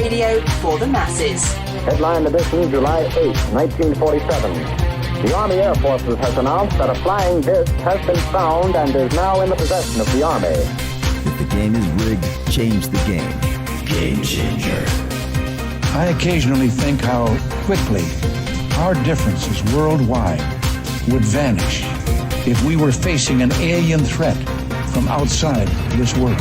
radio for the masses. Headline edition, July 8, 1947. The Army Air Forces has announced that a flying disc has been found and is now in the possession of the Army. If the game is rigged, change the game. Game changer. I occasionally think how quickly our differences worldwide would vanish if we were facing an alien threat from outside this world.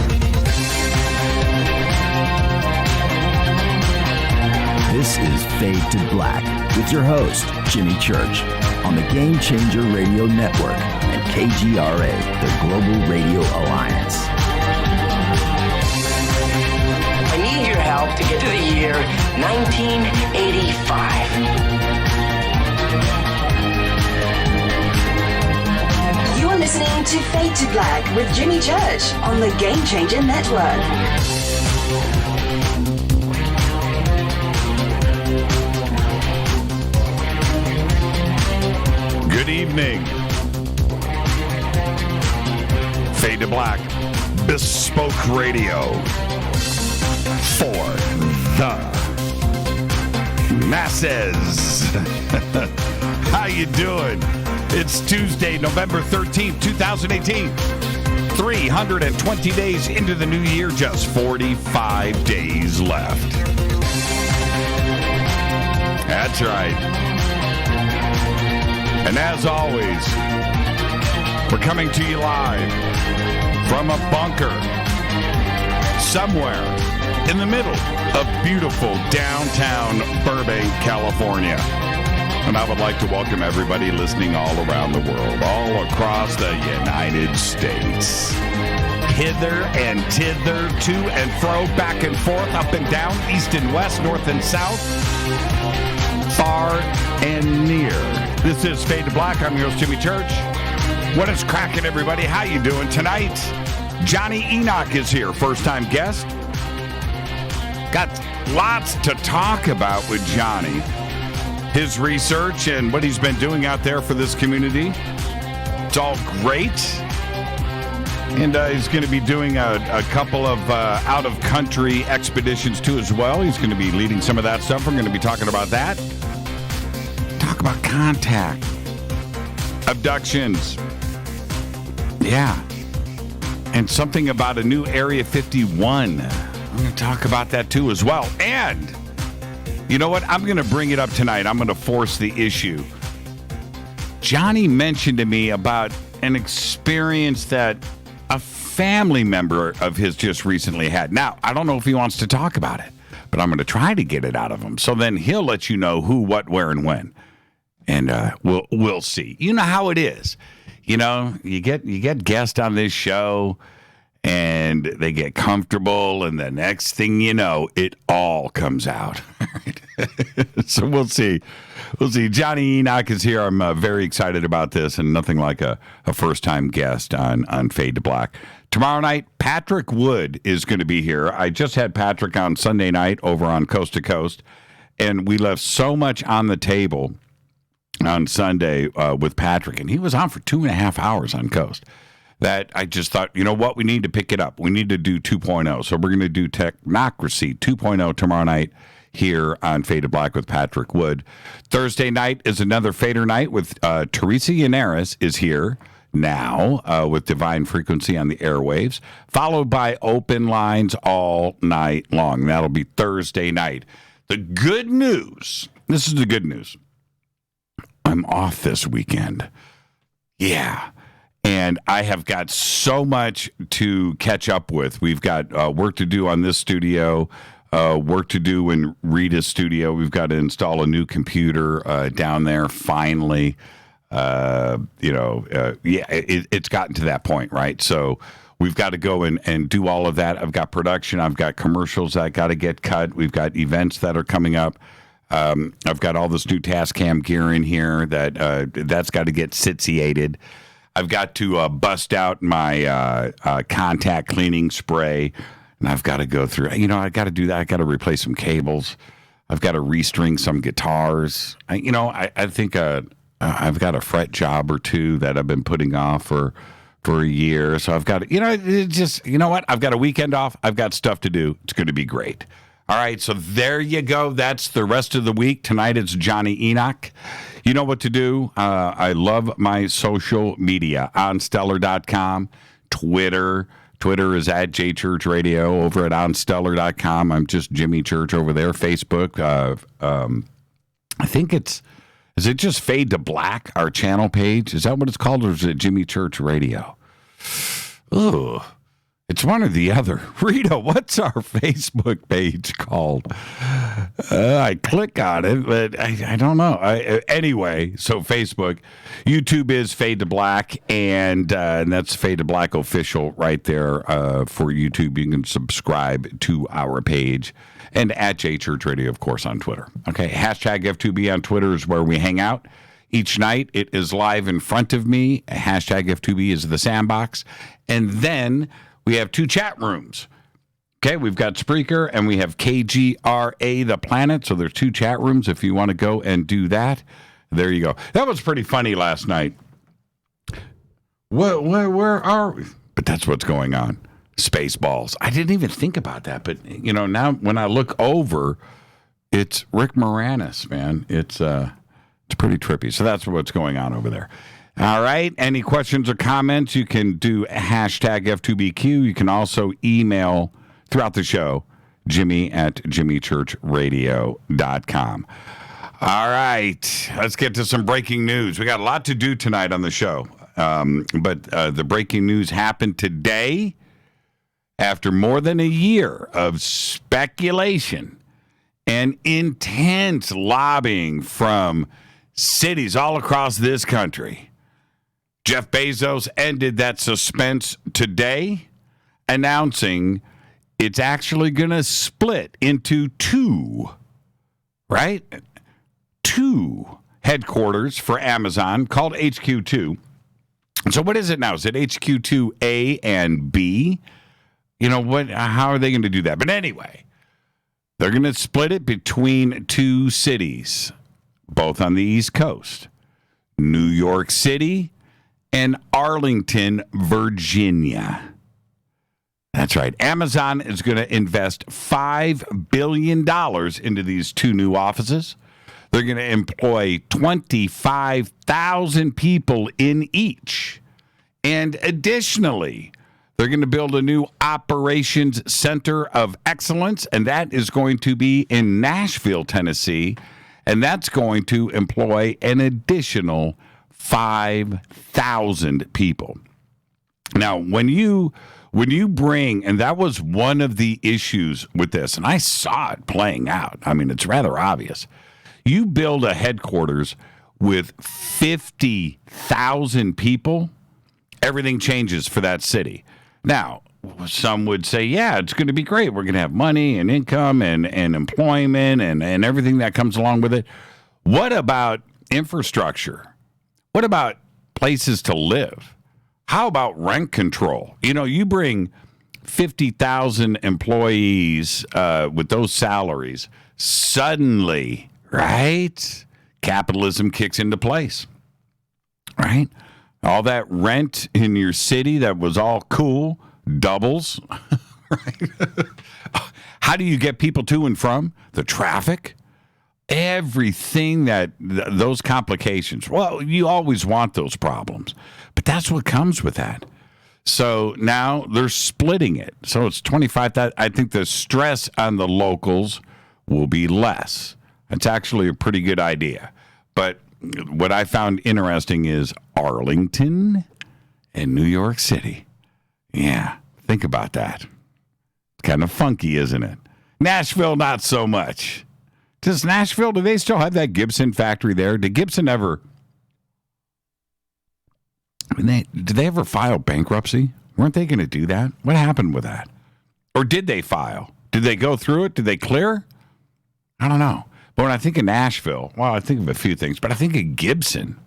This is Fade to Black with your host, Jimmy Church, on the Game Changer Radio Network and KGRA, the Global Radio Alliance. I need your help to get to the year 1985. You're listening to Fade to Black with Jimmy Church on the Game Changer Network. Good evening. Fade to Black, bespoke radio for the masses. How you doing? It's Tuesday, November 13th, 2018. 320 days into the new year, just 45 days left. That's right. And as always, we're coming to you live from a bunker somewhere in the middle of beautiful downtown Burbank, California. And I would like to welcome everybody listening all around the world, all across the United States. Hither and thither, to and fro, back and forth, up and down, east and west, north and south, far and near. This is Fade to Black. I'm your host, Jimmy Church. What is cracking, everybody? How you doing tonight? Jonny Enoch is here, first-time guest. Got lots to talk about with Jonny. His research and what he's been doing out there for this community. It's all great. And he's going to be doing a couple of out-of-country expeditions, too, as well. He's going to be leading some of that stuff. We're going to be talking about that. Talk about contact. Abductions. Yeah. And something about a new Area 51. I'm going to talk about that, too, as well. And you know what? I'm going to bring it up tonight. I'm going to force the issue. Jonny mentioned to me about an experience that a family member of his just recently had. Now, I don't know if he wants to talk about it, but I'm going to try to get it out of him. So then he'll let you know who, what, where, and when. And we'll see. You know how it is. You know, you get guests on this show, and they get comfortable, and the next thing you know, it all comes out. So we'll see. We'll see. Jonny Enoch is here. I'm very excited about this, and nothing like a first-time guest on Fade to Black. Tomorrow night, Patrick Wood is going to be here. I just had Patrick on Sunday night over on Coast to Coast, and we left so much on the table on Sunday with Patrick, and he was on for 2.5 hours on Coast, that I just thought, you know what, we need to pick it up. We need to do 2.0. So we're going to do Technocracy 2.0 tomorrow night here on Fade to Black with Patrick Wood. Thursday night is another Fader night with Teresa Yannaris is here now with Divine Frequency on the airwaves, followed by open lines all night long. That'll be Thursday night. The good news, this is the good news. I'm off this weekend. Yeah. And I have got so much to catch up with. We've got work to do on this studio, work to do in Rita's studio. We've got to install a new computer down there finally. It's gotten to that point, right? So we've got to go and do all of that. I've got production. I've got commercials that got to get cut. We've got events that are coming up. I've got all this new Tascam gear in here that's got to get sitiated. I've got to bust out my contact cleaning spray, and I've got to go through. I got to do that. I got to replace some cables. I've got to restring some guitars. I think I've got a fret job or two that I've been putting off for a year. So I've got, I've got a weekend off. I've got stuff to do. It's going to be great. All right, so there you go. That's the rest of the week. Tonight it's Jonny Enoch. You know what to do. I love my social media on stellar.com, Twitter. Twitter is at JChurchRadio, over at onstellar.com. I'm just Jimmy Church over there. Facebook, I think is it just Fade to Black, our channel page? Is that what it's called, or is it Jimmy Church Radio? Ooh. It's one or the other. Rita, what's our Facebook page called? I click on it, but I don't know. Anyway, so Facebook. YouTube is Fade to Black, and that's Fade to Black Official right there for YouTube. You can subscribe to our page. And at JChurch Radio, of course, on Twitter. Okay, hashtag F2B on Twitter is where we hang out. Each night, it is live in front of me. Hashtag F2B is the sandbox. And then we have 2 chat rooms. Okay, we've got Spreaker and we have KGRA, the planet. So there's 2 chat rooms if you want to go and do that. There you go. That was pretty funny last night. Where are we? But that's what's going on. Spaceballs. I didn't even think about that. But, you know, now when I look over, it's Rick Moranis, man. It's pretty trippy. So that's what's going on over there. All right. Any questions or comments, you can do hashtag F2BQ. You can also email throughout the show, Jimmy at jimmychurchradio.com. All right. Let's get to some breaking news. We got a lot to do tonight on the show. But the breaking news happened today after more than a year of speculation and intense lobbying from cities all across this country. Jeff Bezos ended that suspense today, announcing it's actually going to split into 2, right? 2 headquarters for Amazon called HQ2. So what is it now? Is it HQ2A and B? You know, how are they going to do that? But anyway, they're going to split it between 2 cities, both on the East Coast, New York City and Arlington, Virginia. That's right. Amazon is going to invest $5 billion into these 2 new offices. They're going to employ 25,000 people in each. And additionally, they're going to build a new operations center of excellence, and that is going to be in Nashville, Tennessee. And that's going to employ an additional 5,000 people. Now, when you bring, and that was one of the issues with this, and I saw it playing out. I mean, it's rather obvious. You build a headquarters with 50,000 people, everything changes for that city. Now, some would say, yeah, it's going to be great. We're going to have money and income and employment and everything that comes along with it. What about infrastructure? What about places to live? How about rent control? You know, you bring 50,000 employees with those salaries, suddenly, right? Capitalism kicks into place, right? All that rent in your city that was all cool doubles, right? How do you get people to and from? The traffic, everything those complications. Well, you always want those problems, but that's what comes with that. So now they're splitting it. So it's 25,000. I think the stress on the locals will be less. It's actually a pretty good idea. But what I found interesting is Arlington and New York City. Yeah, think about that. Kind of funky, isn't it? Nashville, not so much. Does Nashville, do they still have that Gibson factory there? Did Gibson ever, did they ever file bankruptcy? Weren't they going to do that? What happened with that? Or did they file? Did they go through it? Did they clear? I don't know. But when I think of Nashville, well, I think of a few things, but I think of Gibson,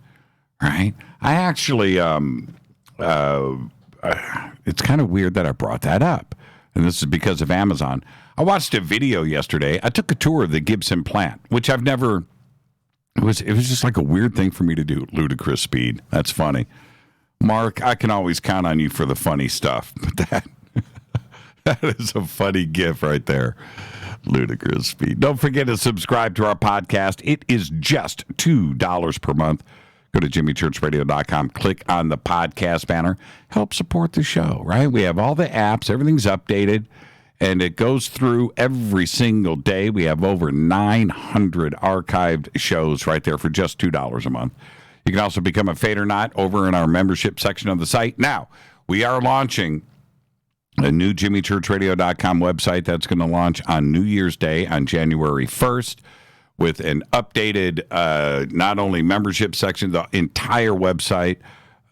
right? I actually, it's kind of weird that I brought that up. And this is because of Amazon. I watched a video yesterday. I took a tour of the Gibson plant, which I've never, it was just like a weird thing for me to do. Ludicrous speed. That's funny. Mark, I can always count on you for the funny stuff. But That is a funny gif right there. Ludicrous speed. Don't forget to subscribe to our podcast. It is just $2 per month. Go to jimmychurchradio.com. Click on the podcast banner. Help support the show, right? We have all the apps. Everything's updated. And it goes through every single day. We have over 900 archived shows right there for just $2 a month. You can also become a Fade or Not over in our membership section of the site. Now, we are launching a new jimmychurchradio.com website that's going to launch on New Year's Day on January 1st with an updated not only membership section, the entire website.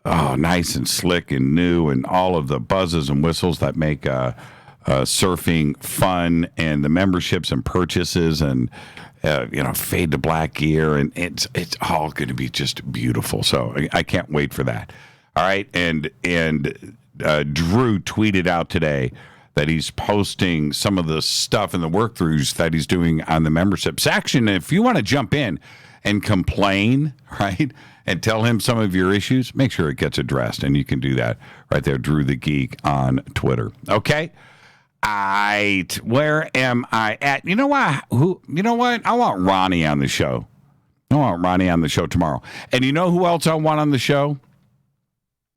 Oh, nice and slick and new, and all of the buzzes and whistles that make surfing fun, and the memberships and purchases, and Fade to Black gear, and it's all going to be just beautiful. So I can't wait for that. All right, and Drew tweeted out today that he's posting some of the stuff and the work-throughs that he's doing on the membership section. If you want to jump in and complain, right, and tell him some of your issues, make sure it gets addressed, and you can do that right there, Drew the Geek on Twitter. Okay. Where am I at? You know what? I want Ronnie on the show. I want Ronnie on the show tomorrow. And you know who else I want on the show?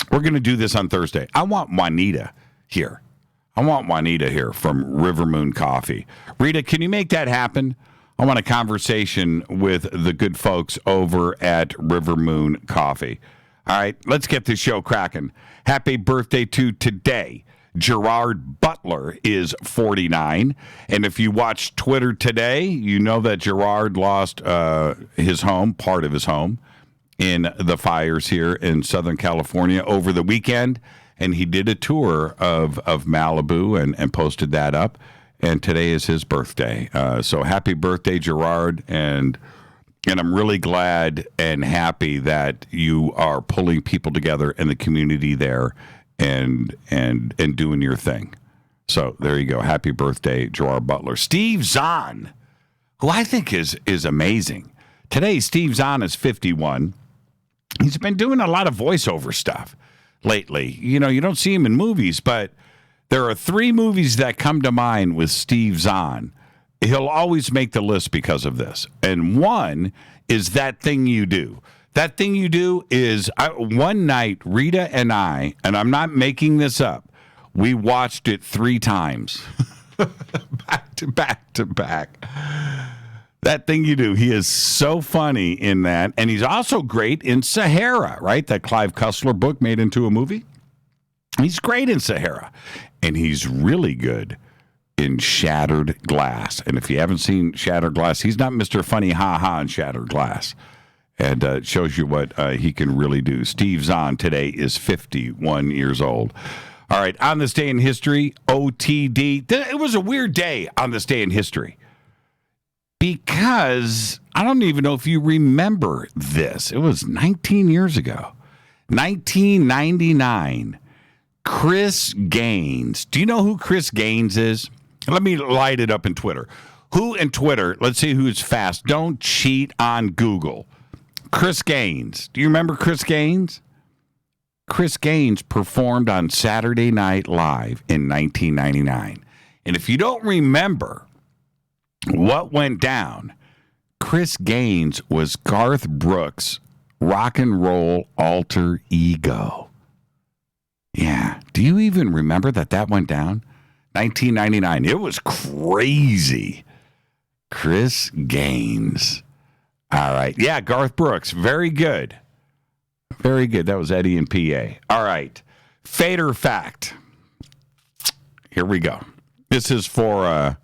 We're going to do this on Thursday. I want Juanita here. I want Juanita here from River Moon Coffee. Rita, can you make that happen? I want a conversation with the good folks over at River Moon Coffee. All right, let's get this show cracking. Happy birthday to today. Gerard Butler is 49. And if you watch Twitter today, you know that Gerard lost his home, part of his home, in the fires here in Southern California over the weekend. And he did a tour of Malibu and posted that up. And today is his birthday. So happy birthday, Gerard. And I'm really glad and happy that you are pulling people together in the community there and doing your thing. So there you go. Happy birthday, Gerard Butler. Steve Zahn, who I think is amazing. Today, Steve Zahn is 51. He's been doing a lot of voiceover stuff lately. You don't see him in movies, but there are 3 movies that come to mind with Steve Zahn. He'll always make the list because of this. And one is That Thing You Do. That Thing You Do is, one night, Rita and I, and I'm not making this up, we watched it 3 times. back to back to back. That Thing You Do. He is so funny in that. And he's also great in Sahara, right? That Clive Cussler book made into a movie. He's great in Sahara. And he's really good in Shattered Glass. And if you haven't seen Shattered Glass, he's not Mr. Funny Ha-Ha in Shattered Glass. And it shows you what he can really do. Steve Zahn today is 51 years old. All right, on this day in history, OTD. It was a weird day on this day in history. Because I don't even know if you remember this. It was 19 years ago. 1999. Chris Gaines. Do you know who Chris Gaines is? Let me light it up in Twitter. Who in Twitter? Let's see who's fast. Don't cheat on Google. Chris Gaines. Do you remember Chris Gaines? Chris Gaines performed on Saturday Night Live in 1999. And if you don't remember what went down, Chris Gaines was Garth Brooks' rock and roll alter ego. Yeah. Do you even remember that went down? 1999. It was crazy. Chris Gaines. All right. Yeah, Garth Brooks. Very good. Very good. That was Eddie and PA. All right. Fader fact. Here we go. This is for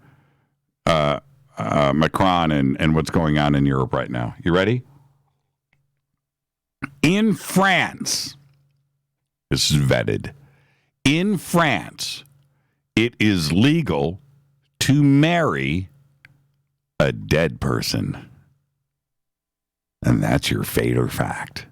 Macron and what's going on in Europe right now. You ready? In France, this is vetted. In France, it is legal to marry a dead person. And that's your Fader fact.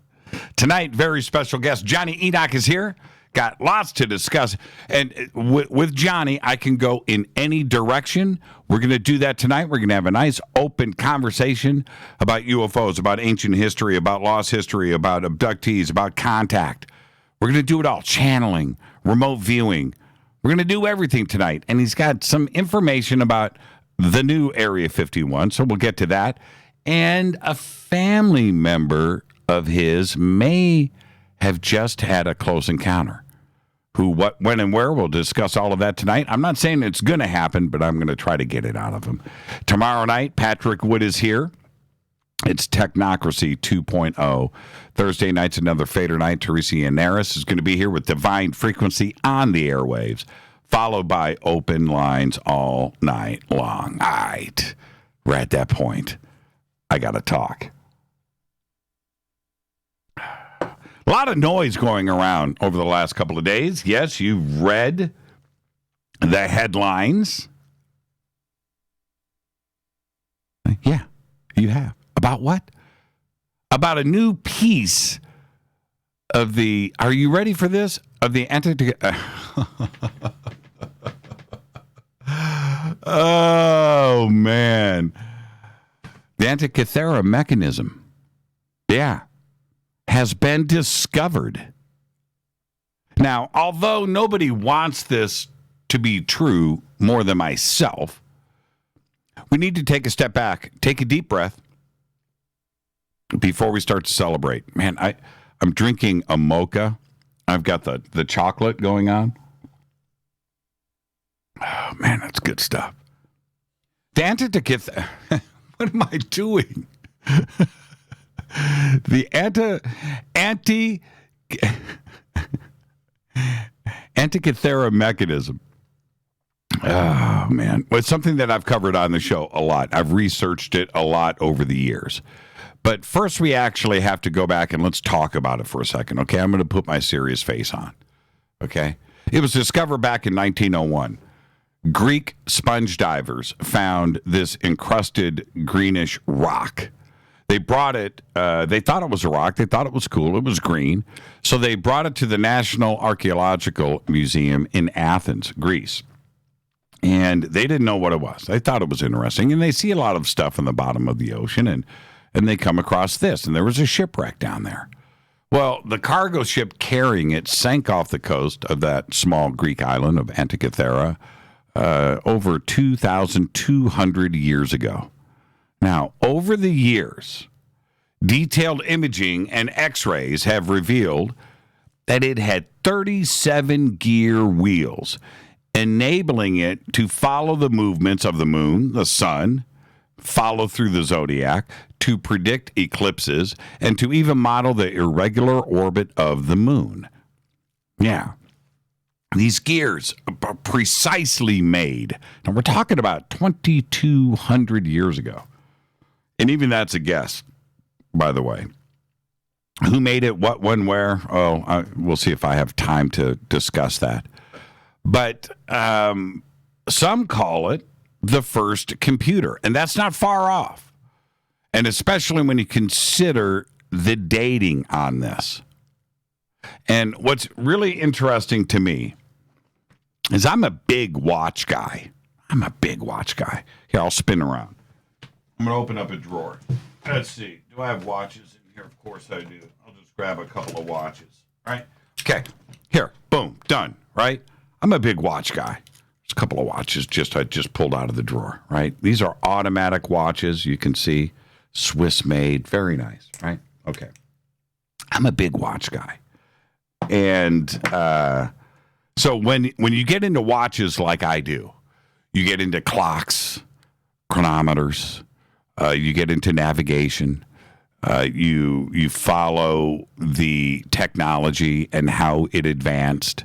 Tonight, very special guest, Jonny Enoch is here. Got lots to discuss. And with Jonny, I can go in any direction. We're going to do that tonight. We're going to have a nice open conversation about UFOs, about ancient history, about lost history, about abductees, about contact. We're going to do it all. Channeling, remote viewing, We're going to do everything tonight. And he's got some information about the new Area 51, so we'll get to that. And a family member of his may have just had a close encounter. Who, what, when, and where, we'll discuss all of that tonight. I'm not saying it's going to happen, but I'm going to try to get it out of him. Tomorrow night, Patrick Wood is here. It's Technocracy 2.0. Thursday night's another Fader night. Teresa Yannaris is going to be here with Divine Frequency on the airwaves, followed by open lines all night long. All right. We're at that point. I got to talk. A lot of noise going around over the last couple of days. Yes, you've read the headlines. Yeah, you have. About what? About a new piece of the, are you ready for this? Of the oh, man. The Antikythera mechanism. Yeah. Has been discovered. Now, although nobody wants this to be true more than myself, we need to take a step back, take a deep breath before we start to celebrate. Man, I'm drinking a mocha. I've got the chocolate going on. Oh, man, that's good stuff. The Antikythera, what am I doing? The Antikythera mechanism. Oh, man. Well, it's something that I've covered on the show a lot. I've researched it a lot over the years. But first, we actually have to go back and let's talk about it for a second, okay? I'm going to put my serious face on, okay? It was discovered back in 1901. Greek sponge divers found this encrusted greenish rock. They brought it, they thought it was a rock. They thought it was cool. It was green. So they brought it to the National Archaeological Museum in Athens, Greece. And they didn't know what it was. They thought it was interesting. And they see a lot of stuff in the bottom of the ocean. And they come across this. And there was a shipwreck down there. Well, the cargo ship carrying it sank off the coast of that small Greek island of Antikythera over 2,200 years ago. Now, over the years, detailed imaging and x-rays have revealed that it had 37 gear wheels, enabling it to follow the movements of the moon, the sun, follow through the zodiac, to predict eclipses, and to even model the irregular orbit of the moon. Yeah. These gears are precisely made. Now, we're talking about 2,200 years ago. And even that's a guess, by the way. Who made it, what, when, where? Oh, we'll see if I have time to discuss that. But some call it the first computer, and that's not far off. And especially when you consider the dating on this. And what's really interesting to me is I'm a big watch guy. Here, I'll spin around. I'm going to open up a drawer. Let's see. Do I have watches in here? Of course I do. I'll just grab a couple of watches. Right? Okay. Here. Boom. Done. Right? I'm a big watch guy. There's a couple of watches I just pulled out of the drawer. Right? These are automatic watches. You can see Swiss made. Very nice. Right? Okay. I'm a big watch guy. And so when you get into watches like I do, you get into clocks, chronometers, you get into navigation, you follow the technology and how it advanced.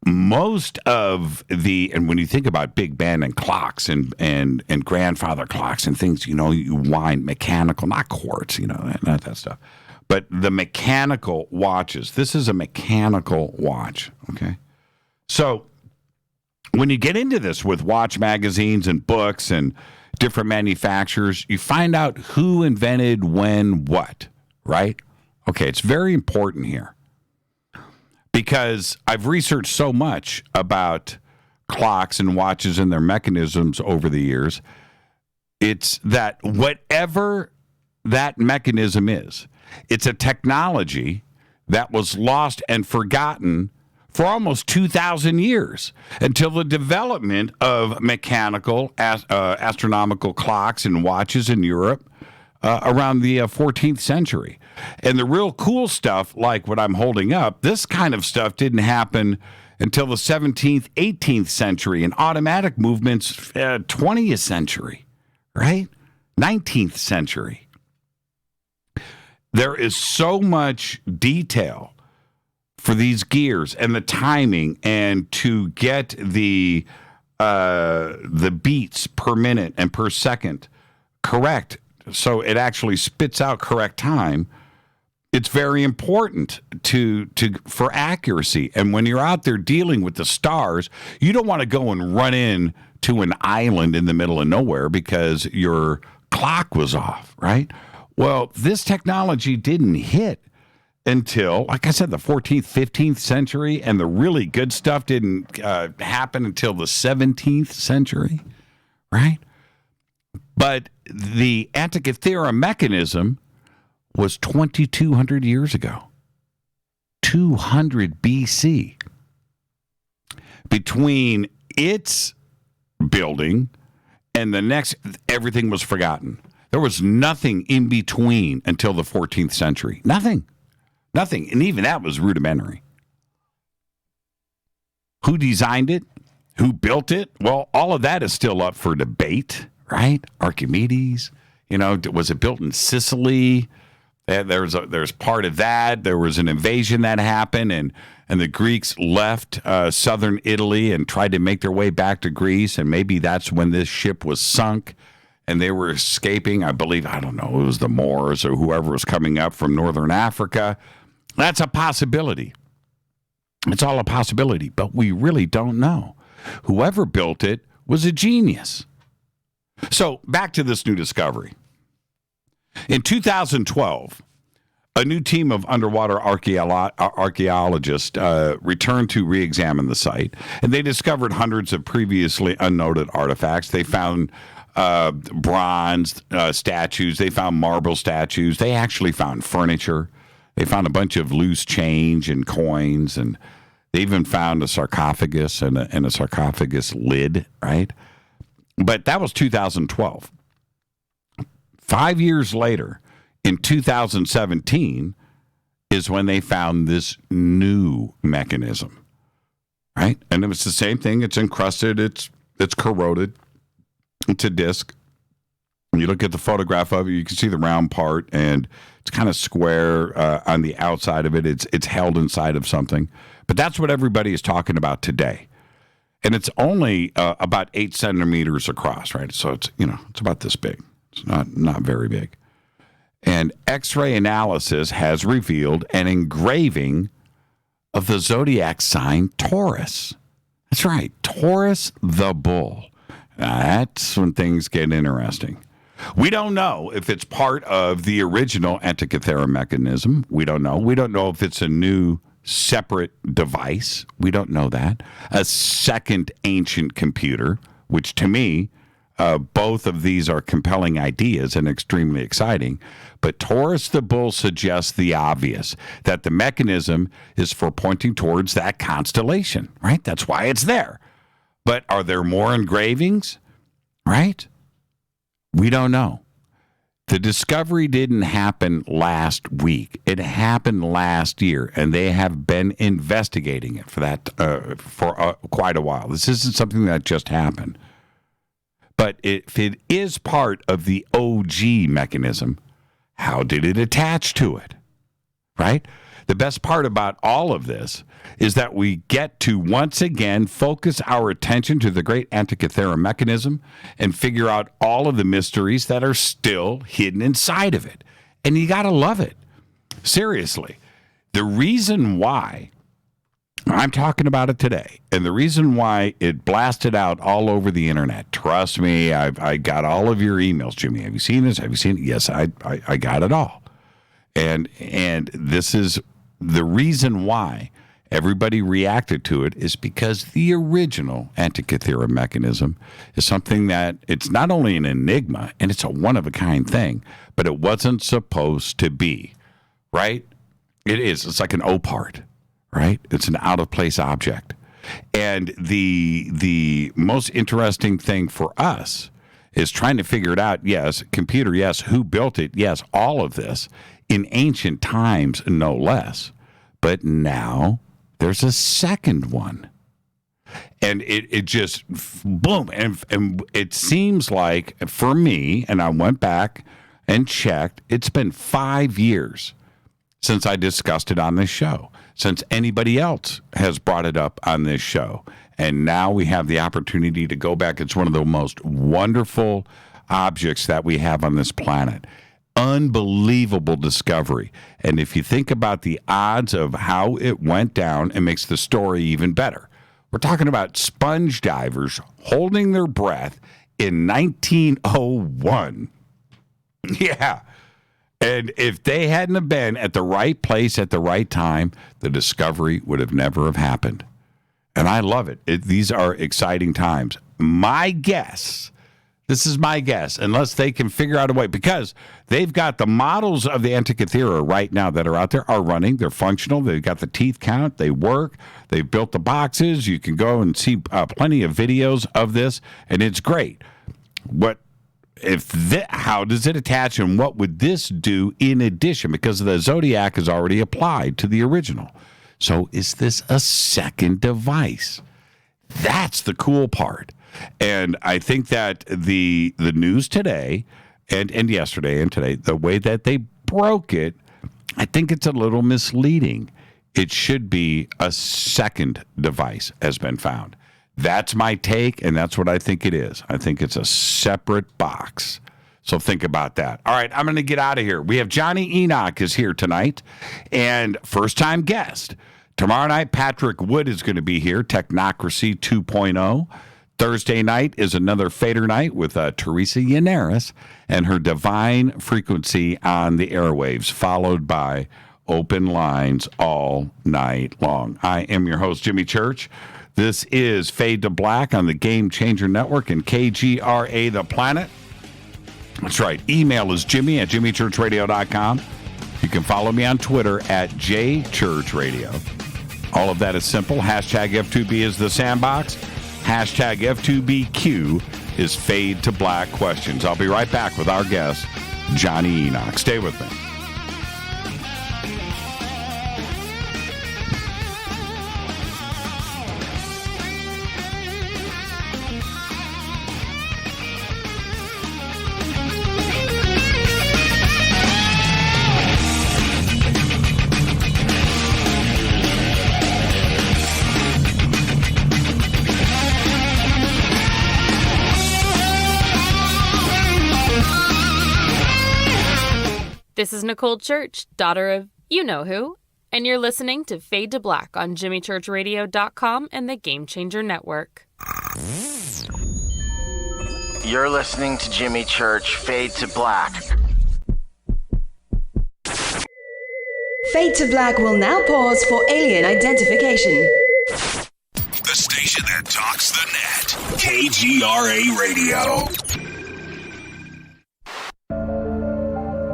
Most of and when you think about Big Ben and clocks and grandfather clocks and things, you wind mechanical, not quartz, not that stuff. But the mechanical watches, this is a mechanical watch, okay? So when you get into this with watch magazines and books and different manufacturers, you find out who invented when what, right? Okay, it's very important here because I've researched so much about clocks and watches and their mechanisms over the years. It's that whatever that mechanism is, it's a technology that was lost and forgotten for almost 2,000 years until the development of mechanical astronomical clocks and watches in Europe around the 14th century. And the real cool stuff, like what I'm holding up, this kind of stuff didn't happen until the 17th, 18th century, and automatic movements 20th century, right? 19th century. There is so much detail for these gears and the timing, and to get the beats per minute and per second correct, so it actually spits out correct time. It's very important for accuracy. And when you're out there dealing with the stars, you don't want to go and run in to an island in the middle of nowhere because your clock was off, right? Well, this technology didn't hit until, like I said, the 14th, 15th century, and the really good stuff didn't happen until the 17th century, right? But the Antikythera mechanism was 2,200 years ago, 200 BC. Between its building and the next, everything was forgotten. There was nothing in between until the 14th century. Nothing. And even that was rudimentary. Who designed it? Who built it? Well, all of that is still up for debate, right? Archimedes, was it built in Sicily? There's part of that. There was an invasion that happened, and the Greeks left southern Italy and tried to make their way back to Greece, and maybe that's when this ship was sunk, and they were escaping. I believe, I don't know, it was the Moors or whoever was coming up from northern Africa. That's a possibility. It's all a possibility, but we really don't know. Whoever built it was a genius. So back to this new discovery. In 2012, a new team of underwater archaeologists returned to re-examine the site, and they discovered hundreds of previously unnoted artifacts. They found bronze statues. They found marble statues. They actually found furniture. They found a bunch of loose change and coins, and they even found a sarcophagus and a sarcophagus lid, right? But that was 2012. 5 years later, in 2017, is when they found this new mechanism, right? And it was the same thing. It's encrusted. It's corroded. It's a disc. When you look at the photograph of it, you can see the round part, and it's kind of square on the outside of it. It's held inside of something. But that's what everybody is talking about today. And it's only about 8 centimeters across, right? So it's about this big. It's not very big. And X-ray analysis has revealed an engraving of the zodiac sign Taurus. That's right, Taurus the bull. That's when things get interesting. We don't know if it's part of the original Antikythera mechanism. We don't know. We don't know if it's a new separate device. We don't know that. A second ancient computer, which to me, both of these are compelling ideas and extremely exciting. But Taurus the bull suggests the obvious, that the mechanism is for pointing towards that constellation, right? That's why it's there. But are there more engravings, right? We don't know. The discovery didn't happen last week. It happened last year, and they have been investigating it for quite a while. This isn't something that just happened. But if it is part of the OG mechanism, how did it attach to it, right? The best part about all of this is that we get to once again focus our attention to the great Antikythera mechanism and figure out all of the mysteries that are still hidden inside of it. And you got to love it. Seriously. The reason why I'm talking about it today, and the reason why it blasted out all over the internet, trust me, I got all of your emails, Jimmy. Have you seen this? Have you seen it? Yes, I got it all. And this is the reason why everybody reacted to it, is because the original Antikythera mechanism is something that it's not only an enigma, and it's a one-of-a-kind thing, but it wasn't supposed to be, right? It is. It's like an O part, right? It's an out-of-place object. And the most interesting thing for us is trying to figure it out. Yes, computer, yes. Who built it? Yes, all of this in ancient times, no less. But now there's a second one. And it just, boom. And it seems like, for me, and I went back and checked, it's been 5 years since I discussed it on this show, since anybody else has brought it up on this show. And now we have the opportunity to go back. It's one of the most wonderful objects that we have on this planet. Unbelievable discovery. And if you think about the odds of how it went down, it makes the story even better. We're talking about sponge divers holding their breath in 1901. Yeah. And if they hadn't have been at the right place at the right time, the discovery would have never have happened. And I love it. These are exciting times. My guess, this is my guess, unless they can figure out a way, because they've got the models of the Antikythera right now that are out there are running. They're functional. They've got the teeth count. They work. They've built the boxes. You can go and see plenty of videos of this, and it's great. How does it attach, and what would this do in addition? Because the Zodiac is already applied to the original. So is this a second device? That's the cool part. And I think that the news today and yesterday and today, the way that they broke it, I think it's a little misleading. It should be a second device has been found. That's my take, and that's what I think it is. I think it's a separate box. So think about that. All right, I'm going to get out of here. We have Jonny Enoch is here tonight, and first-time guest. Tomorrow night, Patrick Wood is going to be here, Technocracy 2.0. Thursday night is another Fader night with Teresa Yannaris and her Divine Frequency on the airwaves, followed by open lines all night long. I am your host, Jimmy Church. This is Fade to Black on the Game Changer Network and KGRA The Planet. That's right. Email is jimmy@jimmychurchradio.com. You can follow me on Twitter @jchurchradio. All of that is simple. Hashtag F2B is the sandbox. Hashtag F2BQ is Fade to Black questions. I'll be right back with our guest, Jonny Enoch. Stay with me. This is Nicole Church, daughter of you-know-who, and you're listening to Fade to Black on jimmychurchradio.com and the Game Changer Network. You're listening to Jimmy Church, Fade to Black. Fade to Black will now pause for alien identification. The station that talks the net. KGRA Radio.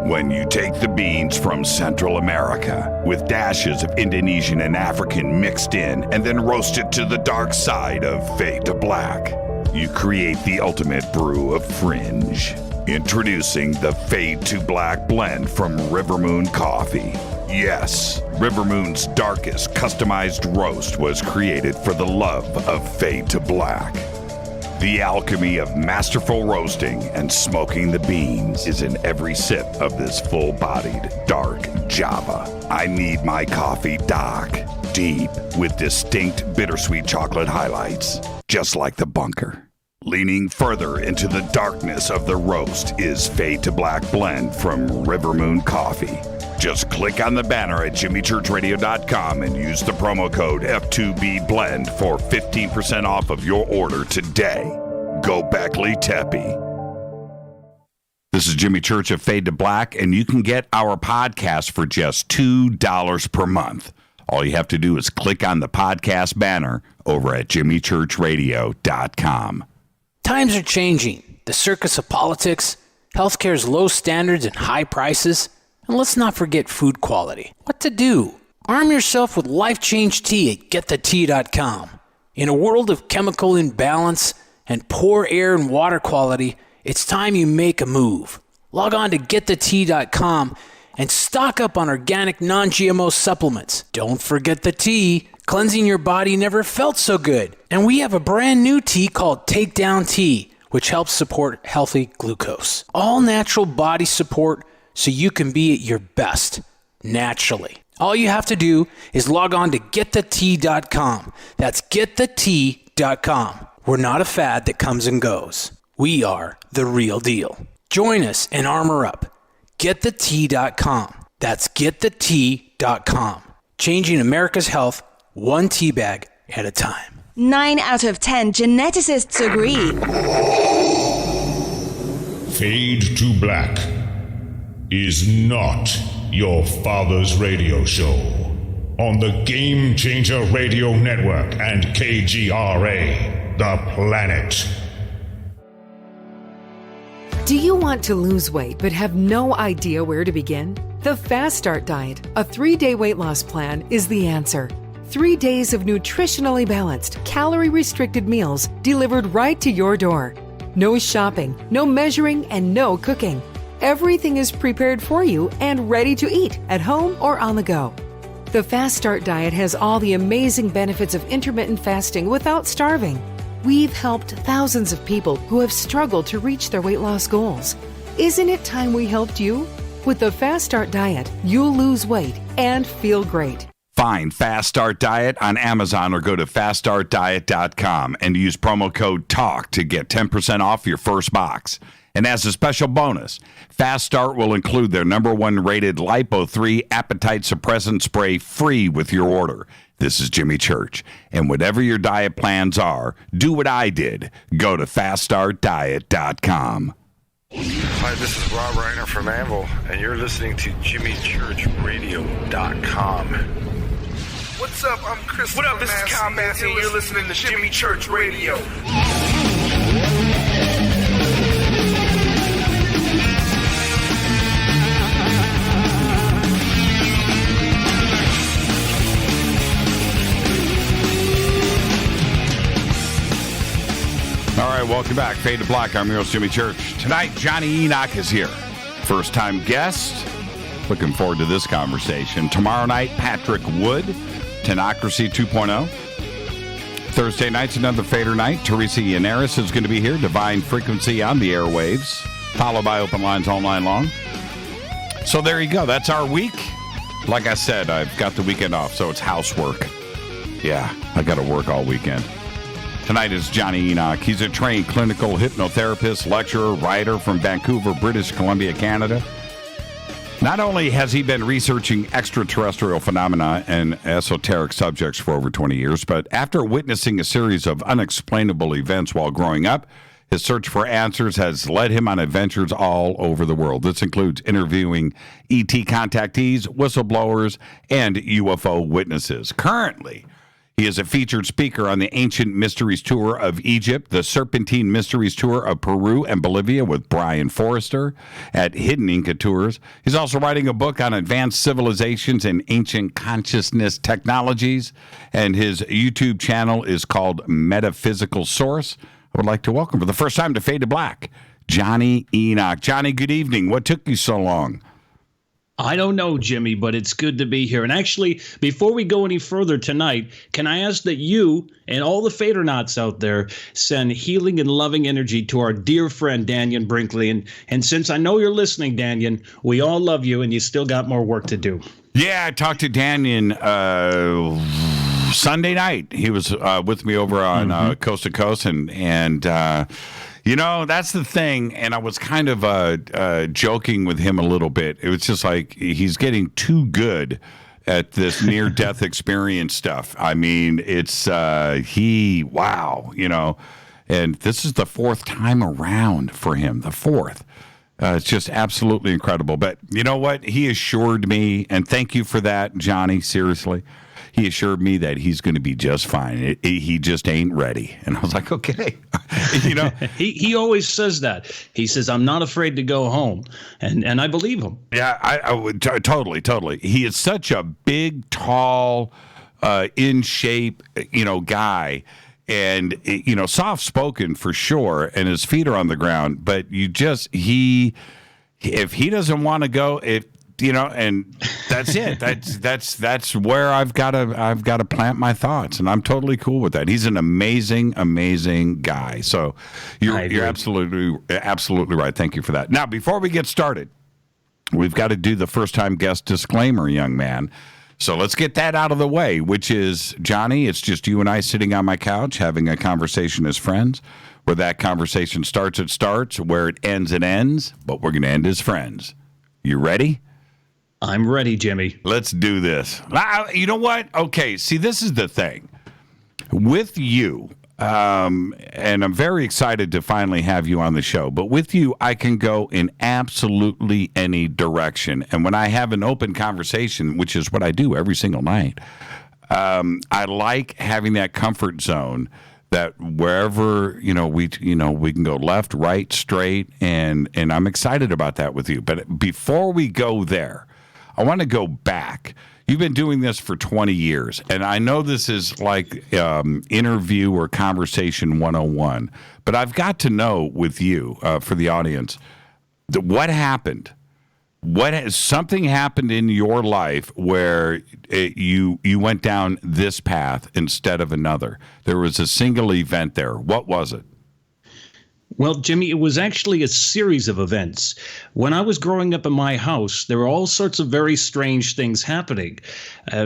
When you take the beans from Central America with dashes of Indonesian and African mixed in and then roast it to the dark side of Fade to Black, you create the ultimate brew of fringe. Introducing the Fade to Black blend from Rivermoon Coffee. Yes, Rivermoon's darkest customized roast was created for the love of Fade to Black. The alchemy of masterful roasting and smoking the beans is in every sip of this full-bodied, dark Java. I need my coffee dark, deep, with distinct bittersweet chocolate highlights, just like the bunker. Leaning further into the darkness of the roast is Fade to Black blend from Rivermoon Coffee. Just click on the banner at jimmychurchradio.com and use the promo code F2BBLEND for 15% off of your order today. Go Beckley Teppy. This is Jimmy Church of Fade to Black, and you can get our podcast for just $2 per month. All you have to do is click on the podcast banner over at jimmychurchradio.com. Times are changing. The circus of politics, healthcare's low standards and high prices, and let's not forget food quality. What to do? Arm yourself with Life Change Tea at getthetea.com. In a world of chemical imbalance and poor air and water quality, it's time you make a move. Log on to getthetea.com and stock up on organic non-GMO supplements. Don't forget the tea. Cleansing your body never felt so good. And we have a brand new tea called Takedown Tea, which helps support healthy glucose. All natural body support so you can be at your best, naturally. All you have to do is log on to getthetea.com. That's getthetea.com. We're not a fad that comes and goes. We are the real deal. Join us and armor up. Getthetea.com. That's getthetea.com. Changing America's health one tea bag at a time. 9 out of 10 geneticists agree. Fade to Black is not your father's radio show on the Game Changer Radio Network and KGRA, The Planet. Do you want to lose weight but have no idea where to begin? The Fast Start Diet, a 3-day weight loss plan, is the answer. 3 days of nutritionally balanced, calorie-restricted meals delivered right to your door. No shopping, no measuring, and no cooking. Everything is prepared for you and ready to eat at home or on the go. The Fast Start Diet has all the amazing benefits of intermittent fasting without starving. We've helped thousands of people who have struggled to reach their weight loss goals. Isn't it time we helped you? With the Fast Start Diet, you'll lose weight and feel great. Find Fast Start Diet on Amazon or go to faststartdiet.com and use promo code TALK to get 10% off your first box. And as a special bonus, Fast Start will include their #1 rated Lipo3 appetite suppressant spray free with your order. This is Jimmy Church. And whatever your diet plans are, do what I did. Go to faststartdiet.com. Hi, this is Rob Reiner from Anvil, and you're listening to JimmyChurchRadio.com. What's up? I'm Chris. What up? This is Kyle Massey, and you're listening to Jimmy Church Radio. All right, welcome back. Fade to Black. I'm your host, Jimmy Church. Tonight, Jonny Enoch is here. First-time guest. Looking forward to this conversation. Tomorrow night, Patrick Wood, Tenocracy 2.0. Thursday night's another Fader night. Teresa Yannaris is going to be here. Divine Frequency on the airwaves. Followed by open lines all night long. So there you go. That's our week. Like I said, I've got the weekend off, so it's housework. Yeah, I got to work all weekend. Tonight is Jonny Enoch. He's a trained clinical hypnotherapist, lecturer, writer from Vancouver, British Columbia, Canada. Not only has he been researching extraterrestrial phenomena and esoteric subjects for over 20 years, but after witnessing a series of unexplainable events while growing up, his search for answers has led him on adventures all over the world. This includes interviewing ET contactees, whistleblowers, and UFO witnesses. Currently, he is a featured speaker on the Ancient Mysteries Tour of Egypt, the Serpentine Mysteries Tour of Peru and Bolivia with Brian Forrester at Hidden Inca Tours. He's also writing a book on advanced civilizations and ancient consciousness technologies, and his YouTube channel is called Metaphysical Source. I would like to welcome for the first time to Fade to Black, Jonny Enoch. Jonny, good evening. What took you so long? I don't know, Jimmy, but it's good to be here. And actually, before we go any further tonight, can I ask that you and all the Fadernauts out there send healing and loving energy to our dear friend, Daniel Brinkley. And since I know you're listening, Daniel, we all love you, and you still got more work to do. Yeah, I talked to Daniel Sunday night. He was with me over on Coast to Coast, and you know, that's the thing, and I was kind of joking with him a little bit. It was just like he's getting too good at this near-death experience stuff. I mean, it's wow, you know, and this is the fourth time around for him, the fourth. It's just absolutely incredible. But you know what? He assured me, and thank you for that, Jonny, seriously. he assured me that he's going to be just fine. He just ain't ready. And I was like, okay, he always says that. He says, I'm not afraid to go home. And I believe him. Yeah, I would totally. He is such a big, tall, in shape, guy. And, soft spoken for sure. And his feet are on the ground. But if he doesn't want to go, and that's it. That's where I've got to plant my thoughts, and I'm totally cool with that. He's an amazing guy. So you're absolutely right. Thank you for that. Now, before we get started, we've got to do the first time guest disclaimer, young man. So let's get that out of the way, which is, Johnny, it's just you and I sitting on my couch having a conversation as friends. Where that conversation starts, it starts. Where it ends, it ends. But we're going to end as friends. You ready? I'm ready, Jimmy. Let's do this. You know what? Okay, see, this is the thing. With you, and I'm very excited to finally have you on the show, but with you, I can go in absolutely any direction. And when I have an open conversation, which is what I do every single night, I like having that comfort zone that wherever, we can go left, right, straight, and I'm excited about that with you. But before we go there, I want to go back. You've been doing this for 20 years, and I know this is like interview or conversation 101, but I've got to know with you, for the audience, what happened? Something happened in your life where you went down this path instead of another. There was a single event there. What was it? Well, Jimmy, it was actually a series of events. When I was growing up in my house, there were all sorts of very strange things happening.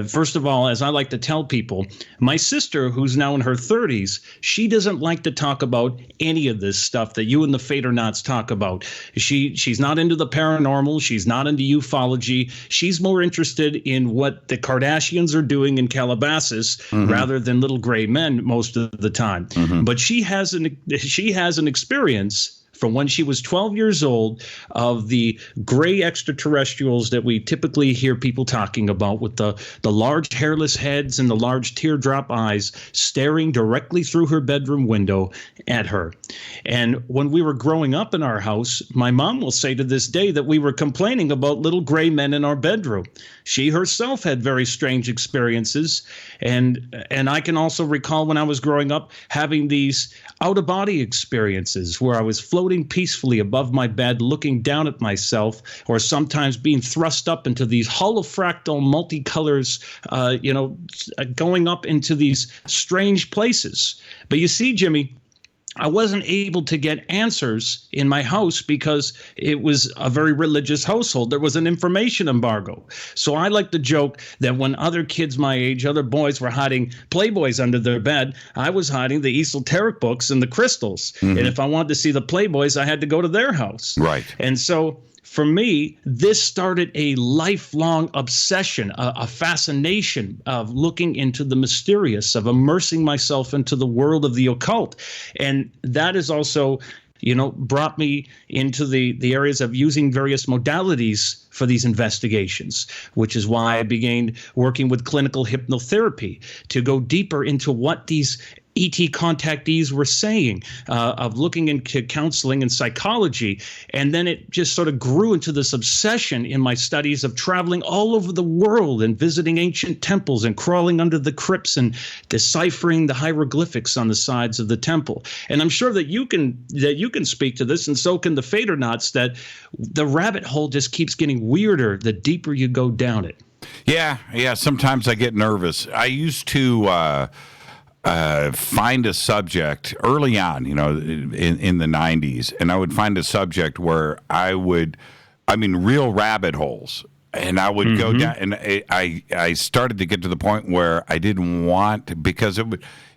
First of all, as I like to tell people, my sister, who's now in her 30s, she doesn't like to talk about any of this stuff that you and the Fadernauts talk about. She's not into the paranormal. She's not into ufology. She's more interested in what the Kardashians are doing in Calabasas rather than little gray men most of the time. But she has an experience from when she was 12 years old of the gray extraterrestrials that we typically hear people talking about, with the large hairless heads and the large teardrop eyes staring directly through her bedroom window at her. And when we were growing up in our house, my mom will say to this day that we were complaining about little gray men in our bedroom. She herself had very strange experiences. And I can also recall when I was growing up having these out-of-body experiences where I was floating peacefully above my bed, looking down at myself, or sometimes being thrust up into these holofractal multicolors, going up into these strange places. But you see, Jimmy, I wasn't able to get answers in my house because it was a very religious household. There was an information embargo. So I like to joke that when other kids my age, other boys were hiding Playboys under their bed, I was hiding the esoteric books and the crystals. And if I wanted to see the Playboys, I had to go to their house. Right. And so for me, this started a lifelong obsession, a fascination of looking into the mysterious, of immersing myself into the world of the occult. And that is also, brought me into the areas of using various modalities for these investigations, which is why I began working with clinical hypnotherapy to go deeper into what these ET contactees were saying, of looking into counseling and psychology. And then it just sort of grew into this obsession in my studies of traveling all over the world and visiting ancient temples and crawling under the crypts and deciphering the hieroglyphics on the sides of the temple. And I'm sure that you can speak to this, and so can the Fadernauts, that the rabbit hole just keeps getting weirder the deeper you go down it. Yeah. Sometimes I get nervous. I used to find a subject early on, in the 90s, and I would find a subject where real rabbit holes, and I would go down, and I started to get to the point where I didn't want, because it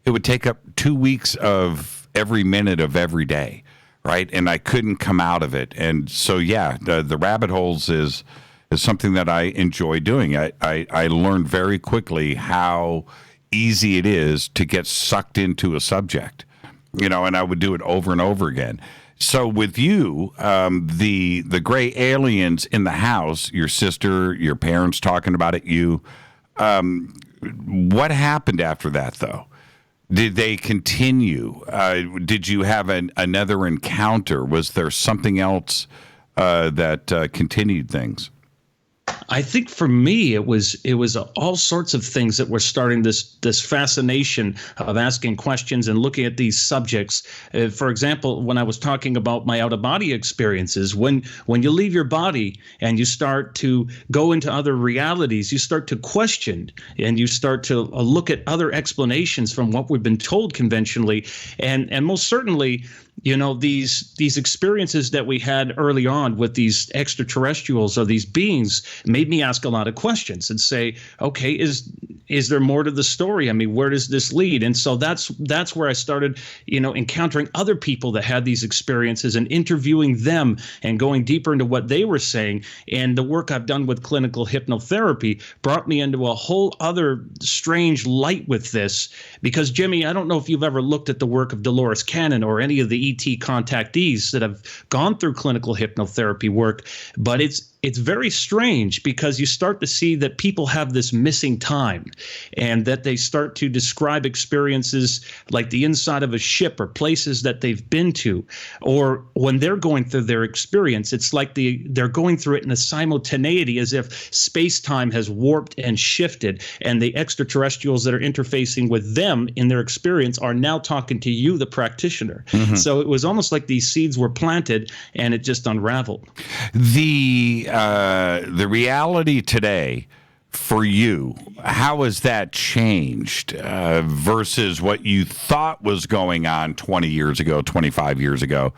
would take up 2 weeks of every minute of every day, right? And I couldn't come out of it. And so, the rabbit holes is something that I enjoy doing. I learned very quickly how easy it is to get sucked into a subject, and I would do it over and over again. So with you, the gray aliens in the house, your sister, your parents talking about it, What happened after that, though? Did they continue? Did you have another encounter? Was there something else that continued things? I think for me, it was all sorts of things that were starting this fascination of asking questions and looking at these subjects. For example, when I was talking about my out-of-body experiences, when you leave your body and you start to go into other realities, you start to question and you start to look at other explanations from what we've been told conventionally, and most certainly, you know, these experiences that we had early on with these extraterrestrials or these beings made me ask a lot of questions and say, okay, is there more to the story? I mean, where does this lead? And so that's where I started, you know, encountering other people that had these experiences and interviewing them and going deeper into what they were saying. And the work I've done with clinical hypnotherapy brought me into a whole other strange light with this. Because, Jimmy, I don't know if you've ever looked at the work of Dolores Cannon or any of the ET contactees that have gone through clinical hypnotherapy work, but it's very strange because you start to see that people have this missing time and that they start to describe experiences like the inside of a ship or places that they've been to, or when they're going through their experience, it's like they're going through it in a simultaneity as if space-time has warped and shifted, and the extraterrestrials that are interfacing with them in their experience are now talking to you, the practitioner. Mm-hmm. So it was almost like these seeds were planted and it just unraveled. The reality today for you, how has that changed versus what you thought was going on 20 years ago, 25 years ago,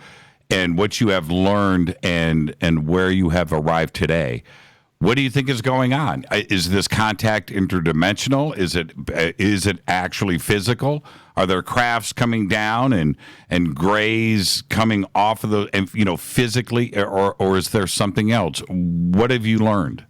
and what you have learned and where you have arrived today? What do you think is going on? Is this contact interdimensional? Is it actually physical? Are there crafts coming down and grays coming off of the, and, you know, physically, or is there something else? What have you learned?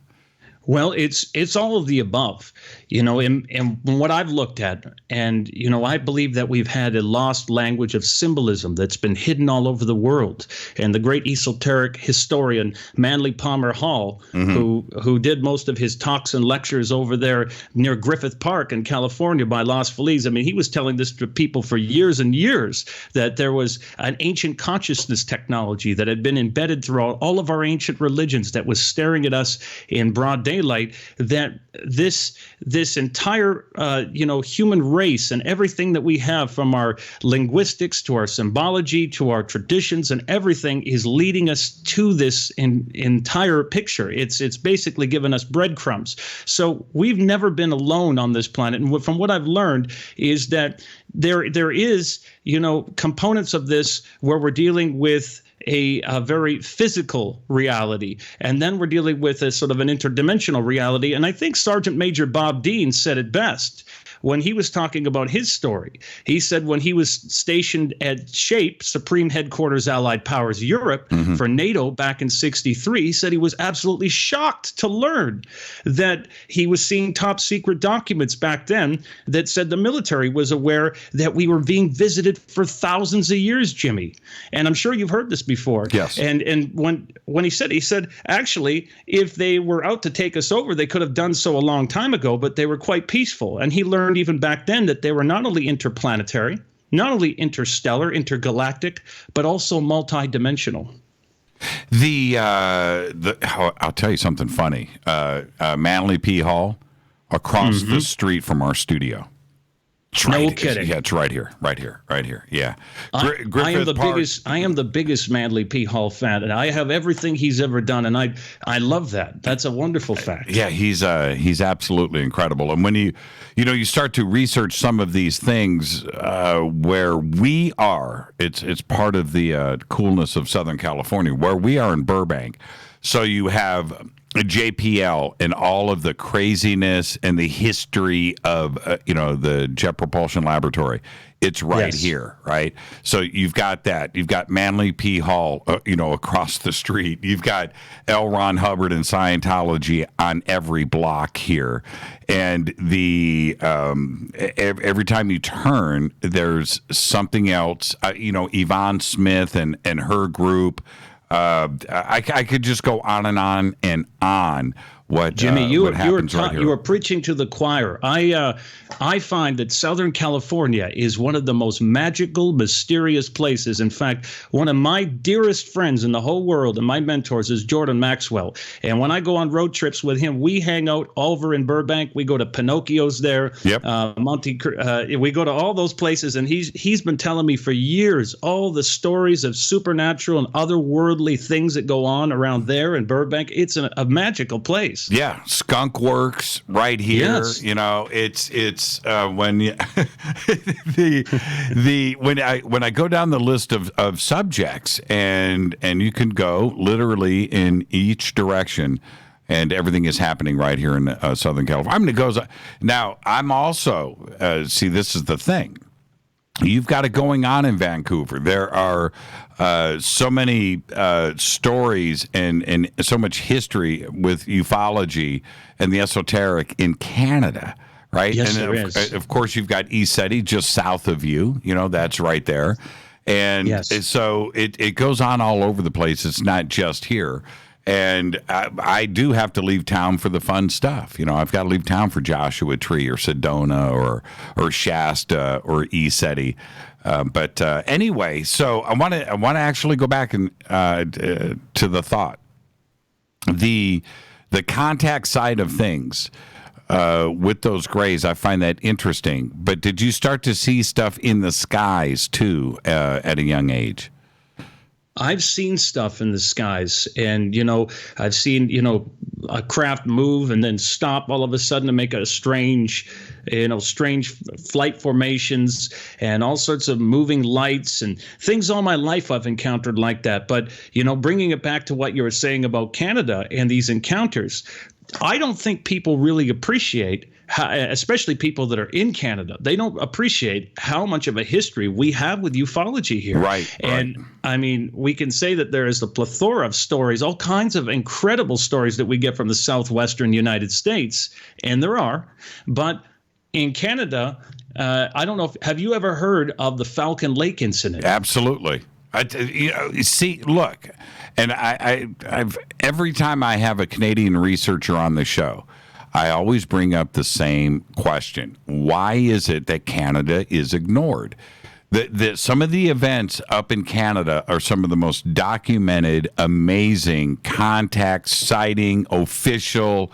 Well, it's all of the above, you know, and what I've looked at, and, you know, I believe that we've had a lost language of symbolism that's been hidden all over the world. And the great esoteric historian Manly Palmer Hall, mm-hmm. who did most of his talks and lectures over there near Griffith Park in California by Los Feliz, I mean, he was telling this to people for years and years, that there was an ancient consciousness technology that had been embedded throughout all of our ancient religions that was staring at us in broad daylight, that this entire human race and everything that we have, from our linguistics to our symbology to our traditions and everything, is leading us to this entire picture. It's basically given us breadcrumbs. So we've never been alone on this planet. And from what I've learned is that there is, you know, components of this where we're dealing with a very physical reality, and then we're dealing with a sort of an interdimensional reality. And I think Sergeant Major Bob Dean said it best when he was talking about his story. He said when he was stationed at SHAPE, Supreme Headquarters Allied Powers Europe, mm-hmm. for NATO back in '63, he said he was absolutely shocked to learn that he was seeing top secret documents back then that said the military was aware that we were being visited for thousands of years, Jimmy. And I'm sure you've heard this before. Yes. And when he said, actually, if they were out to take us over, they could have done so a long time ago, but they were quite peaceful. And he learned even back then that they were not only interplanetary, not only interstellar, intergalactic, but also multidimensional. I'll tell you something funny. Manly P. Hall, across mm-hmm. the street from our studio. No kidding. Yeah, it's right here. Yeah. I am the biggest Manly P. Hall fan, and I have everything he's ever done, and I love that. That's a wonderful fact. Yeah, he's absolutely incredible. And when you start to research some of these things, where we are, it's part of the coolness of Southern California, where we are in Burbank. So you have JPL and all of the craziness and the history of the Jet Propulsion Laboratory. It's right here, right? So you've got that. You've got Manly P. Hall, across the street. You've got L. Ron Hubbard and Scientology on every block here. And every time you turn, there's something else. Yvonne Smith and her group. I could just go on and on and on what Jimmy, what happens right here. You are preaching to the choir. I find that Southern California is one of the most magical, mysterious places. In fact, one of my dearest friends in the whole world and my mentors is Jordan Maxwell. And when I go on road trips with him, we hang out over in Burbank. We go to Pinocchio's there. Yep. We go to all those places, and he's been telling me for years all the stories of supernatural and otherworldly things that go on around there in Burbank. It's a magical place. Yeah, Skunk Works right here. Yes. You know, it's when you, when I go down the list of subjects, and you can go literally in each direction, and everything is happening right here in Southern California. I mean, it goes now. I'm also see. This is the thing. You've got it going on in Vancouver. There are so many stories and so much history with ufology and the esoteric in Canada, right? Yes, and there is. Of course, you've got ESETI just south of you. You know, that's right there. And so it goes on all over the place. It's not just here. And I do have to leave town for the fun stuff. You know, I've got to leave town for Joshua Tree or Sedona or Shasta or ESETI. But anyway, so I want to actually go back and to the thought, the contact side of things with those grays. I find that interesting. But did you start to see stuff in the skies too at a young age? I've seen stuff in the skies, and, you know, I've seen, you know, a craft move and then stop all of a sudden to make a strange flight formations and all sorts of moving lights and things all my life I've encountered like that. But, you know, bringing it back to what you were saying about Canada and these encounters, I don't think people really appreciate how, especially people that are in Canada, they don't appreciate how much of a history we have with ufology here. Right. And I mean, we can say that there is a plethora of stories, all kinds of incredible stories that we get from the southwestern United States, and there are. But in Canada, I don't know have you ever heard of the Falcon Lake incident? Absolutely. See, look, and I've every time I have a Canadian researcher on the show, I always bring up the same question. Why is it that Canada is ignored? Some of the events up in Canada are some of the most documented, amazing contact, sighting, official,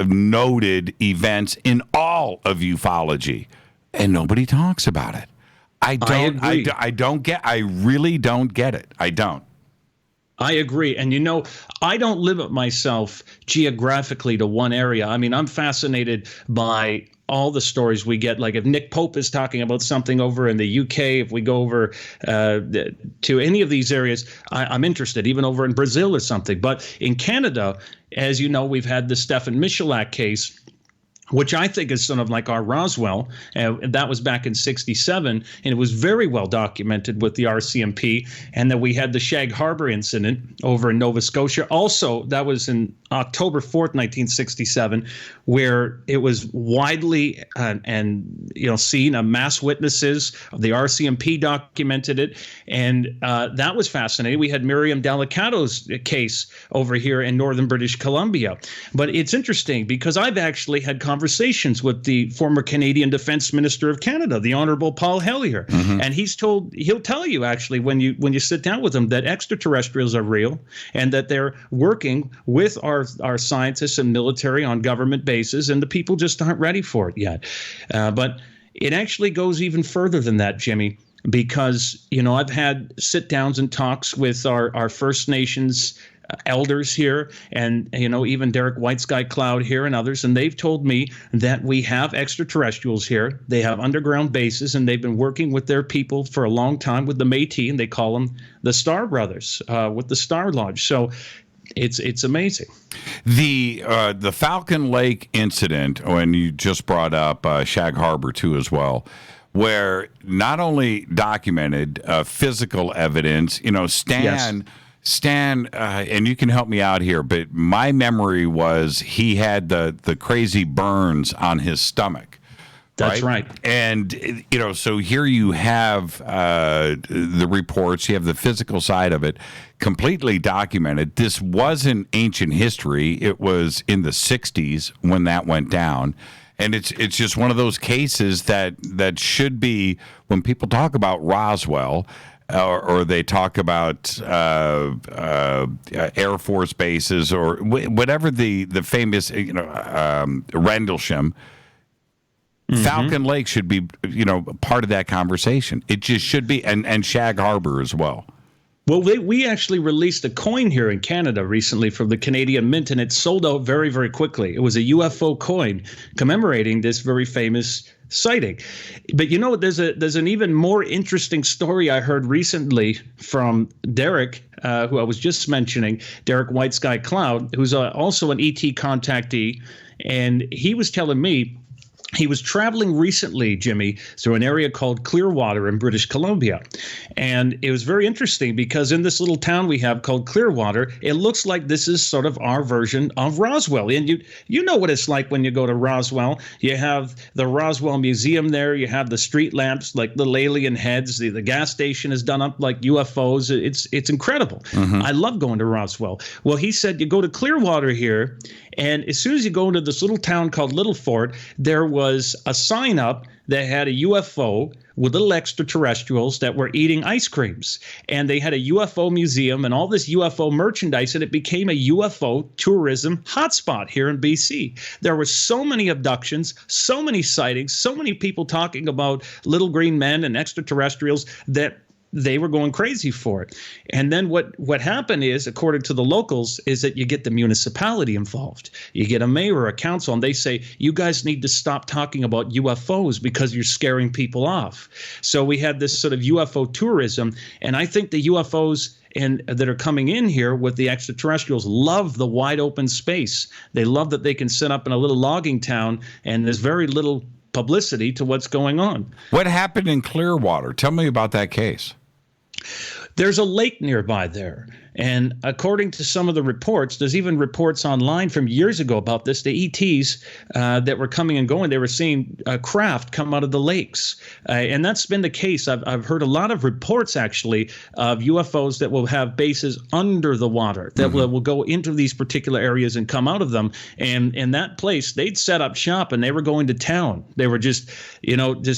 noted events in all of ufology, and nobody talks about it. I really don't get it. I don't. I agree. And, you know, I don't limit myself geographically to one area. I mean, I'm fascinated by all the stories we get. Like if Nick Pope is talking about something over in the UK, if we go over to any of these areas, I'm interested, even over in Brazil or something. But in Canada, as you know, we've had the Stefan Michalak case, which I think is sort of like our Roswell. That was back in '67, and it was very well documented with the RCMP. And then we had the Shag Harbor incident over in Nova Scotia. Also, that was in October 4th, 1967, where it was widely seen. Mass witnesses. The RCMP documented it, and that was fascinating. We had Miriam Delicato's case over here in northern British Columbia. But it's interesting because I've actually had conversations with the former Canadian Defense Minister of Canada, the Honorable Paul Hellyer, and he'll tell you actually when you sit down with him that extraterrestrials are real and that they're working with our scientists and military on government bases, and the people just aren't ready for it yet. But it actually goes even further than that, Jimmy, because, you know, I've had sit downs and talks with our First Nations elders here, and, you know, even Derek White Sky Cloud here and others, and they've told me that we have extraterrestrials here. They have underground bases, and they've been working with their people for a long time with the Métis, and they call them the Star Brothers with the Star Lodge. So it's amazing. The Falcon Lake incident, when you just brought up Shag Harbor too as well, where not only documented physical evidence, you know, Stan, and you can help me out here, but my memory was he had the crazy burns on his stomach. That's right. And, so here you have the reports, you have the physical side of it completely documented. This wasn't ancient history. It was in the 60s when that went down. And it's just one of those cases that should be, when people talk about Roswell, or they talk about Air Force bases or whatever the famous, Rendlesham, Falcon Lake should be, part of that conversation. It just should be, and Shag Harbor as well. Well, we actually released a coin here in Canada recently from the Canadian Mint, and it sold out very, very quickly. It was a UFO coin commemorating this very famous sighting. But there's an even more interesting story I heard recently from Derek, who I was just mentioning, Derek White Sky Cloud, who's also an ET contactee, and he was telling me he was traveling recently, Jimmy, through an area called Clearwater in British Columbia. And it was very interesting because in this little town we have called Clearwater, it looks like this is sort of our version of Roswell. And you know what it's like when you go to Roswell. You have the Roswell Museum there. You have the street lamps like little alien heads. The gas station is done up like UFOs. It's incredible. Mm-hmm. I love going to Roswell. Well, he said you go to Clearwater here, and as soon as you go into this little town called Little Fort, there was a sign up that had a UFO with little extraterrestrials that were eating ice creams. And they had a UFO museum and all this UFO merchandise, and it became a UFO tourism hotspot here in BC. There were so many abductions, so many sightings, so many people talking about little green men and extraterrestrials that they were going crazy for it. And then what happened is, according to the locals, is that you get the municipality involved. You get a mayor or a council, and they say, you guys need to stop talking about UFOs because you're scaring people off. So we had this sort of UFO tourism, and I think the UFOs that are coming in here with the extraterrestrials love the wide open space. They love that they can set up in a little logging town, and there's very little publicity to what's going on. What happened in Clearwater? Tell me about that case. There's a lake nearby there. And according to some of the reports, there's even reports online from years ago about this, the ETs that were coming and going, they were seeing craft come out of the lakes. And that's been the case. I've heard a lot of reports, actually, of UFOs that will have bases under the water, that will go into these particular areas and come out of them. And in that place, they'd set up shop and they were going to town. They were just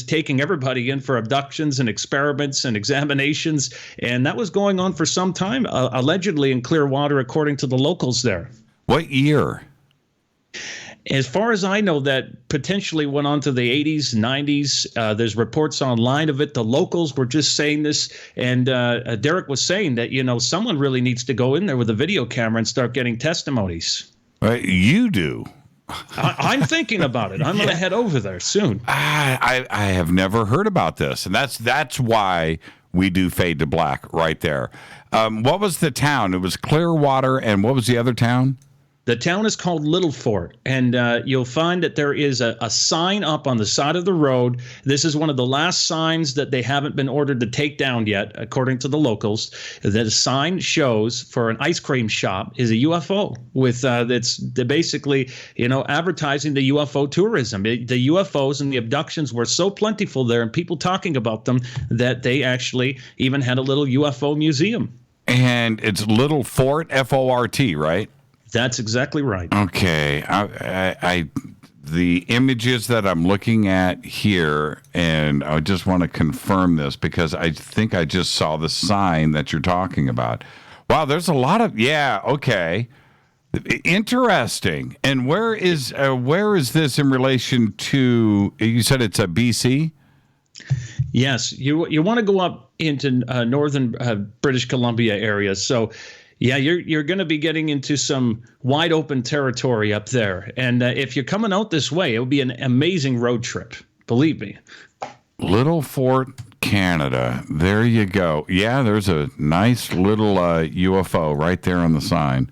taking everybody in for abductions and experiments and examinations. And that was going on for some time, allegedly in Clearwater, according to the locals there. What year? As far as I know, that potentially went on to the 80s, 90s. There's reports online of it. The locals were just saying this. And Derek was saying that, someone really needs to go in there with a video camera and start getting testimonies. You do. I'm thinking about it. I'm going to head over there soon. I have never heard about this. And that's why we do Fade to Black right there. What was the town? It was Clearwater, and what was the other town? The town is called Little Fort, and you'll find that there is a sign up on the side of the road. This is one of the last signs that they haven't been ordered to take down yet, according to the locals. The sign shows for an ice cream shop is a UFO with that's basically advertising the UFO tourism. The UFOs and the abductions were so plentiful there, and people talking about them, that they actually even had a little UFO museum. And it's Little Fort, F-O-R-T, right? That's exactly right. Okay. I the images that I'm looking at here, and I just want to confirm this because I think I just saw the sign that you're talking about. Wow, there's a lot of, okay. Interesting. And where is this in relation to, you said it's a BC? Yes, you want to go up into northern British Columbia area. So, yeah, you're going to be getting into some wide open territory up there. And if you're coming out this way, it would be an amazing road trip. Believe me. Little Fort, Canada. There you go. Yeah, there's a nice little UFO right there on the sign.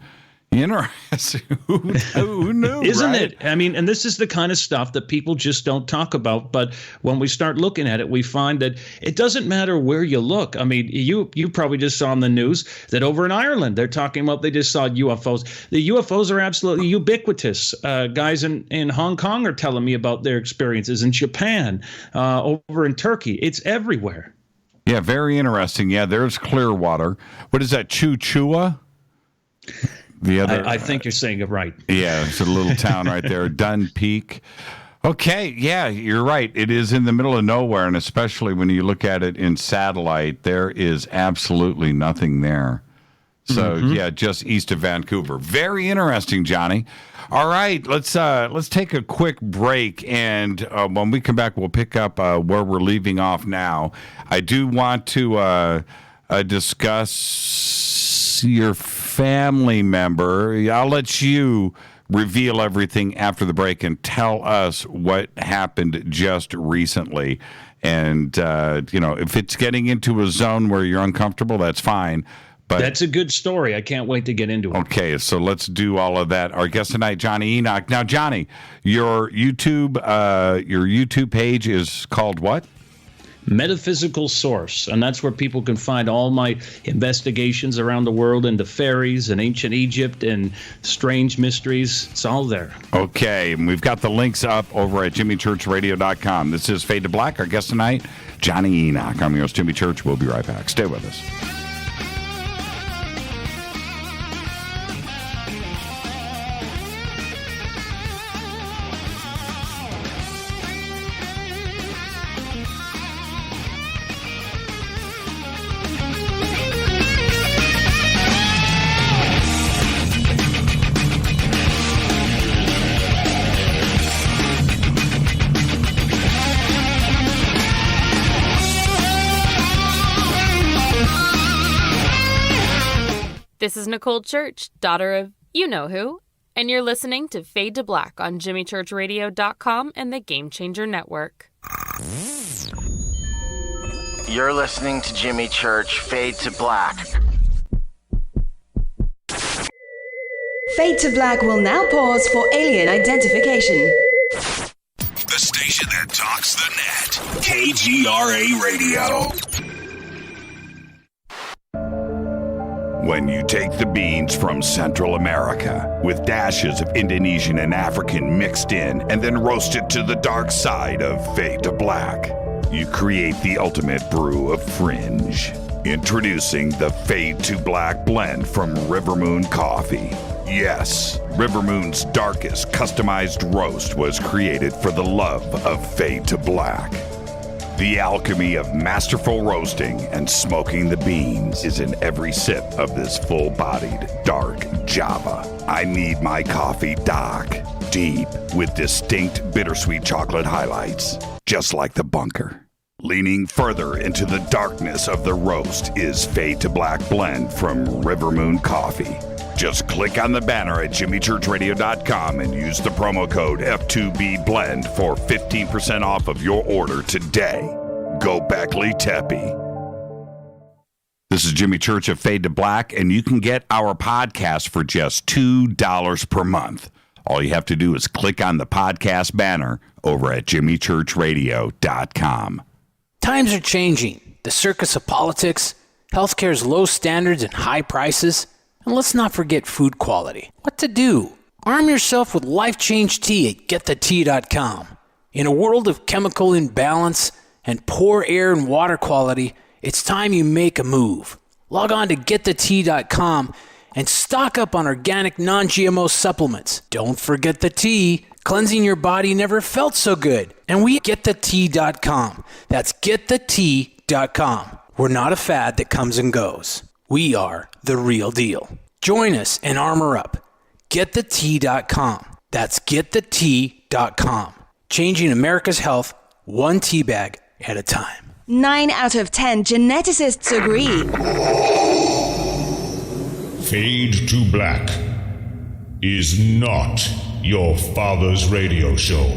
Interesting. Who knew? Isn't right? it? I mean, and this is the kind of stuff that people just don't talk about. But when we start looking at it, we find that it doesn't matter where you look. I mean, you probably just saw on the news that over in Ireland, they're talking about they just saw UFOs. The UFOs are absolutely ubiquitous. Guys in Hong Kong are telling me about their experiences in Japan, over in Turkey. It's everywhere. Yeah, very interesting. Yeah, there's Clearwater. What is that, Chua? The other, I think you're saying it right. Yeah, it's a little town right there, Dun Peak. Okay, yeah, you're right. It is in the middle of nowhere, and especially when you look at it in satellite, there is absolutely nothing there. So, yeah, just east of Vancouver. Very interesting, Johnny. All right, let's take a quick break, and when we come back, we'll pick up where we're leaving off now. I do want to discuss your family member. I'll let you reveal everything after the break and tell us what happened just recently. And, if it's getting into a zone where you're uncomfortable, that's fine. But that's a good story. I can't wait to get into it. Okay, so let's do all of that. Our guest tonight, Jonny Enoch. Now, Johnny, your YouTube page is called what? Metaphysical Source, and that's where people can find all my investigations around the world into fairies and ancient Egypt and strange mysteries. It's all there. Okay, and we've got the links up over at jimmychurchradio.com. This is Fade to Black. Our guest tonight, Jonny Enoch. I'm your host, Jimmy Church. We'll be right back. Stay with us. This is Nicole Church, daughter of you-know-who, and you're listening to Fade to Black on jimmychurchradio.com and the Game Changer Network. You're listening to Jimmy Church, Fade to Black. Fade to Black will now pause for alien identification. The station that talks the net. KGRA Radio. When you take the beans from Central America with dashes of Indonesian and African mixed in and then roast it to the dark side of Fade to Black, you create the ultimate brew of fringe. Introducing the Fade to Black blend from River Moon Coffee. Yes, River Moon's darkest customized roast was created for the love of Fade to Black. The alchemy of masterful roasting and smoking the beans is in every sip of this full-bodied, dark Java. I need my coffee dark, deep, with distinct bittersweet chocolate highlights, just like the bunker. Leaning further into the darkness of the roast is Fade to Black blend from River Moon Coffee. Just click on the banner at jimmychurchradio.com and use the promo code F2BBLEND for 15% off of your order today. Go Beckley Teppy. This is Jimmy Church of Fade to Black, and you can get our podcast for just $2 per month. All you have to do is click on the podcast banner over at jimmychurchradio.com. Times are changing. The circus of politics, healthcare's low standards and high prices, and let's not forget food quality. What to do? Arm yourself with Life Change Tea at getthetea.com. In a world of chemical imbalance and poor air and water quality, it's time you make a move. Log on to getthetea.com and stock up on organic non-GMO supplements. Don't forget the tea. Cleansing your body never felt so good. And we getthetea.com. That's getthetea.com. We're not a fad that comes and goes. We are the real deal. Join us and armor up. GetTheTea.com. That's GetTheTea.com. Changing America's health one tea bag at a time. 9 out of 10 geneticists agree. Fade to Black is not your father's radio show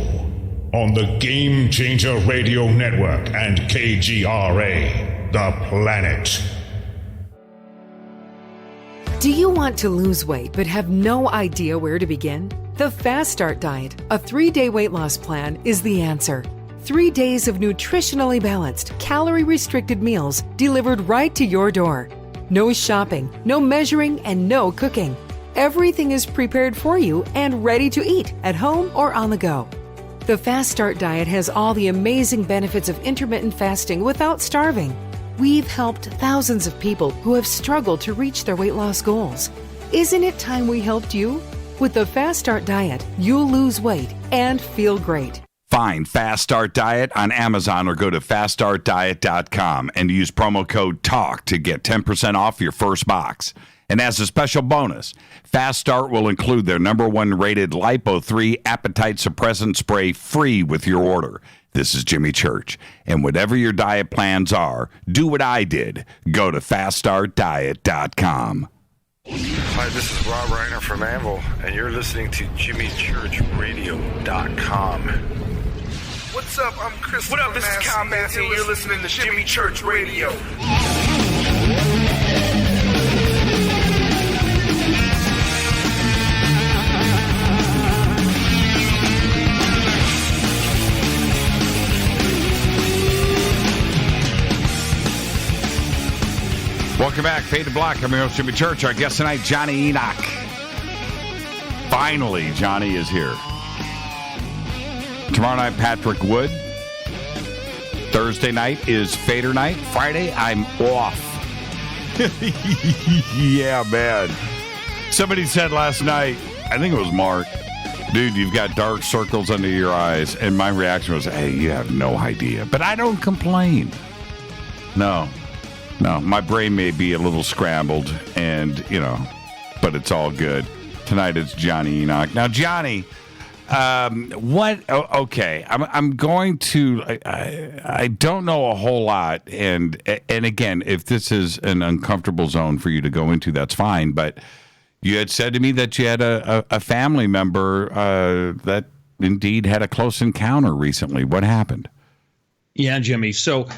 on the Game Changer Radio Network and KGRA, the planet. Do you want to lose weight but have no idea where to begin? The Fast Start Diet, a 3-day weight loss plan, is the answer. 3 days of nutritionally balanced, calorie-restricted meals delivered right to your door. No shopping, no measuring, and no cooking. Everything is prepared for you and ready to eat at home or on the go. The Fast Start Diet has all the amazing benefits of intermittent fasting without starving. We've helped thousands of people who have struggled to reach their weight loss goals. Isn't it time we helped you? With the Fast Start Diet, you'll lose weight and feel great. Find Fast Start Diet on Amazon or go to faststartdiet.com and use promo code TALK to get 10% off your first box. And as a special bonus, Fast Start will include their #1 rated Lipo3 appetite suppressant spray free with your order. This is Jimmy Church, and whatever your diet plans are, do what I did. Go to faststartdiet.com. Hi, this is Rob Reiner from Anvil, and you're listening to JimmyChurchRadio.com. What's up? I'm Chris. What up? This is Combat, and you're listening to Jimmy Church Radio. Welcome back, Fade to Black. I'm your host, Jimmy Church. Our guest tonight, Jonny Enoch. Finally, Johnny is here. Tomorrow night, Patrick Wood. Thursday night is Fader night. Friday, I'm off. Yeah, man. Somebody said last night, I think it was Mark, dude, you've got dark circles under your eyes. And my reaction was, hey, you have no idea. But I don't complain. No, my brain may be a little scrambled, and, but it's all good. Tonight it's Jonny Enoch. Now, Johnny, okay, I'm going to, I don't know a whole lot, and again, if this is an uncomfortable zone for you to go into, that's fine, but you had said to me that you had a family member that indeed had a close encounter recently. What happened? Yeah, Jimmy. So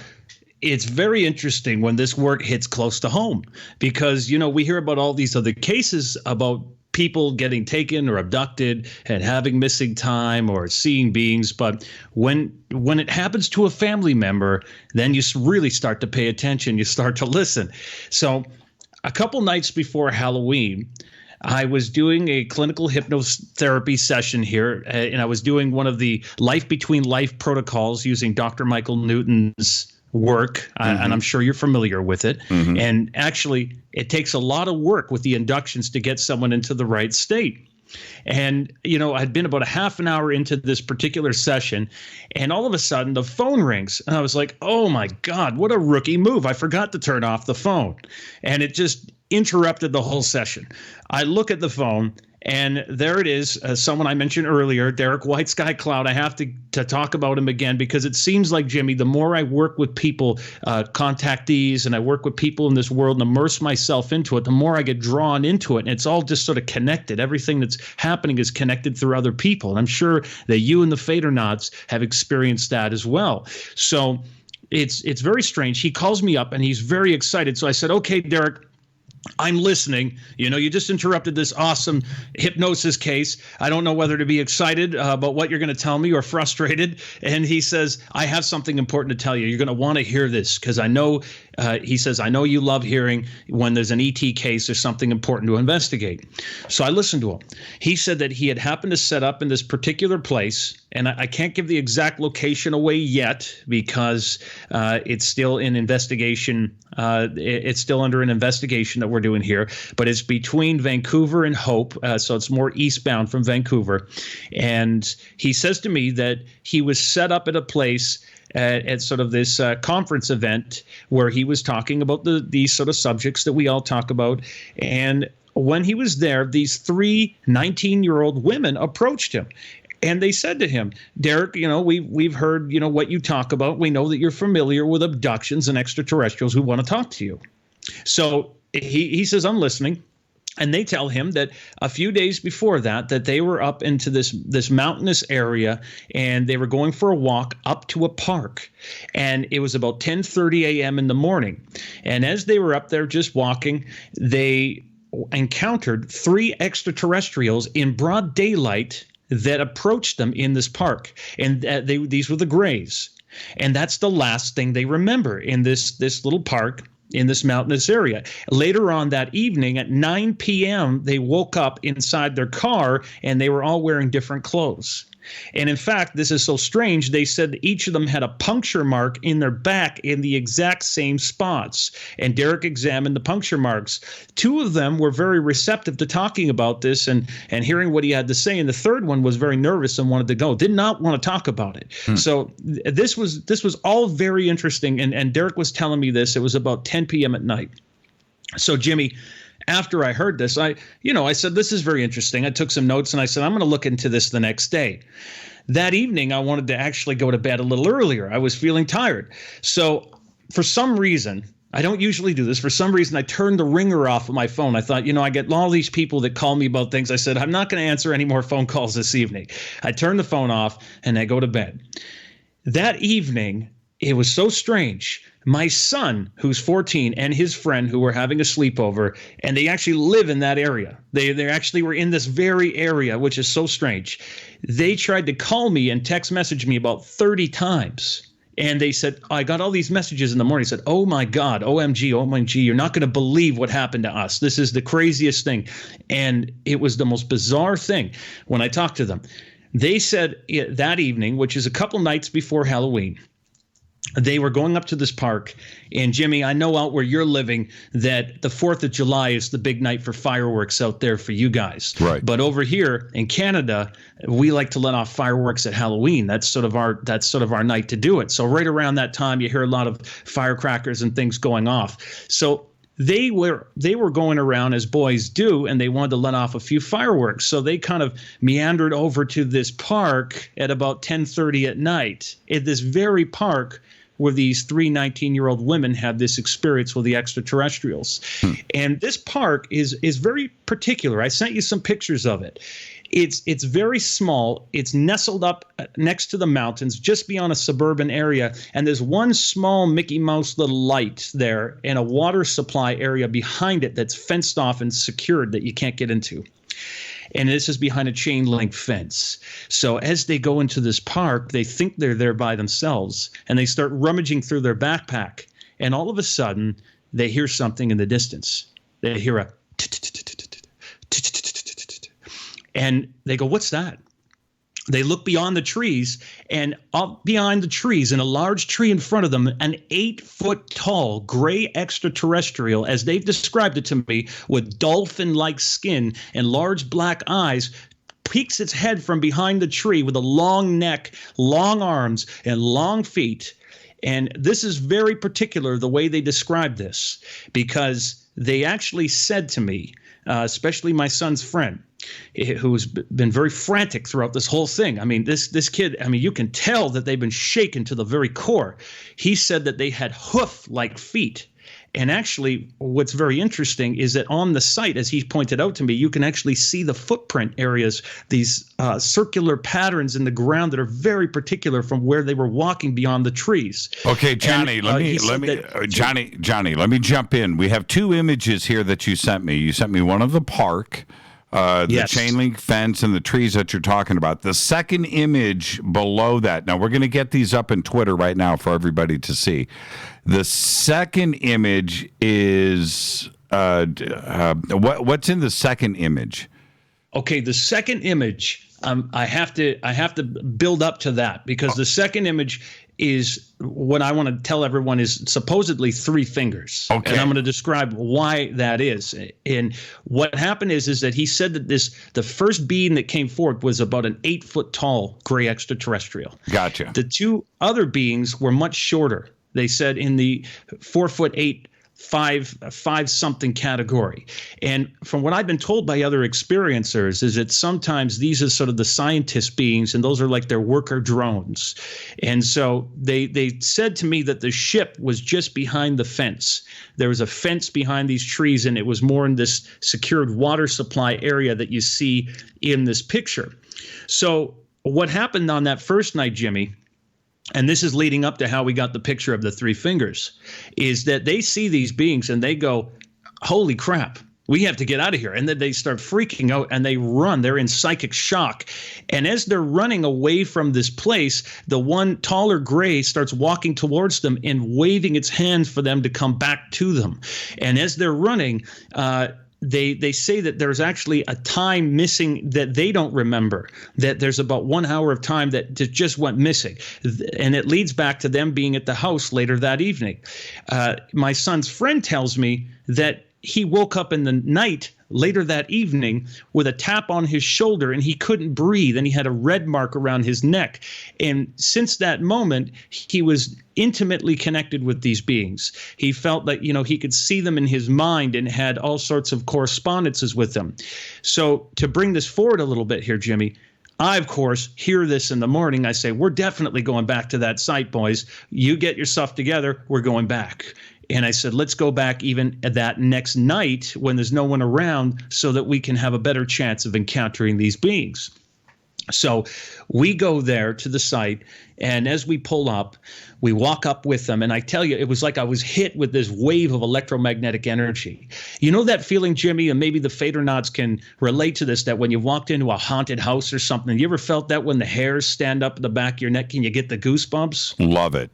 it's very interesting when this work hits close to home because, we hear about all these other cases about people getting taken or abducted and having missing time or seeing beings. But when it happens to a family member, then you really start to pay attention. You start to listen. So a couple nights before Halloween, I was doing a clinical hypnotherapy session here, and I was doing one of the life between life protocols using Dr. Michael Newton's work, and I'm sure you're familiar with it. Mm-hmm. And actually, it takes a lot of work with the inductions to get someone into the right state. And, I'd been about a half an hour into this particular session, and all of a sudden the phone rings. And I was like, oh, my God, what a rookie move. I forgot to turn off the phone. And it just interrupted the whole session. I look at the phone, and there it is, someone I mentioned earlier, Derek White Sky Cloud. I have to talk about him again because it seems like, Jimmy, the more I work with people, contactees, and I work with people in this world and immerse myself into it, the more I get drawn into it. And it's all just sort of connected. Everything that's happening is connected through other people. And I'm sure that you and the Fadernauts have experienced that as well. So it's very strange. He calls me up and he's very excited. So I said, okay, Derek, I'm listening. You just interrupted this awesome hypnosis case. I don't know whether to be excited about what you're going to tell me or frustrated. And he says, I have something important to tell you. You're going to want to hear this because I know, he says, I know you love hearing when there's an ET case or something important to investigate. So I listened to him. He said that he had happened to set up in this particular place, and I can't give the exact location away yet because it's still in investigation. It's still under an investigation that we're doing here, but it's between Vancouver and Hope, so it's more eastbound from Vancouver. And he says to me that he was set up at a place at sort of this conference event where he was talking about these sort of subjects that we all talk about. And when he was there, these 3 19-year-old women approached him. And they said to him, Derek, we've heard, what you talk about. We know that you're familiar with abductions and extraterrestrials who want to talk to you. So he says, I'm listening. And they tell him that a few days before that they were up into this mountainous area and they were going for a walk up to a park. And it was about 10:30 a.m. in the morning. And as they were up there just walking, they encountered 3 extraterrestrials in broad daylight that approached them in this park. And these were the Greys. And that's the last thing they remember in this little park in this mountainous area. Later on that evening at 9 p.m., they woke up inside their car, and they were all wearing different clothes. And in fact, this is so strange, they said that each of them had a puncture mark in their back in the exact same spots. And Derek examined the puncture marks. 2 of them were very receptive to talking about this and hearing what he had to say. And the third one was very nervous and wanted to go, did not want to talk about it. So this was all very interesting. And Derek was telling me this. It was about 10 p.m. at night. So, Jimmy, after I heard this, I said, this is very interesting. I took some notes and I said, I'm going to look into this the next day. That evening, I wanted to actually go to bed a little earlier. I was feeling tired. So for some reason, I don't usually do this. For some reason, I turned the ringer off of my phone. I thought, I get all these people that call me about things. I said, I'm not going to answer any more phone calls this evening. I turned the phone off and I go to bed. That evening, it was so strange. My son, who's 14, and his friend who were having a sleepover, and they actually live in that area. They actually were in this very area, which is so strange. They tried to call me and text message me about 30 times. And they said, I got all these messages in the morning. I said, oh my God, OMG, you're not going to believe what happened to us. This is the craziest thing. And it was the most bizarre thing when I talked to them. They said that evening, which is a couple nights before Halloween, they were going up to this park. And Jimmy, I know out where you're living that the 4th of July is the big night for fireworks out there for you guys. Right. But over here in Canada, we like to let off fireworks at Halloween. That's sort of our night to do it. So right around that time, you hear a lot of firecrackers and things going off. So they were going around as boys do, and they wanted to let off a few fireworks. So they kind of meandered over to this park at about 10:30 at night. At this very park where these 3 19-year-old women had this experience with the extraterrestrials. And this park is very particular. I sent you some pictures of it. It's very small. It's nestled up next to the mountains, just beyond a suburban area. And there's one small Mickey Mouse little light there and a water supply area behind it that's fenced off and secured that you can't get into. And this is behind a chain link fence. So as they go into this park, they think they're there by themselves, and they start rummaging through their backpack. And all of a sudden, they hear something in the distance. They hear a and they go, what's that? They look beyond the trees, and up behind the trees, in a large tree in front of them, an 8-foot-tall gray extraterrestrial, as they've described it to me, with dolphin-like skin and large black eyes, peeks its head from behind the tree with a long neck, long arms, and long feet. And this is very particular, the way they describe this, because they actually said to me, especially my son's friend, who's been very frantic throughout this whole thing. I mean, this kid, you can tell that they've been shaken to the very core. He said that they had hoof-like feet. And actually, what's very interesting is that on the site, as he pointed out to me, you can actually see the footprint areas, these circular patterns in the ground that are very particular from where they were walking beyond the trees. Okay, Johnny, Johnny, let me jump in. We have 2 images here that you sent me. You sent me one of the park, the chain link fence, and the trees that you're talking about. The second image below that. Now, we're going to get these up in Twitter right now for everybody to see. The second image is what's in the second image? Okay, the second image, I have to build up to that, because the second image is what I want to tell everyone is supposedly 3 fingers. Okay. And I'm going to describe why that is. And what happened is that he said that the first being that came forward was about an 8-foot-tall gray extraterrestrial. Gotcha. The 2 other beings were much shorter. They said in the 4'8", 5 something category. And from what I've been told by other experiencers is that sometimes these are sort of the scientist beings, and those are like their worker drones. And so they said to me that the ship was just behind the fence. There was a fence behind these trees, and it was more in this secured water supply area that you see in this picture. So what happened on that first night, Jimmy, and this is leading up to how we got the picture of the 3 fingers, is that they see these beings and they go, holy crap, We have to get out of here. And then they start freaking out and they run. They're in psychic shock. And as they're running away from this place, the one taller gray starts walking towards them and waving its hands for them to come back to them. And as they're running, they say that there's actually a time missing that they don't remember, that there's about 1 hour of time that just went missing. And it leads back to them being at the house later that evening. My son's friend tells me that he woke up in the night later that evening with a tap on his shoulder and he couldn't breathe and he had a red mark around his neck. And since that moment, he was intimately connected with these beings. He felt that, he could see them in his mind and had all sorts of correspondences with them. So to bring this forward a little bit here, Jimmy, I, of course, hear this in the morning. I say, we're definitely going back to that site, boys. You get yourself together. We're going back. And I said, let's go back even that next night when there's no one around so that we can have a better chance of encountering these beings. So we go there to the site, and as we pull up, we walk up with them. And I tell you, it was like I was hit with this wave of electromagnetic energy. You know that feeling, Jimmy, and maybe the Fadernauts can relate to this, that when you walked into a haunted house or something, you ever felt that when the hairs stand up in the back of your neck, can you get the goosebumps? Love it.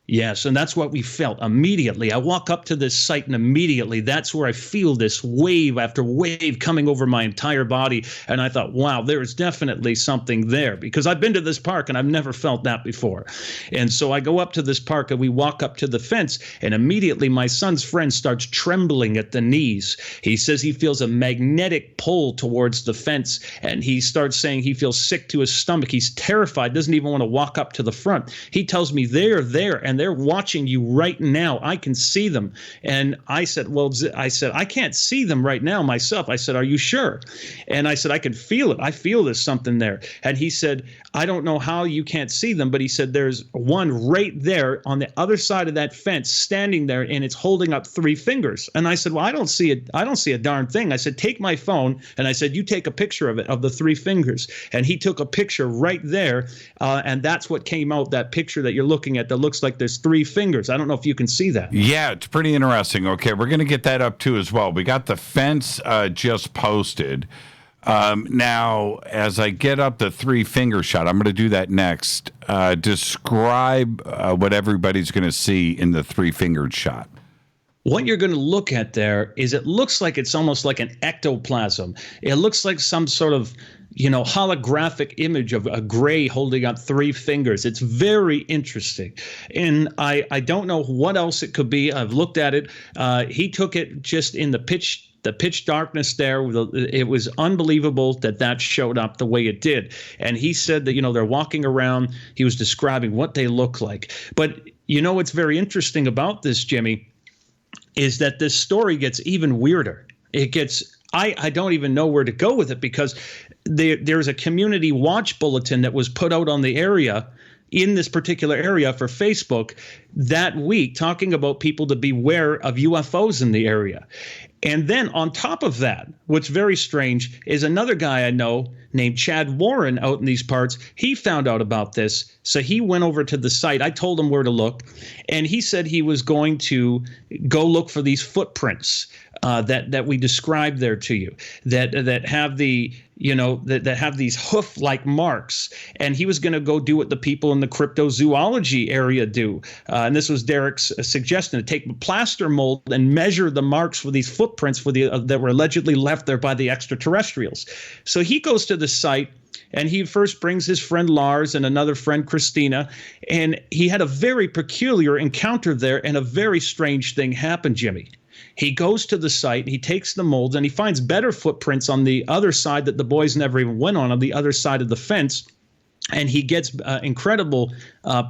Yes, and that's what we felt immediately. I walk up to this site and immediately that's where I feel this wave after wave coming over my entire body. And I thought, wow, there is definitely something there, because I've been to this park and I've never felt that before. And so I go up to this park and we walk up to the fence, and immediately my son's friend starts trembling at the knees. He says he feels a magnetic pull towards the fence, and he starts saying he feels sick to his stomach. He's terrified, doesn't even want to walk up to the front. He tells me they're there and they're watching you right now. I can see them. And I said, I can't see them right now myself. I said, are you sure? And I said, I can feel it. I feel there's something there. And he said, I don't know how you can't see them, but he said, there's one right there on the other side of that fence standing there, and it's holding up 3 fingers. And I said, well, I don't see it. I don't see a darn thing. I said, take my phone. And I said, you take a picture of it, of the 3 fingers. And he took a picture right there. And that's what came out, that picture that you're looking at that looks like there's 3 fingers. I don't know if you can see that. Yeah, it's pretty interesting. Okay, we're going to get that up too as well. We got the fence just posted. Now, as I get up the 3-finger shot, I'm going to do that next. Describe what everybody's going to see in the 3-fingered shot. What you're going to look at there is, it looks like it's almost like an ectoplasm. It looks like some sort of holographic image of a gray holding up 3 fingers. It's very interesting. And I don't know what else it could be. I've looked at it. He took it just in the pitch darkness there. It was unbelievable that showed up the way it did. And he said that, they're walking around. He was describing what they look like. But what's very interesting about this, Jimmy, is that this story gets even weirder. It gets, I don't even know where to go with it, because there's a community watch bulletin that was put out on the area, in this particular area, for Facebook that week, talking about people to beware of UFOs in the area. And then on top of that, what's very strange is another guy I know named Chad Warren out in these parts. He found out about this. So he went over to the site. I told him where to look. And he said he was going to go look for these footprints that we described there to you, that have the that have these hoof-like marks. And he was going to go do what the people in the cryptozoology area do. And this was Derek's suggestion, to take a plaster mold and measure the marks for these footprints that were allegedly left there by the extraterrestrials. So he goes to the site, and he first brings his friend Lars and another friend, Christina, and he had a very peculiar encounter there, and a very strange thing happened, Jimmy. He goes to the site, he takes the molds, and he finds better footprints on the other side that the boys never even went on the other side of the fence. And he gets incredible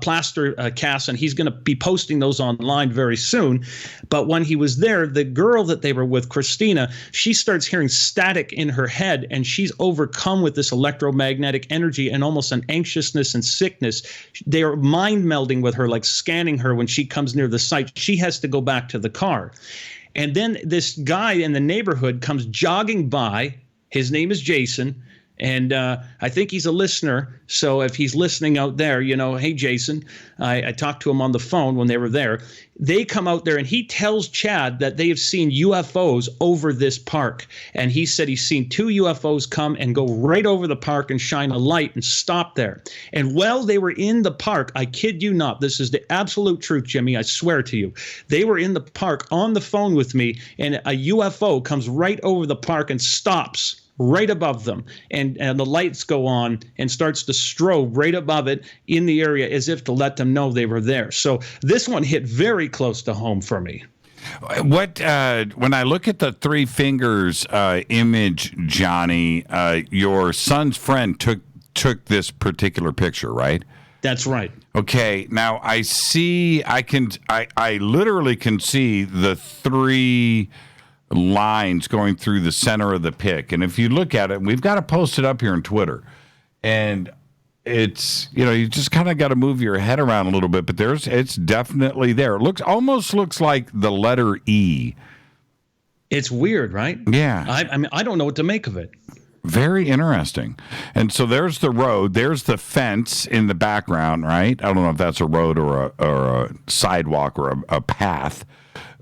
plaster casts, and he's going to be posting those online very soon. But when he was there, the girl that they were with, Christina, she starts hearing static in her head, and she's overcome with this electromagnetic energy and almost an anxiousness and sickness. They are mind melding with her, like scanning her when she comes near the site. She has to go back to the car. And then this guy in the neighborhood comes jogging by. His name is Jason. And I think he's a listener. So if he's listening out there, hey, Jason, I talked to him on the phone when they were there. They come out there and he tells Chad that they have seen UFOs over this park. And he said he's seen 2 UFOs come and go right over the park and shine a light and stop there. And while they were in the park, I kid you not, this is the absolute truth, Jimmy, I swear to you. They were in the park on the phone with me, and a UFO comes right over the park and stops right above them, and the lights go on and starts to strobe right above it in the area as if to let them know they were there. So this one hit very close to home for me. What when I look at the 3 fingers image, Johnny, your son's friend took this particular picture, right? That's right. Okay, now I literally can see the 3 lines going through the center of the pic. And if you look at it, we've got to post it up here on Twitter. And it's, you just kind of got to move your head around a little bit, but it's definitely there. It almost looks like the letter E. It's weird, right? Yeah. I mean, I don't know what to make of it. Very interesting. And so there's the road, there's the fence in the background, right? I don't know if that's a road or a sidewalk or a path.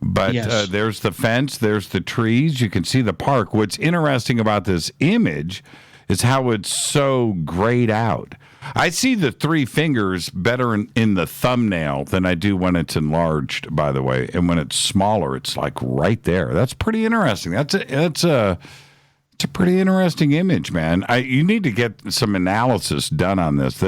But yes. There's the fence, there's the trees, you can see the park. What's interesting about this image is how it's so grayed out. I see the 3 fingers better in the thumbnail than I do when it's enlarged, by the way. And when it's smaller, it's like right there. That's pretty interesting. It's a pretty interesting image, man. You need to get some analysis done on this.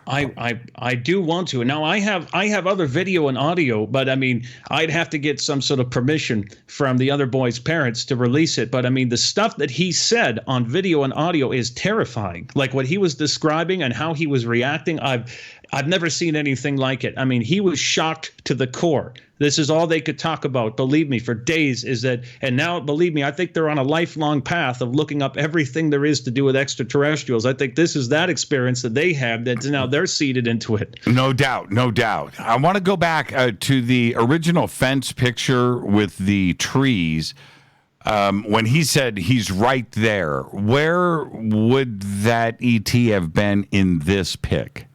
I do want to. Now I have other video and audio, but I mean, I'd have to get some sort of permission from the other boy's parents to release it. But I mean, the stuff that he said on video and audio is terrifying. Like what he was describing and how he was reacting. I've never seen anything like it. I mean, he was shocked to the core. This is all they could talk about, believe me, for days, and now, believe me, I think they're on a lifelong path of looking up everything there is to do with extraterrestrials. I think this is that experience that they have that now they're seeded into it. No doubt, no doubt. I want to go back to the original fence picture with the trees. When he said he's right there, where would that ET have been in this pic?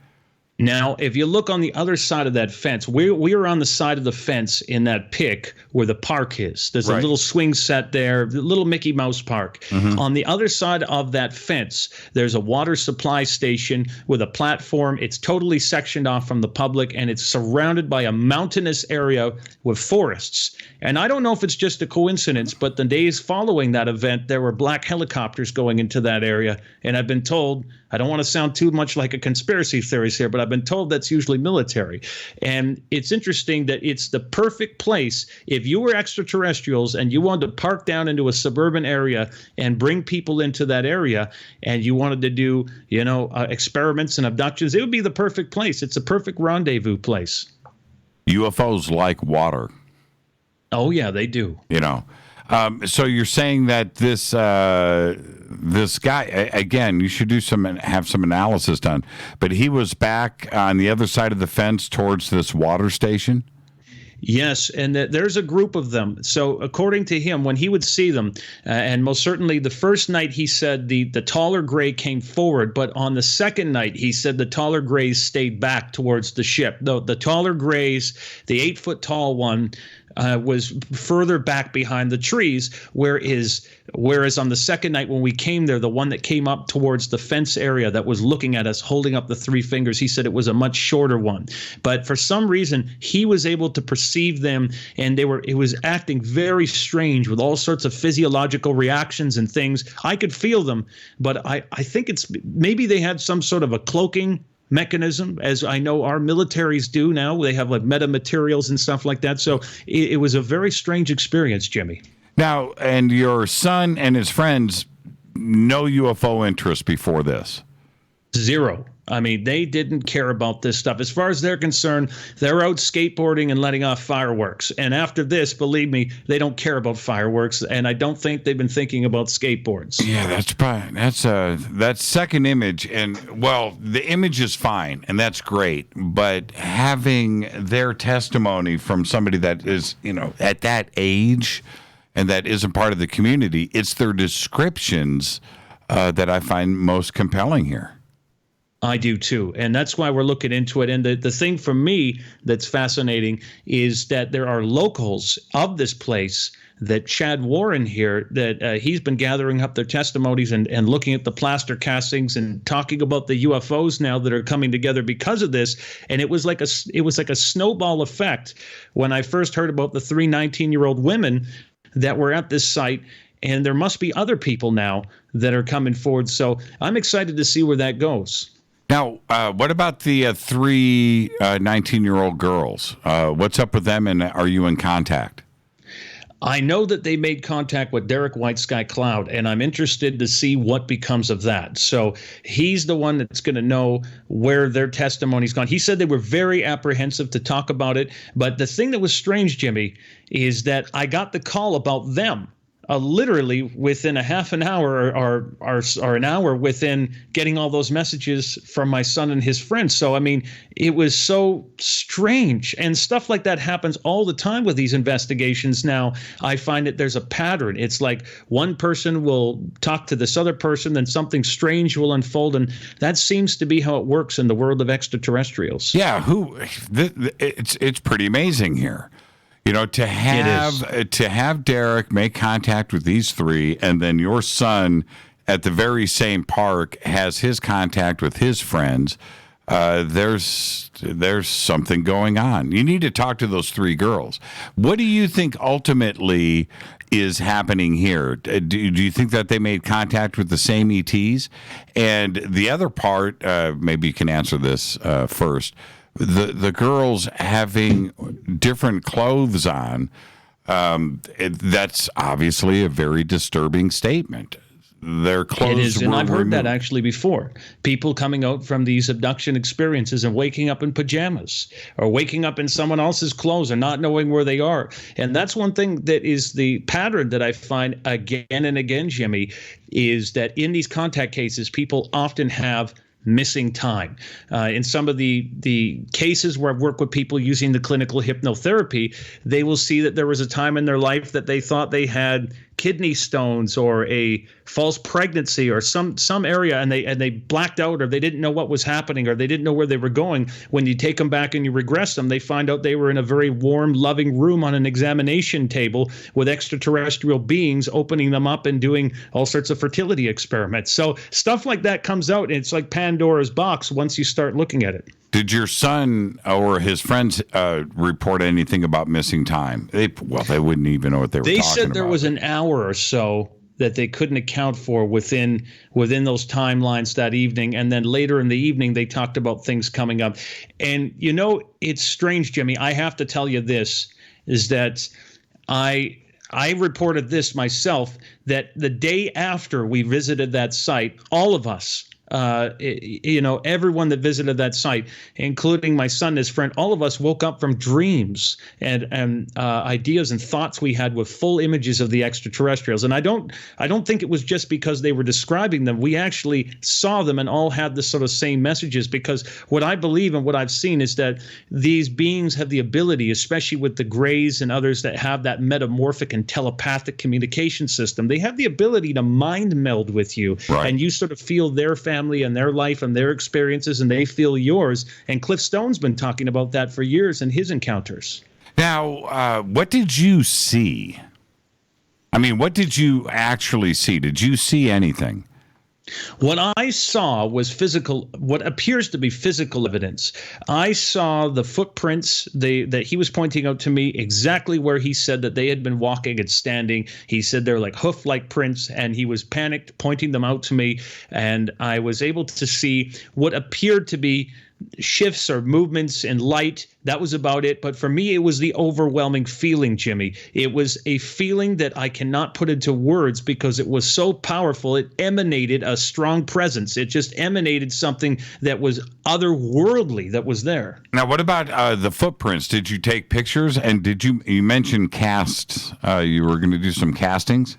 Now, if you look on the other side of that fence, we are on the side of the fence in that pic where the park is. There's a little swing set there, the little Mickey Mouse park. Mm-hmm. On the other side of that fence, there's a water supply station with a platform. It's totally sectioned off from the public, and it's surrounded by a mountainous area with forests. And I don't know if it's just a coincidence, but the days following that event, there were black helicopters going into that area. And I've been told, I don't want to sound too much like a conspiracy theorist here, but I've been told that's usually military. And it's interesting that it's the perfect place. If you were extraterrestrials and you wanted to park down into a suburban area and bring people into that area, and you wanted to do, experiments and abductions, it would be the perfect place. It's a perfect rendezvous place. UFOs like water. Oh, yeah, they do. So you're saying that this guy, again, you should have some analysis done, but he was back on the other side of the fence towards this water station? Yes, and there's a group of them. So according to him, when he would see them, and most certainly the first night he said the taller gray came forward, but on the second night he said the taller grays stayed back towards the ship. The taller grays, the 8-foot tall one, was further back behind the trees, whereas on the second night when we came there, the one that came up towards the fence area that was looking at us, holding up the 3 fingers, he said it was a much shorter one. But for some reason, he was able to perceive them, and it was acting very strange with all sorts of physiological reactions and things. I could feel them, but I think it's maybe they had some sort of a cloaking mechanism, as I know our militaries do now. They have like metamaterials and stuff like that. So it was a very strange experience, Jimmy. Now, and your son and his friends, no UFO interest before this? Zero. I mean, they didn't care about this stuff. As far as they're concerned, they're out skateboarding and letting off fireworks. And after this, believe me, they don't care about fireworks. And I don't think they've been thinking about skateboards. Yeah, that second image. And, well, the image is fine, and that's great. But having their testimony from somebody that is, at that age and that isn't part of the community, it's their descriptions that I find most compelling here. I do too. And that's why we're looking into it. And the thing for me that's fascinating is that there are locals of this place that Chad Warren here, that he's been gathering up their testimonies and looking at the plaster castings and talking about the UFOs now that are coming together because of this. And it was like a snowball effect when I first heard about the 3 19-year-old women that were at this site. And there must be other people now that are coming forward. So I'm excited to see where that goes. Now, what about the 3 19-year-old girls? What's up with them, and are you in contact? I know that they made contact with Derek White Sky Cloud, and I'm interested to see what becomes of that. So he's the one that's going to know where their testimony's gone. He said they were very apprehensive to talk about it, but the thing that was strange, Jimmy, is that I got the call about them. Literally within a half an hour or an hour within getting all those messages from my son and his friends. So, I mean, it was so strange. And stuff like that happens all the time with these investigations. Now, I find that there's a pattern. It's like one person will talk to this other person, then something strange will unfold. And that seems to be how it works in the world of extraterrestrials. Yeah, it's pretty amazing here. You know, to have Derek make contact with these 3, and then your son at the very same park has his contact with his friends. There's something going on. You need to talk to those 3 girls. What do you think ultimately is happening here? Do you think that they made contact with the same ETs? And the other part, maybe you can answer this first. The girls having different clothes on, that's obviously a very disturbing statement. Their clothes It is, and I've heard removed. that actually before. People coming out from these abduction experiences and waking up in pajamas or waking up in someone else's clothes and not knowing where they are. And that's one thing that is the pattern that I find again and again, Jimmy, is that in these contact cases, people often have missing time. In some of the cases where I've worked with people using the clinical hypnotherapy, they will see that there was a time in their life that they thought they had kidney stones or a false pregnancy or some area, and they blacked out, or they didn't know what was happening, or they didn't know where they were going. When you take them back and you regress them, they find out they were in a very warm, loving room on an examination table with extraterrestrial beings opening them up and doing all sorts of fertility experiments. So stuff like that comes out, and it's like Pandora's box once you start looking at it. Did your son or his friends report anything about missing time? They wouldn't even know what they were talking about. They said there was an hour or so that they couldn't account for within those timelines that evening. And then later in the evening, they talked about things coming up. And, you know, it's strange, Jimmy. I have to tell you this, is that I reported this myself, that the day after we visited that site, all of us, everyone that visited that site, including my son and his friend, all of us woke up from dreams and ideas and thoughts we had with full images of the extraterrestrials. And I don't think it was just because they were describing them. We actually saw them and all had the sort of same messages, because what I believe and what I've seen is that these beings have the ability, especially with the Greys and others that have that metamorphic and telepathic communication system, they have the ability to mind meld with you, right, and you sort of feel their family and their life and their experiences, and they feel yours. And Cliff Stone's been talking about that for years in his encounters. Now, what did you see? I mean, what did you actually see? Did you see anything? What I saw was physical, what appears to be physical evidence. I saw the footprints that he was pointing out to me, exactly where he said that they had been walking and standing. He said they're like hoof-like prints, and he was panicked, pointing them out to me. And I was able to see what appeared to be shifts or movements in light. That was about it. But for me, it was the overwhelming feeling, Jimmy. It was a feeling that I cannot put into words because it was so powerful. It emanated a strong presence. It just emanated something that was otherworldly that was there. Now, what about the footprints? Did you take pictures? And you mentioned casts? You were going to do some castings?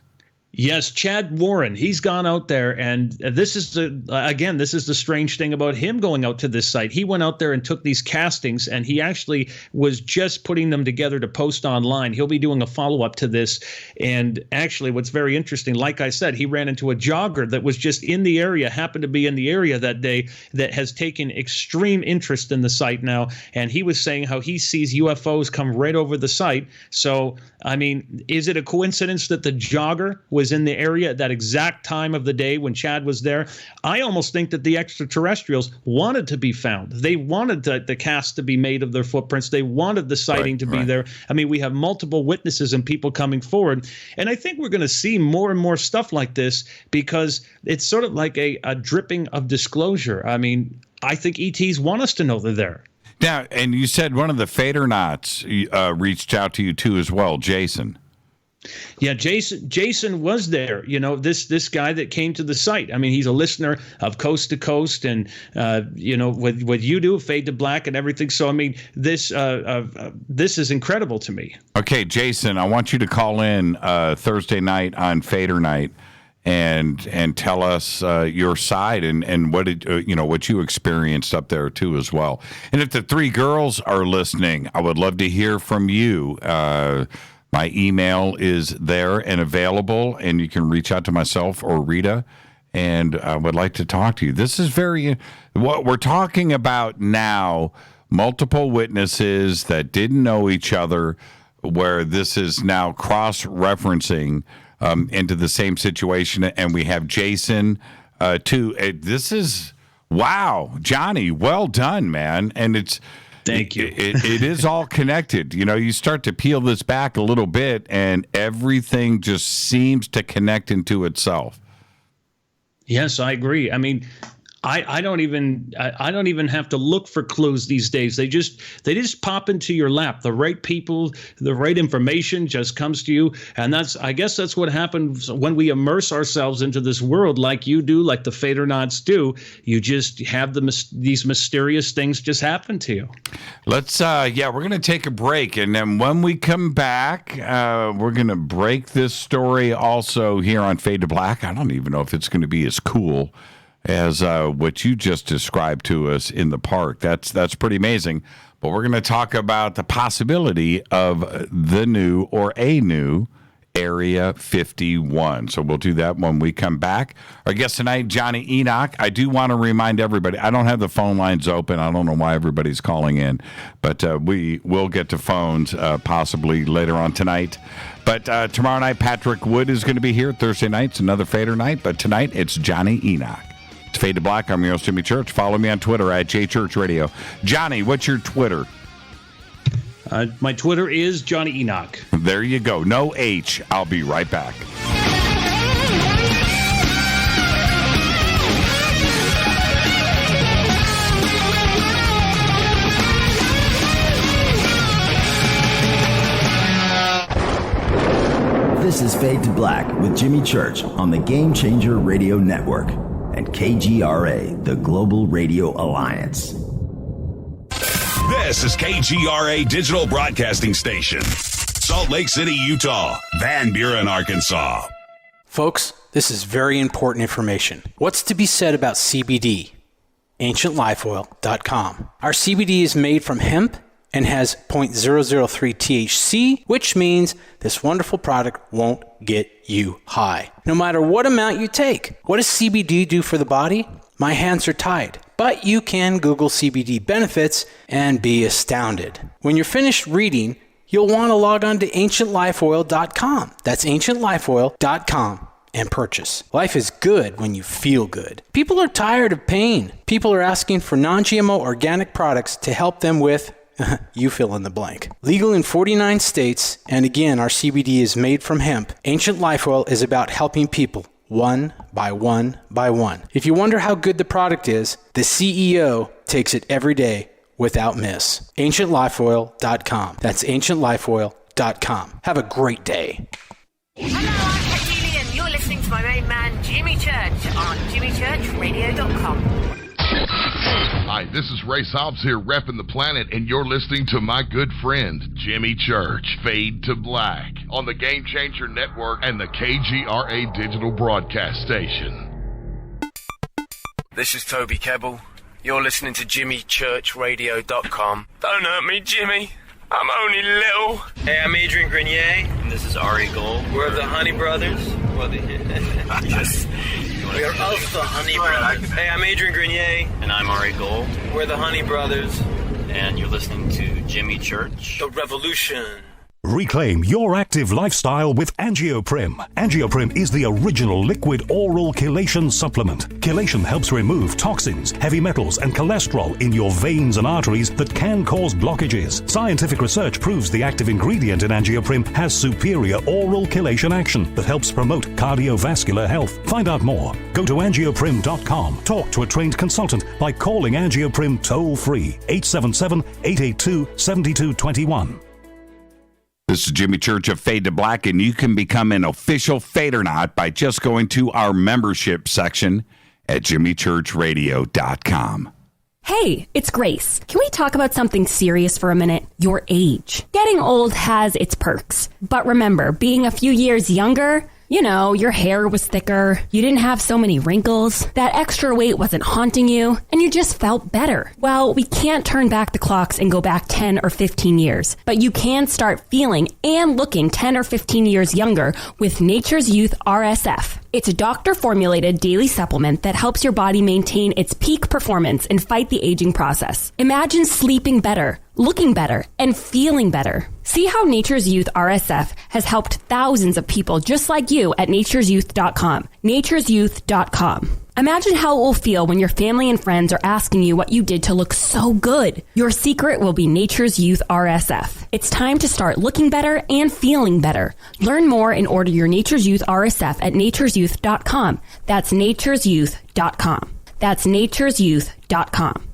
Yes, Chad Warren. He's gone out there, and this is the strange thing about him going out to this site. He went out there and took these castings, and he actually was just putting them together to post online. He'll be doing a follow-up to this, and actually what's very interesting, like I said, he ran into a jogger that was just in the area, happened to be in the area that day, that has taken extreme interest in the site now, and he was saying how he sees UFOs come right over the site. So, I mean, is it a coincidence that the jogger was in the area at that exact time of the day when Chad was there? I almost think that the extraterrestrials wanted to be found. They wanted the cast to be made of their footprints. They wanted the sighting to be there. I mean, we have multiple witnesses and people coming forward. And I think we're going to see more and more stuff like this because it's sort of like a dripping of disclosure. I mean, I think ETs want us to know they're there. Now, and you said one of the Fadernauts reached out to you too as well, Jason. Yeah, Jason was there. You know, this guy that came to the site. I mean, he's a listener of Coast to Coast, and you know, what you do, Fade to Black, and everything. So, I mean, this is incredible to me. Okay, Jason, I want you to call in Thursday night on Fader Night and tell us your side and what what you experienced up there too as well. And if the three girls are listening, I would love to hear from you. My email is there and available, and you can reach out to myself or Rita, and I would like to talk to you. This is what we're talking about now, multiple witnesses that didn't know each other, where this is now cross-referencing into the same situation, and we have Jason, too. This is, wow, Johnny, well done, man, and it's... Thank you. It is all connected. You know, you start to peel this back a little bit, and everything just seems to connect into itself. Yes, I agree. I mean, I don't even have to look for clues these days. They just pop into your lap. The right people, the right information just comes to you, and I guess that's what happens when we immerse ourselves into this world, like you do, like the Fadernauts do. You just have these mysterious things just happen to you. Let's we're gonna take a break, and then when we come back, we're gonna break this story also here on Fade to Black. I don't even know if it's gonna be as cool as what you just described to us in the park. That's pretty amazing. But we're going to talk about the possibility of a new Area 51. So we'll do that when we come back. Our guest tonight, Jonny Enoch. I do want to remind everybody, I don't have the phone lines open. I don't know why everybody's calling in, but we will get to phones possibly later on tonight. But tomorrow night, Patrick Wood is going to be here. Thursday night's another Fader night, but tonight it's Jonny Enoch. It's Fade to Black. I'm your host, Jimmy Church. Follow me on Twitter at JChurchRadio. Johnny, what's your Twitter? My Twitter is Jonny Enoch. There you go. No H. I'll be right back. This is Fade to Black with Jimmy Church on the Game Changer Radio Network and KGRA, the Global Radio Alliance. This is KGRA Digital Broadcasting Station, Salt Lake City, Utah, Van Buren, Arkansas. Folks, this is very important information. What's to be said about CBD? AncientLifeOil.com. Our CBD is made from hemp and has 0.003 THC, which means this wonderful product won't get you high, no matter what amount you take. What does CBD do for the body? My hands are tied, but you can Google CBD benefits and be astounded. When you're finished reading, you'll want to log on to AncientLifeOil.com. That's AncientLifeOil.com and purchase. Life is good when you feel good. People are tired of pain. People are asking for non-GMO organic products to help them with you fill in the blank. Legal in 49 states, and again, our CBD is made from hemp. Ancient Life Oil is about helping people one by one by one. If you wonder how good the product is, the CEO takes it every day without miss. AncientLifeOil.com. That's AncientLifeOil.com. Have a great day. Hello, I'm Katie Lee, and you're listening to my main man, Jimmy Church, on JimmyChurchRadio.com. Hi, this is Ray Hobbs here, repping the planet, and you're listening to my good friend, Jimmy Church, Fade to Black, on the Game Changer Network and the KGRA digital broadcast station. This is Toby Kebbell. You're listening to JimmyChurchRadio.com. Don't hurt me, Jimmy. I'm only little. Hey, I'm Adrian Grenier. And this is Ari Gold. We're the Honey Brothers. Well, yes. We are of the Honey Brothers. Hey, I'm Adrian Grenier. And I'm Ari Gold. We're the Honey Brothers. And you're listening to Jimmy Church. The Revolution. Reclaim your active lifestyle with Angioprim. Angioprim is the original liquid oral chelation supplement. Chelation helps remove toxins, heavy metals, and cholesterol in your veins and arteries that can cause blockages. Scientific research proves the active ingredient in Angioprim has superior oral chelation action that helps promote cardiovascular health. Find out more. Go to angioprim.com. Talk to a trained consultant by calling Angioprim toll-free 877-882-7221. This is Jimmy Church of Fade to Black, and you can become an official Fadernaut by just going to our membership section at jimmychurchradio.com. Hey, it's Grace. Can we talk about something serious for a minute? Your age. Getting old has its perks. But remember, being a few years younger, you know, your hair was thicker, you didn't have so many wrinkles, that extra weight wasn't haunting you, and you just felt better. Well, we can't turn back the clocks and go back 10 or 15 years, but you can start feeling and looking 10 or 15 years younger with Nature's Youth RSF. It's a doctor-formulated daily supplement that helps your body maintain its peak performance and fight the aging process. Imagine sleeping better, looking better, and feeling better. See how Nature's Youth RSF has helped thousands of people just like you at nature'syouth.com. nature'syouth.com. Imagine how it will feel when your family and friends are asking you what you did to look so good. Your secret will be Nature's Youth RSF. It's time to start looking better and feeling better. Learn more and order your Nature's Youth RSF at nature'syouth.com. That's nature'syouth.com. That's nature'syouth.com.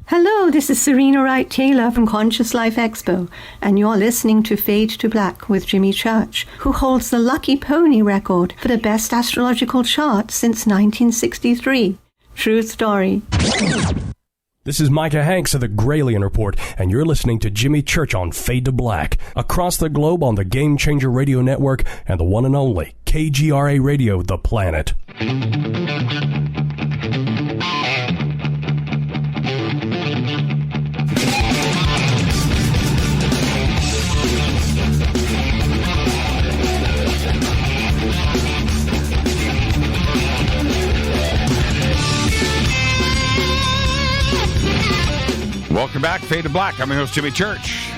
Hello, this is Serena Wright Taylor from Conscious Life Expo, and you're listening to Fade to Black with Jimmy Church, who holds the Lucky Pony record for the best astrological chart since 1963. True story. This is Micah Hanks of the Gralien Report, and you're listening to Jimmy Church on Fade to Black, across the globe on the Game Changer Radio Network and the one and only KGRA Radio, The Planet. Welcome back, Fade to Black. I'm your host, Jimmy Church.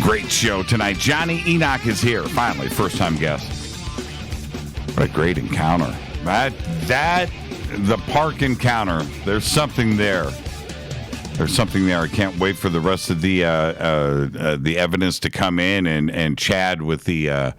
Great show tonight. Jonny Enoch is here, finally, first-time guest. What a great encounter. The park encounter, there's something there. There's something there. I can't wait for the rest of the evidence to come in and chat with the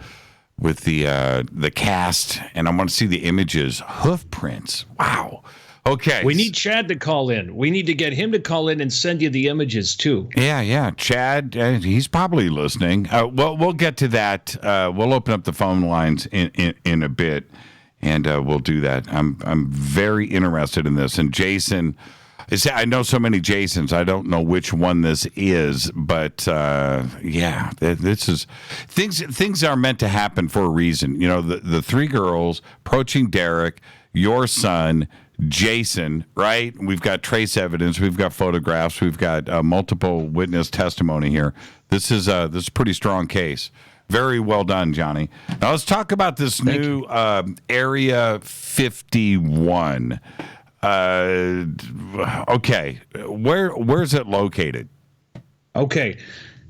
cast, and I want to see the images. Hoof prints. Wow. Okay. We need Chad to call in. We need to get him to call in and send you the images, too. Yeah. Chad, he's probably listening. We'll get to that. We'll open up the phone lines in a bit, and we'll do that. I'm very interested in this. And Jason, I know so many Jasons. I don't know which one this is, but this is things are meant to happen for a reason. You know, the three girls approaching Derek, your son, Jason, right? We've got trace evidence. We've got photographs. We've got multiple witness testimony here. This is a pretty strong case. Very well done, Jonny. Now let's talk about this new Area 51. Okay, where's it located? Okay,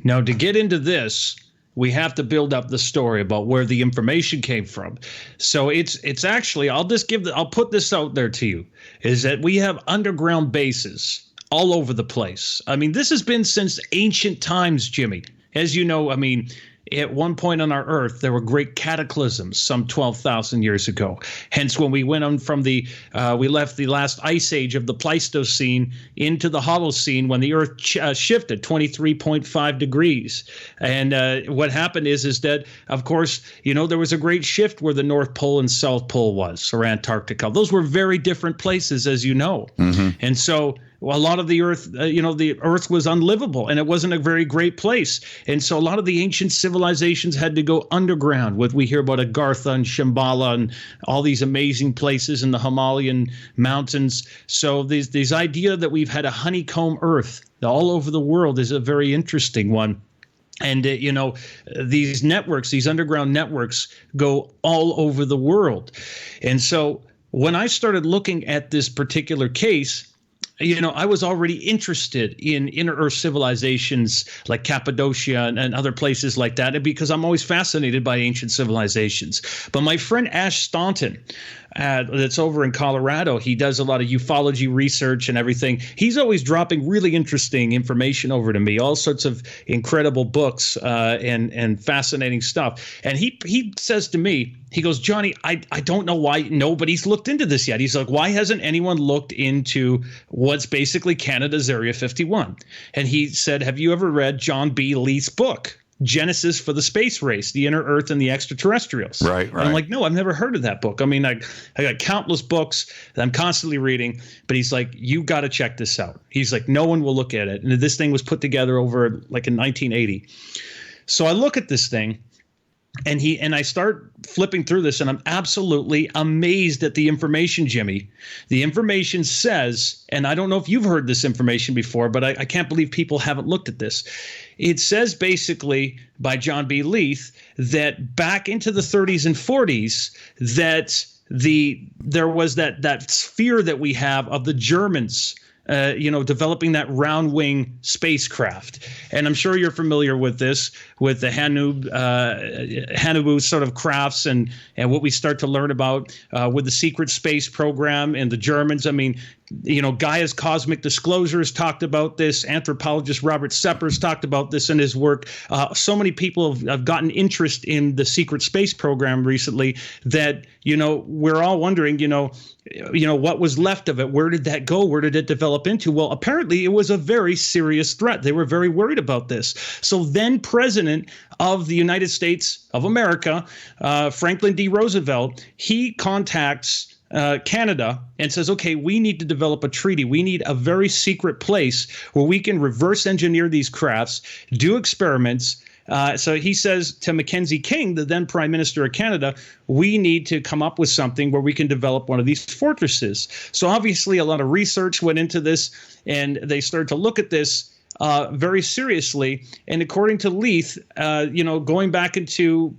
now to get into this, we have to build up the story about where the information came from. So it's actually, I'll put this out there to you, is that we have underground bases all over the place. I mean, this has been since ancient times, Jimmy. As you know, I mean, at one point on our Earth, there were great cataclysms some 12,000 years ago. Hence, when we went on from we left the last ice age of the Pleistocene into the Holocene, when the Earth shifted 23.5 degrees. And what happened is that, of course, there was a great shift where the North Pole and South Pole was, or Antarctica. Those were very different places, as you know. Mm-hmm. And so a lot of the Earth, the Earth was unlivable, and it wasn't a very great place. And so a lot of the ancient civilizations had to go underground. We hear about Agartha and Shambhala and all these amazing places in the Himalayan mountains. So this idea that we've had a honeycomb Earth all over the world is a very interesting one. And, these networks, these underground networks go all over the world. And so when I started looking at this particular case, I was already interested in inner Earth civilizations like Cappadocia and other places like that, because I'm always fascinated by ancient civilizations. But my friend Ash Staunton, that's over in Colorado, he does a lot of ufology research and everything. He's always dropping really interesting information over to me, all sorts of incredible books and fascinating stuff. And he says to me, he goes, Johnny, I don't know why nobody's looked into this yet. He's like, why hasn't anyone looked into what's basically Canada's Area 51? And he said, have you ever read John B. Leith's book, Genesis for the Space Race, the Inner Earth and the Extraterrestrials? Right. And I'm like, no, I've never heard of that book. I mean, I got countless books that I'm constantly reading, but he's like, you got to check this out. He's like, no one will look at it. And this thing was put together over like in 1980. So I look at this thing, and I start flipping through this, and I'm absolutely amazed at the information, Jimmy. The information says, and I don't know if you've heard this information before, but I can't believe people haven't looked at this. It says basically by John B. Leith that back into the 30s and 40s that there was that fear that we have of the Germans developing that round wing spacecraft. And I'm sure you're familiar with this, with the Haunebu sort of crafts and what we start to learn about with the secret space program and the Germans. I mean, Gaia's Cosmic Disclosures talked about this. Anthropologist Robert Seppers talked about this in his work. So many people have gotten interest in the secret space program recently that, we're all wondering, what was left of it? Where did that go? Where did it develop into? Well, apparently it was a very serious threat. They were very worried about this. So then President of the United States of America, Franklin D. Roosevelt, he contacts Canada and says, okay, we need to develop a treaty. We need a very secret place where we can reverse engineer these crafts, do experiments. So he says to Mackenzie King, the then Prime Minister of Canada, we need to come up with something where we can develop one of these fortresses. So obviously a lot of research went into this, and they started to look at this very seriously. And according to Leith, going back into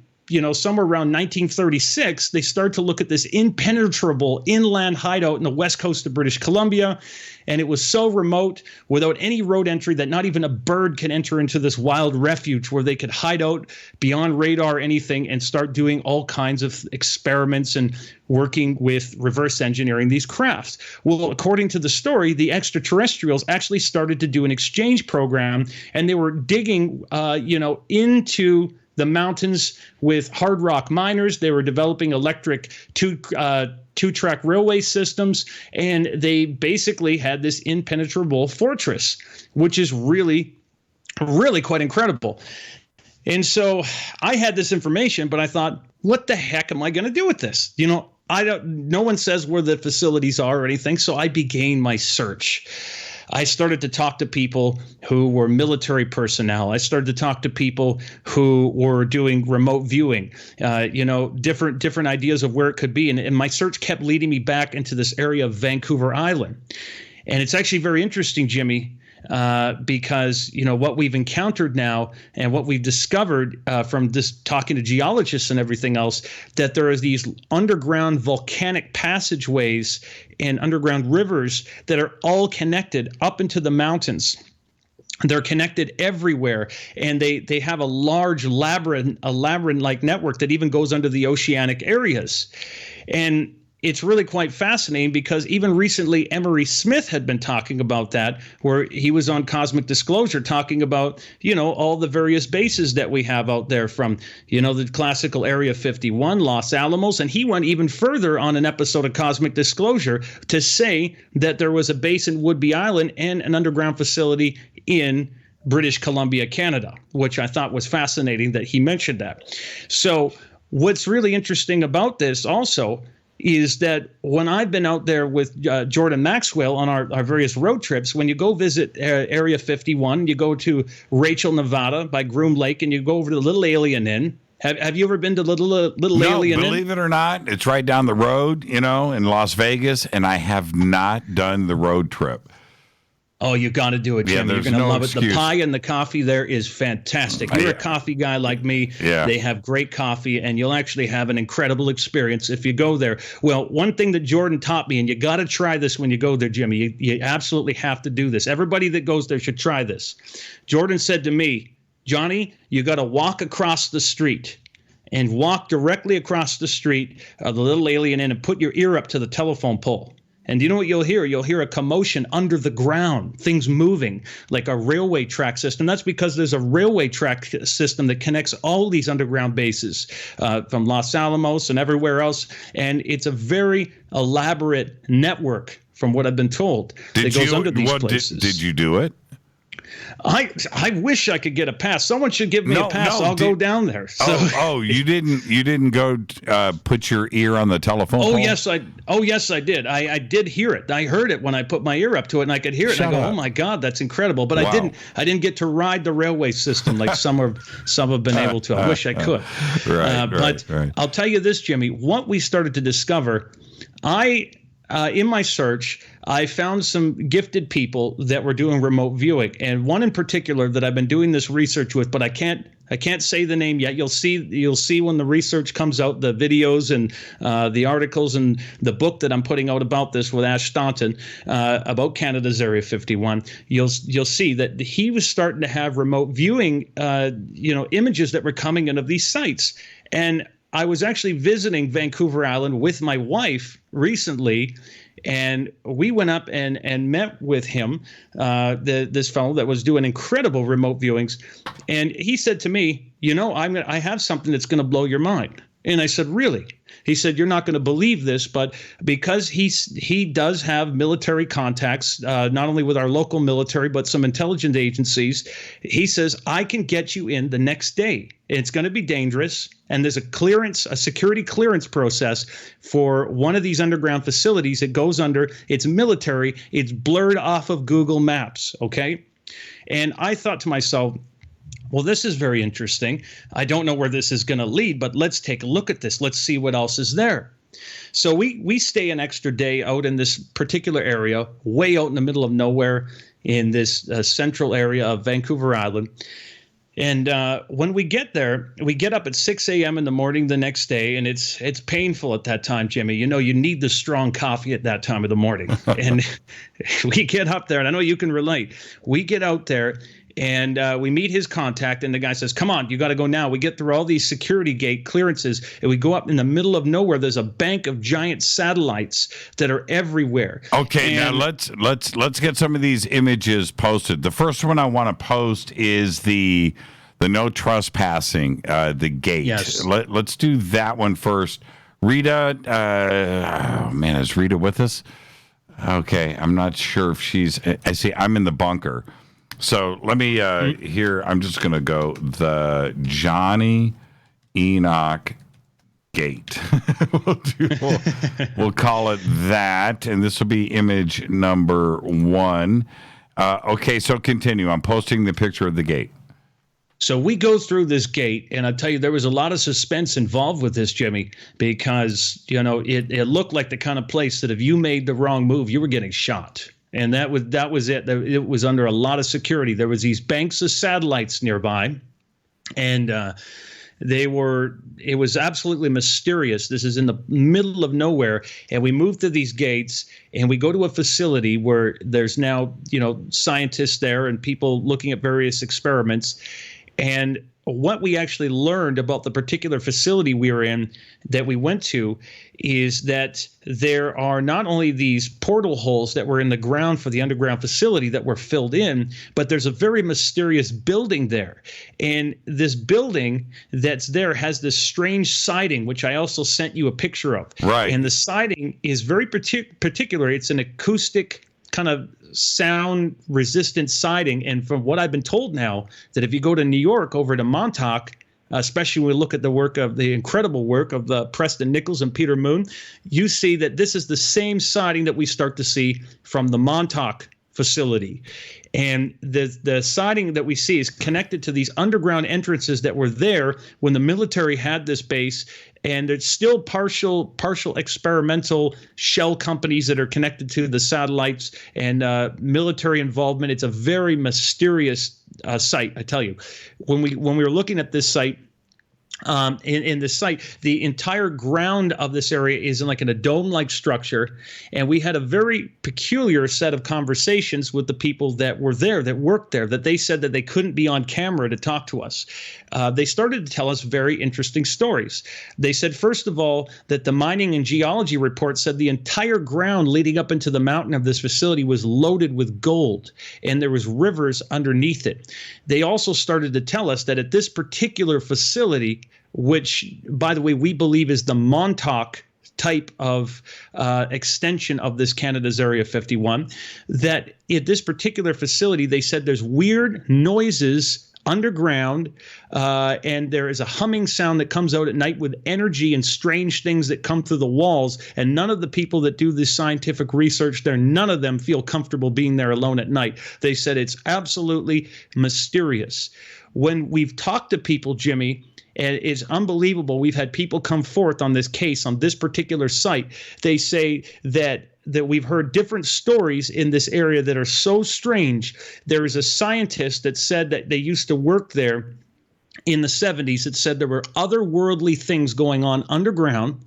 somewhere around 1936, they start to look at this impenetrable inland hideout in the west coast of British Columbia. And it was so remote, without any road entry, that not even a bird can enter into this wild refuge where they could hide out beyond radar or anything and start doing all kinds of experiments and working with reverse engineering these crafts. Well, according to the story, the extraterrestrials actually started to do an exchange program, and they were digging, into the mountains with hard rock miners. They were developing electric two-track railway systems, and they basically had this impenetrable fortress, which is really, really quite incredible. And so I had this information, but I thought, what the heck am I going to do with this? No one says where the facilities are or anything, so I began my search. I started to talk to people who were military personnel. I started to talk to people who were doing remote viewing, different ideas of where it could be. And my search kept leading me back into this area of Vancouver Island. And it's actually very interesting, Jimmy, because, what we've encountered now and what we've discovered from this talking to geologists and everything else, that there are these underground volcanic passageways and underground rivers that are all connected up into the mountains. They're connected everywhere, and they have a large labyrinth-like network that even goes under the oceanic areas. And it's really quite fascinating because even recently Emery Smith had been talking about that, where he was on Cosmic Disclosure talking about, all the various bases that we have out there from, the classical Area 51, Los Alamos. And he went even further on an episode of Cosmic Disclosure to say that there was a base in Whidbey Island and an underground facility in British Columbia, Canada, which I thought was fascinating that he mentioned that. So what's really interesting about this also is that when I've been out there with Jordan Maxwell on our various road trips, when you go visit Area 51, you go to Rachel, Nevada by Groom Lake, and you go over to the Little Alien Inn. Have you ever been to Little Alien Inn? No, believe it or not, it's right down the road, in Las Vegas, and I have not done the road trip. Oh, you got to do it, Jimmy. You're going to love excuse. it. The pie and the coffee there is fantastic. You're a coffee guy like me. Yeah. They have great coffee, and you'll actually have an incredible experience if you go there. Well, one thing that Jordan taught me, and you got to try this when you go there, Jimmy. You absolutely have to do this. Everybody that goes there should try this. Jordan said to me, Johnny, you got to walk across the street and walk directly across the street of the Little Alien Inn and put your ear up to the telephone pole. And you know what you'll hear? You'll hear a commotion under the ground, things moving like a railway track system. That's because there's a railway track system that connects all these underground bases from Los Alamos and everywhere else. And it's a very elaborate network, from what I've been told, that goes under these places. Did you do it? I wish I could get a pass. Someone should give me a pass. I'll go down there. So. You didn't go put your ear on the telephone pole? Yes, I did. I did hear it. I heard it when I put my ear up to it, and I could hear it. And I go, oh my God, that's incredible. But wow. I didn't get to ride the railway system like some have been able to. I wish I could. But I'll tell you this, Jimmy. What we started to discover, in my search, I found some gifted people that were doing remote viewing, and one in particular that I've been doing this research with, but I can't say the name yet. You'll see when the research comes out, the videos and the articles and the book that I'm putting out about this with Ash Staunton about Canada's Area 51. You'll see that he was starting to have remote viewing, images that were coming in of these sites. And I was actually visiting Vancouver Island with my wife recently, and we went up and met with him, this fellow that was doing incredible remote viewings. And he said to me, I have something that's going to blow your mind. And I said, really? He said, you're not going to believe this, but because he does have military contacts, not only with our local military, but some intelligence agencies, he says, I can get you in the next day. It's going to be dangerous. And there's a security clearance process for one of these underground facilities. It goes under, it's military, it's blurred off of Google Maps. Okay. And I thought to myself, well, this is very interesting. I don't know where this is going to lead, but let's take a look at this. Let's see what else is there. So we stay an extra day out in this particular area, way out in the middle of nowhere in this central area of Vancouver Island. And when we get there, we get up at 6 a.m. in the morning the next day, and it's painful at that time, Jimmy. You need the strong coffee at that time of the morning. And we get up there, and I know you can relate. We get out there, and we meet his contact, and the guy says, come on, you got to go now. We get through all these security gate clearances, and we go up in the middle of nowhere. There's a bank of giant satellites that are everywhere. Okay, now let's get some of these images posted. The first one I want to post is the no trespassing, the gate. Yes. Let's do that one first. Rita, is Rita with us? Okay, I'm not sure if she's. I see. I'm in the bunker. So let me here. I'm just going to go the Jonny Enoch gate. we'll call it that, and this will be image number 1. Okay, so continue. I'm posting the picture of the gate. So we go through this gate, and I tell you, there was a lot of suspense involved with this, Jimmy, because it looked like the kind of place that if you made the wrong move, you were getting shot. And that was it. It was under a lot of security. There was these banks of satellites nearby, and it was absolutely mysterious. This is in the middle of nowhere, and we move to these gates, and we go to a facility where there's now scientists there and people looking at various experiments. And what we actually learned about the particular facility we were in that we went to is that there are not only these portal holes that were in the ground for the underground facility that were filled in, but there's a very mysterious building there. And this building that's there has this strange siding, which I also sent you a picture of. Right. And the siding is very particular. It's an acoustic kind of sound resistant siding. And from what I've been told now, that if you go to New York over to Montauk, especially when we look at the incredible work of Preston Nichols and Peter Moon, you see that this is the same siding that we start to see from the Montauk facility. And the siding that we see is connected to these underground entrances that were there when the military had this base. And there's still partial experimental shell companies that are connected to the satellites and military involvement. It's a very mysterious site, I tell you. When we were looking at this site, in this site, the entire ground of this area is in a dome-like structure, and we had a very peculiar set of conversations with the people that were there, that worked there, that they said that they couldn't be on camera to talk to us. They started to tell us very interesting stories. They said, first of all, that the mining and geology report said the entire ground leading up into the mountain of this facility was loaded with gold, and there was rivers underneath it. They also started to tell us that at this particular facility, which, by the way, we believe is the Montauk type of extension of this Canada's Area 51, that at this particular facility, they said there's weird noises underground, and there is a humming sound that comes out at night with energy and strange things that come through the walls. And none of the people that do this scientific research there, none of them feel comfortable being there alone at night. They said it's absolutely mysterious. When we've talked to people, Jimmy, and it's unbelievable. We've had people come forth on this case on this particular site. They say that we've heard different stories in this area that are so strange. There is a scientist that said that they used to work there in the 70s. That said there were otherworldly things going on underground.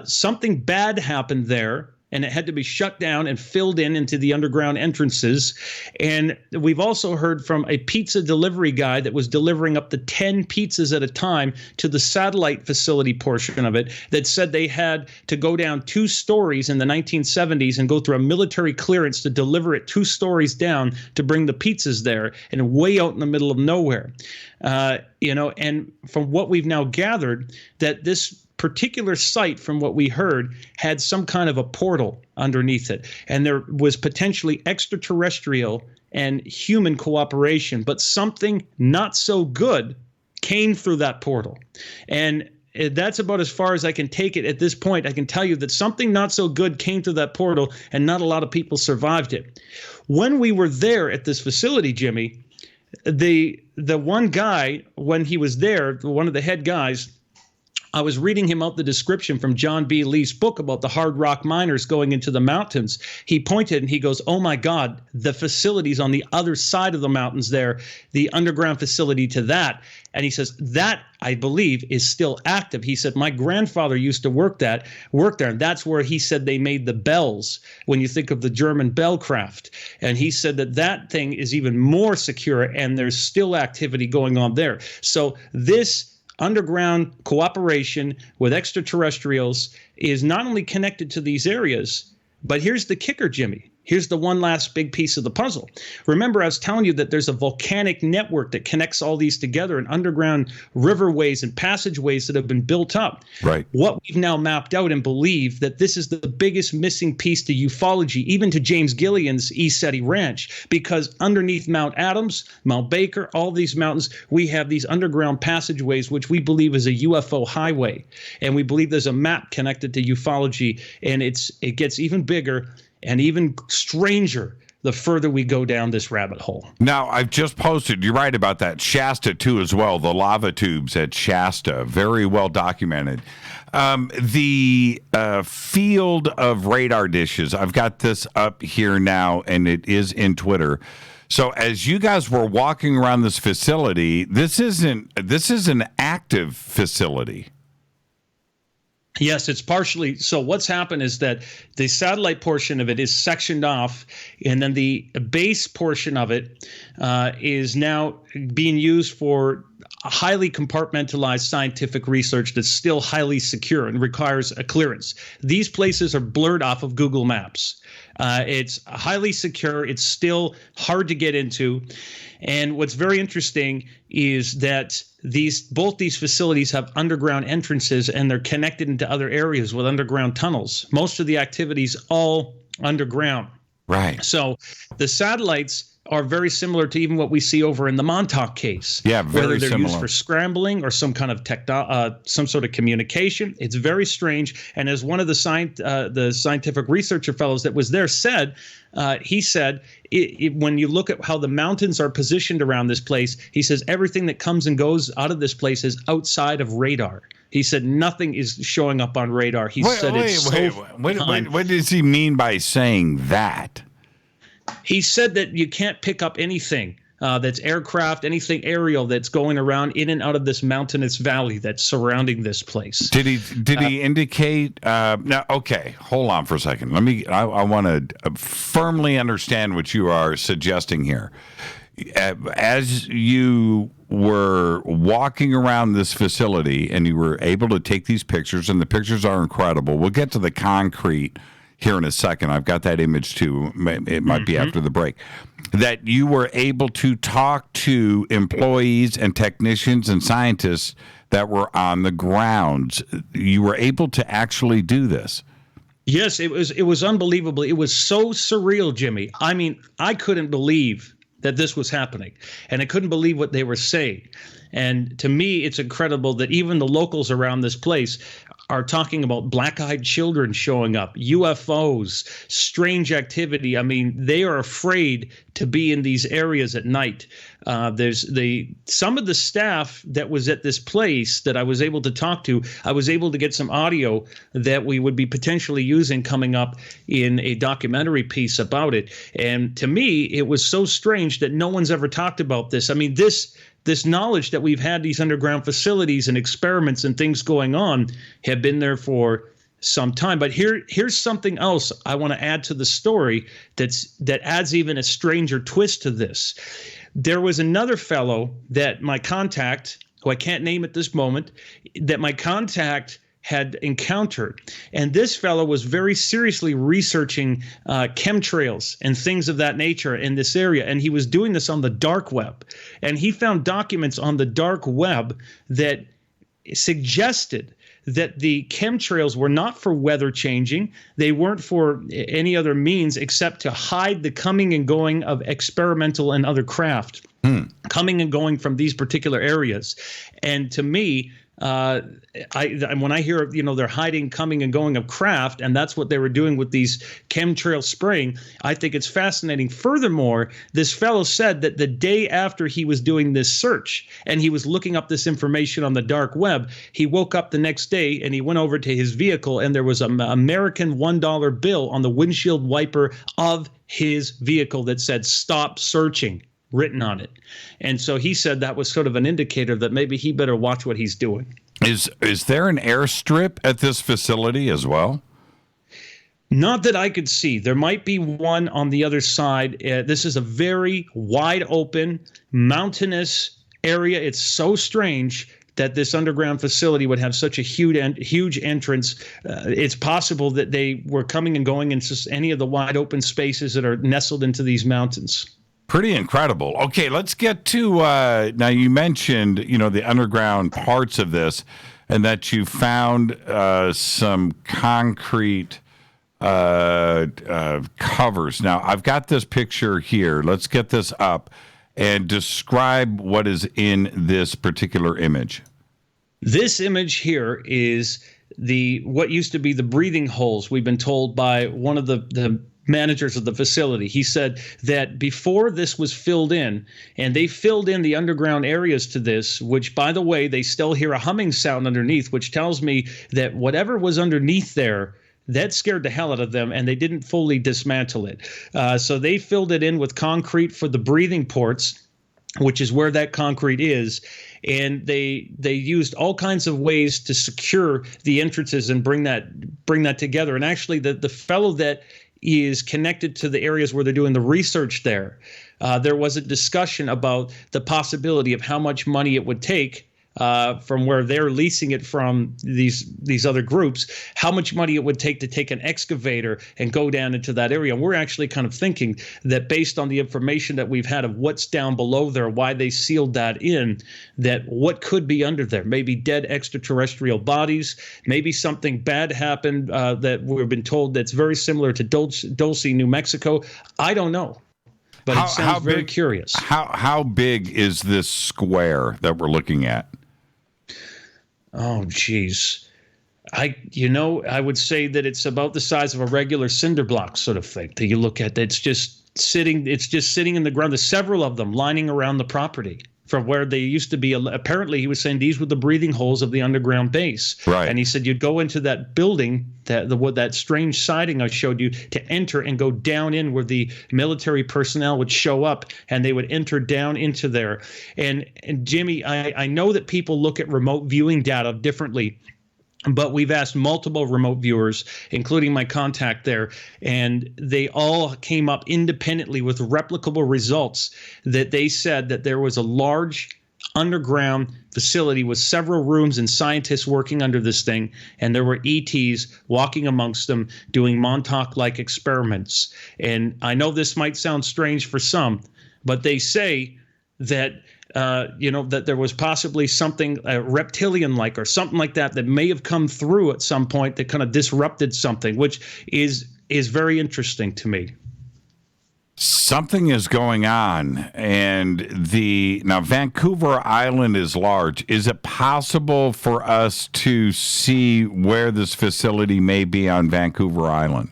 Something bad happened there, and it had to be shut down and filled into the underground entrances. And we've also heard from a pizza delivery guy that was delivering up to 10 pizzas at a time to the satellite facility portion of it, that said they had to go down 2 stories in the 1970s and go through a military clearance to deliver it 2 stories down to bring the pizzas there, and way out in the middle of nowhere. And from what we've now gathered, that this particular site, from what we heard, had some kind of a portal underneath it, and there was potentially extraterrestrial and human cooperation, but something not so good came through that portal. And that's about as far as I can take it at this point. I can tell you that something not so good came through that portal, and not a lot of people survived it. When we were there at this facility, Jimmy, the one guy, when he was there, one of the head guys, I was reading him out the description from John B. Lee's book about the hard rock miners going into the mountains. He pointed and he goes, "Oh my God, the facilities on the other side of the mountains there, the underground facility to that." And he says, that, I believe, is still active. He said, my grandfather used to work there. And that's where he said they made the bells, when you think of the German Bellcraft. And he said that thing is even more secure, and there's still activity going on there. So this underground cooperation with extraterrestrials is not only connected to these areas, but here's the kicker, Jimmy. Here's the one last big piece of the puzzle. Remember, I was telling you that there's a volcanic network that connects all these together, and underground riverways and passageways that have been built up. Right. What we've now mapped out and believe that this is the biggest missing piece to ufology, even to James Gillian's ESETI Ranch, because underneath Mount Adams, Mount Baker, all these mountains, we have these underground passageways, which we believe is a UFO highway. And we believe there's a map connected to ufology, and it gets even bigger and even stranger the further we go down this rabbit hole. Now, I've just posted, you're right about that, Shasta too as well, the lava tubes at Shasta, very well documented. The field of radar dishes, I've got this up here now, and it is in Twitter. So as you guys were walking around this facility, this is an active facility. Yes, it's partially. So what's happened is that the satellite portion of it is sectioned off, and then the base portion of it is now being used for highly compartmentalized scientific research that's still highly secure and requires a clearance. These places are blurred off of Google Maps. It's highly secure. It's still hard to get into. And what's very interesting is that both these facilities have underground entrances, and they're connected into other areas with underground tunnels. Most of the activities all underground. Right. So the satellites are very similar to even what we see over in the Montauk case. Yeah, very whether they're similar. used for scrambling or some kind of some sort of communication. It's very strange. And as one of the scientific researcher fellows that was there said, he said, when you look at how the mountains are positioned around this place, he says everything that comes and goes out of this place is outside of radar. He said nothing is showing up on radar. He said what does he mean by saying that? He said that you can't pick up anything that's aircraft, anything aerial that's going around in and out of this mountainous valley that's surrounding this place. Did he indicate? Now, okay, hold on for a second. I want to firmly understand what you are suggesting here. As you were walking around this facility and you were able to take these pictures, and the pictures are incredible. We'll get to the concrete here in a second. I've got that image too. It might be after the break. That you were able to talk to employees and technicians and scientists that were on the grounds. You were able to actually do this. Yes, it was unbelievable. It was so surreal, Jimmy. I mean, I couldn't believe that this was happening, and I couldn't believe what they were saying. And to me, it's incredible that even the locals around this place are talking about black-eyed children showing up, UFOs, strange activity. I mean, they are afraid to be in these areas at night. Some of the staff that was at this place that I was able to talk to, I was able to get some audio that we would be potentially using coming up in a documentary piece about it. And to me, it was so strange that no one's ever talked about this. I mean, this knowledge that we've had these underground facilities and experiments and things going on have been there for some time. But here's something else I want to add to the story that adds even a stranger twist to this. There was another fellow that my contact, who I can't name at this moment, that my contact had encountered. And this fellow was very seriously researching chemtrails and things of that nature in this area. And he was doing this on the dark web. And he found documents on the dark web that suggested that the chemtrails were not for weather changing. They weren't for any other means except to hide the coming and going of experimental and other craft coming and going from these particular areas. And to me, when I hear, they're hiding, coming and going of craft, and that's what they were doing with these chemtrail spraying, I think it's fascinating. Furthermore, this fellow said that the day after he was doing this search and he was looking up this information on the dark web, he woke up the next day and he went over to his vehicle, and there was an American $1 bill on the windshield wiper of his vehicle that said "Stop searching" written on it. And so he said that was sort of an indicator that maybe he better watch what he's doing. Is there an airstrip at this facility as well? Not that I could see. There might be one on the other side. This is a very wide open, mountainous area. It's so strange that this underground facility would have such a huge entrance. It's possible that they were coming and going into any of the wide open spaces that are nestled into these mountains. Pretty incredible. Okay, let's get to, now you mentioned, the underground parts of this, and that you found some concrete covers. Now, I've got this picture here. Let's get this up and describe what is in this particular image. This image here is what used to be the breathing holes, we've been told by one of the managers of the facility. He said that before this was filled in, and they filled in the underground areas to this, which, by the way, they still hear a humming sound underneath, which tells me that whatever was underneath there, that scared the hell out of them, and they didn't fully dismantle it. So they filled it in with concrete for the breathing ports. which is where that concrete is. And they used all kinds of ways to secure the entrances and bring that together. And actually, the fellow that is connected to the areas where they're doing the research there was a discussion about the possibility of how much money it would take from where they're leasing it from these other groups, how much money it would take to take an excavator and go down into that area. And we're actually kind of thinking that based on the information that we've had of what's down below there, why they sealed that in, that what could be under there, maybe dead extraterrestrial bodies, maybe something bad happened that we've been told that's very similar to Dulce, New Mexico. I don't know. But it sounds very curious. How big is this square that we're looking at? Oh, geez. I would say that it's about the size of a regular cinder block sort of thing that you look at. It's just sitting in the ground. There's several of them lining around the property from where they used to be. Apparently, he was saying these were the breathing holes of the underground base. Right. And he said you'd go into that building, that strange siding I showed you, to enter and go down in where the military personnel would show up, and they would enter down into there. And Jimmy, I know that people look at remote viewing data differently, but we've asked multiple remote viewers, including my contact there, and they all came up independently with replicable results that they said that there was a large underground facility with several rooms and scientists working under this thing, and there were ETs walking amongst them doing Montauk-like experiments. And I know this might sound strange for some, but they say that that there was possibly something reptilian-like or something like that may have come through at some point that kind of disrupted something, which is very interesting to me. Something is going on, and now Vancouver Island is large. Is it possible for us to see where this facility may be on Vancouver Island?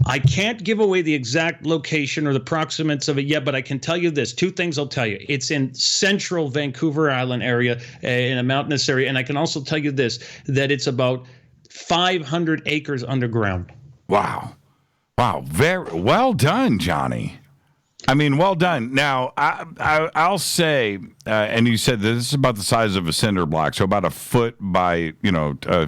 I can't give away the exact location or the proximates of it yet, but I can tell you this. Two things I'll tell you. It's in central Vancouver Island area, in a mountainous area. And I can also tell you this, that it's about 500 acres underground. Wow. Very well done, Johnny. I mean, well done. Now, I'll say, and you said this is about the size of a cinder block, so about a foot by,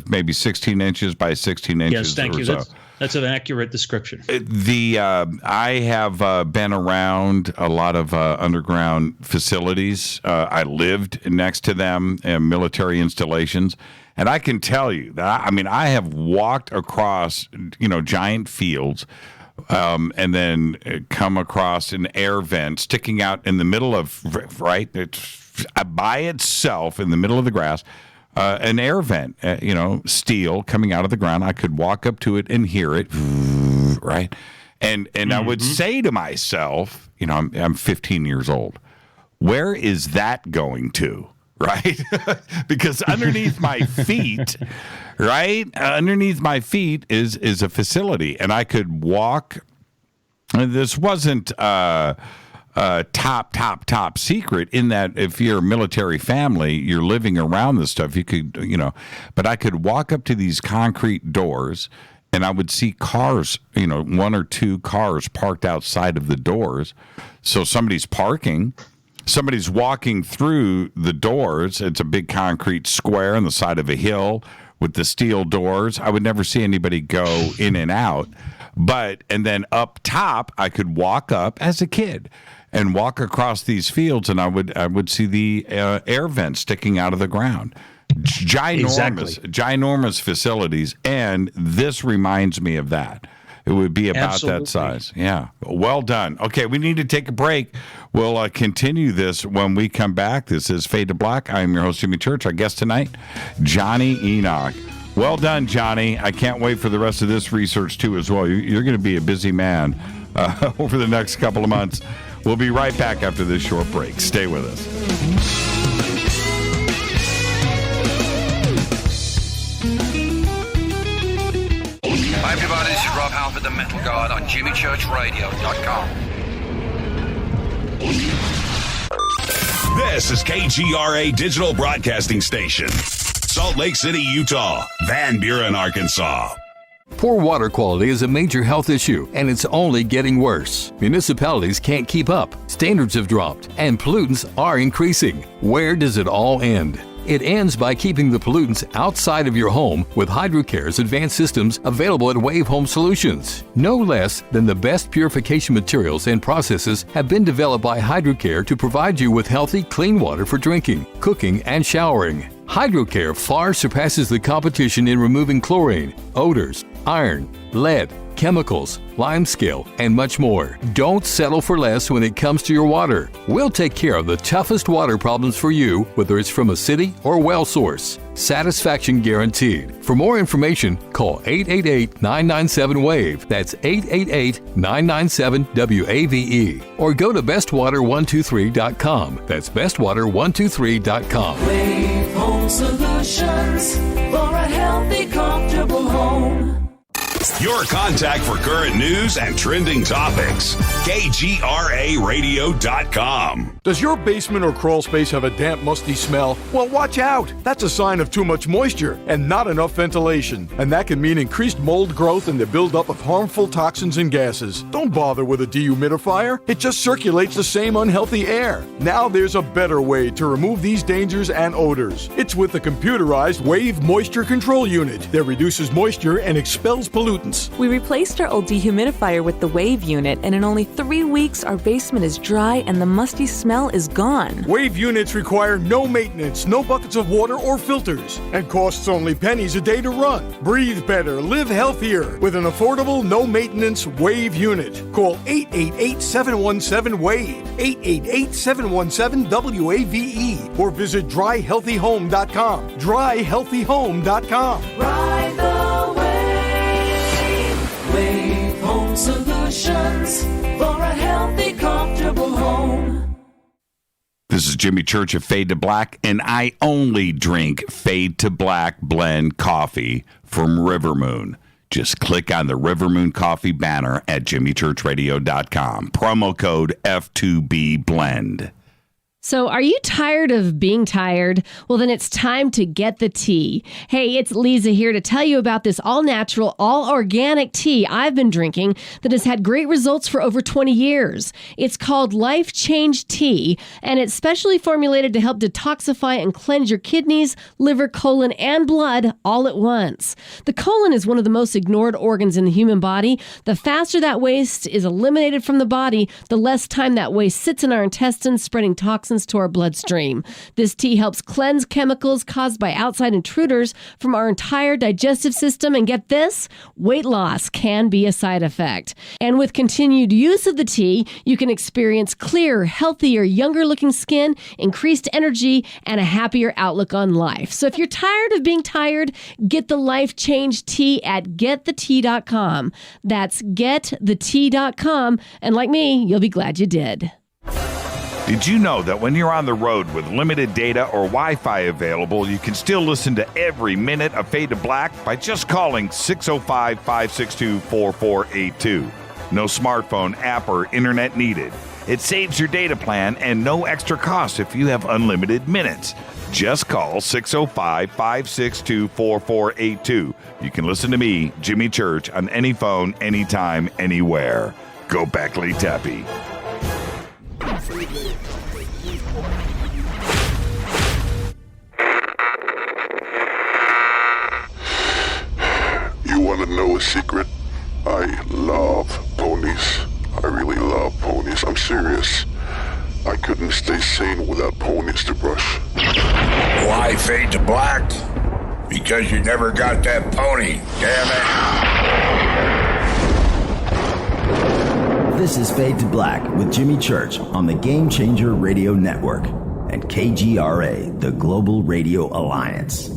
maybe 16 inches by 16 inches. Yes, thank you. So. That's an accurate description. I have been around a lot of underground facilities. I lived next to them, military installations, and I can tell you that I have walked across giant fields, and then come across an air vent sticking out in the middle of it's by itself in the middle of the grass. An air vent, steel coming out of the ground. I could walk up to it and hear it, right? And I would say to myself, I'm 15 years old. Where is that going to, right? Because underneath my feet, right? Underneath my feet is a facility, and I could walk. This wasn't top secret in that if you're a military family, you're living around this stuff. You could, but I could walk up to these concrete doors and I would see cars, one or two cars parked outside of the doors. So somebody's parking, somebody's walking through the doors. It's a big concrete square on the side of a hill with the steel doors. I would never see anybody go in and out. And then up top, I could walk up as a kid and walk across these fields, and I would see the air vents sticking out of the ground. Ginormous facilities, and this reminds me of that. It would be about that size. Yeah. Well done. Okay, we need to take a break. We'll continue this when we come back. This is Fade to Black. I'm your host, Jimmy Church. Our guest tonight, Jonny Enoch. Well done, Johnny. I can't wait for the rest of this research, too, as well. You're going to be a busy man over the next couple of months. We'll be right back after this short break. Stay with us. Hi, everybody. This is Rob Halford, the Metal Guard on JimmyChurchRadio.com. This is KGRA Digital Broadcasting Station. Salt Lake City, Utah. Van Buren, Arkansas. Poor water quality is a major health issue, and it's only getting worse. Municipalities can't keep up, standards have dropped, and pollutants are increasing. Where does it all end? It ends by keeping the pollutants outside of your home with HydroCare's advanced systems available at Wave Home Solutions. No less than the best purification materials and processes have been developed by HydroCare to provide you with healthy, clean water for drinking, cooking, and showering. HydroCare far surpasses the competition in removing chlorine, odors, iron, lead, chemicals, limescale, and much more. Don't settle for less when it comes to your water. We'll take care of the toughest water problems for you, whether it's from a city or well source. Satisfaction guaranteed. For more information, call 888-997-WAVE. That's 888-997-WAVE. Or go to bestwater123.com. That's bestwater123.com. Wave Home Solutions for a healthy, comfortable home. Your contact for current news and trending topics. KGRAradio.com. Does your basement or crawl space have a damp, musty smell? Well, watch out. That's a sign of too much moisture and not enough ventilation. And that can mean increased mold growth and the buildup of harmful toxins and gases. Don't bother with a dehumidifier. It just circulates the same unhealthy air. Now there's a better way to remove these dangers and odors. It's with the computerized Wave Moisture Control Unit that reduces moisture and expels pollutants. We replaced our old dehumidifier with the Wave unit, and in only 3 weeks, our basement is dry and the musty smell is gone. Wave units require no maintenance, no buckets of water or filters, and costs only pennies a day to run. Breathe better, live healthier with an affordable, no-maintenance Wave unit. Call 888-717-WAVE, 888-717-WAVE, or visit dryhealthyhome.com. Dryhealthyhome.com. Ride the Wave Home Solutions for a healthy, comfortable home. This is Jimmy Church of Fade to Black, and I only drink Fade to Black blend coffee from Rivermoon. Just click on the Rivermoon Coffee banner at jimmychurchradio.com. Promo code F2B Blend. So are you tired of being tired? Well, then it's time to get the tea. Hey, it's Lisa here to tell you about this all-natural, all-organic tea I've been drinking that has had great results for over 20 years. It's called Life Change Tea, and it's specially formulated to help detoxify and cleanse your kidneys, liver, colon, and blood all at once. The colon is one of the most ignored organs in the human body. The faster that waste is eliminated from the body, the less time that waste sits in our intestines, spreading toxins to our bloodstream. This tea helps cleanse chemicals caused by outside intruders from our entire digestive system. And get this, weight loss can be a side effect. And with continued use of the tea, you can experience clearer, healthier, younger looking skin, increased energy, and a happier outlook on life. So if you're tired of being tired, get the Life Change Tea at getthetea.com. That's getthetea.com. And like me, you'll be glad you did. Did you know that when you're on the road with limited data or Wi-Fi available, you can still listen to every minute of Fade to Black by just calling 605-562-4482. No smartphone, app, or internet needed. It saves your data plan and no extra cost if you have unlimited minutes. Just call 605-562-4482. You can listen to me, Jimmy Church, on any phone, anytime, anywhere. Go Beckley Tappy. You want to know a secret? I love ponies. I really love ponies. I'm serious. I couldn't stay sane without ponies to brush. Why Fade to Black? Because you never got that pony, damn it. This is Fade to Black with Jimmy Church on the Game Changer Radio Network and KGRA, the Global Radio Alliance.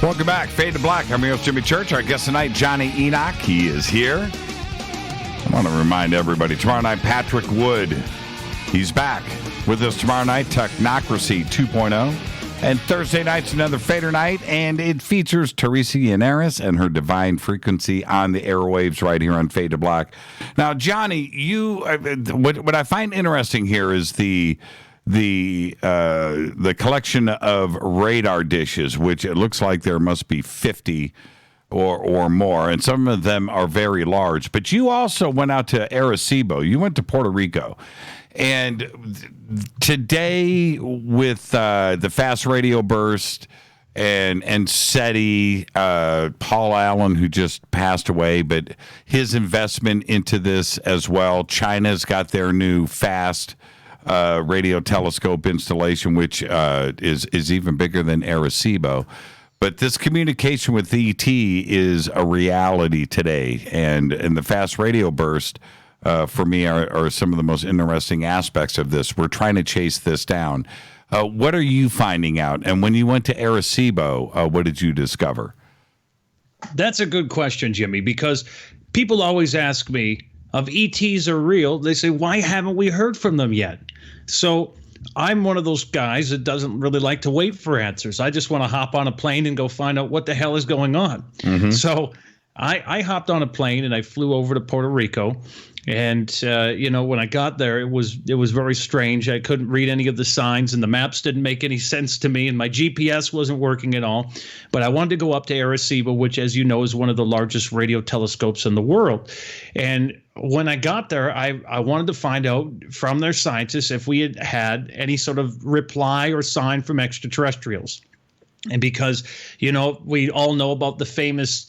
Welcome back, Fade to Black. I'm your host, Jimmy Church. Our guest tonight, Jonny Enoch. He is here. I want to remind everybody, tomorrow night, Patrick Wood. He's back with us tomorrow night, Technocracy 2.0. And Thursday night's another Fader night, and it features Teresa Yannaris and her divine frequency on the airwaves right here on Fade to Black. Now, Johnny, what I find interesting here is the collection of radar dishes, which it looks like there must be 50 or more, and some of them are very large. But you also went out to Arecibo. You went to Puerto Rico. And today, with the fast radio burst and SETI, Paul Allen, who just passed away, but his investment into this as well. China's got their new fast radio telescope installation, which is even bigger than Arecibo. But this communication with ET is a reality today, and the fast radio burst. For me, are some of the most interesting aspects of this. We're trying to chase this down. What are you finding out? And when you went to Arecibo, what did you discover? That's a good question, Jimmy, because people always ask me, if ETs are real, they say, why haven't we heard from them yet? So I'm one of those guys that doesn't really like to wait for answers. I just want to hop on a plane and go find out what the hell is going on. Mm-hmm. So I hopped on a plane and I flew over to Puerto Rico. And, when I got there, it was very strange. I couldn't read any of the signs, and the maps didn't make any sense to me, and my GPS wasn't working at all. But I wanted to go up to Arecibo, which, as you know, is one of the largest radio telescopes in the world. And when I got there, I wanted to find out from their scientists if we had any sort of reply or sign from extraterrestrials. And because, we all know about the famous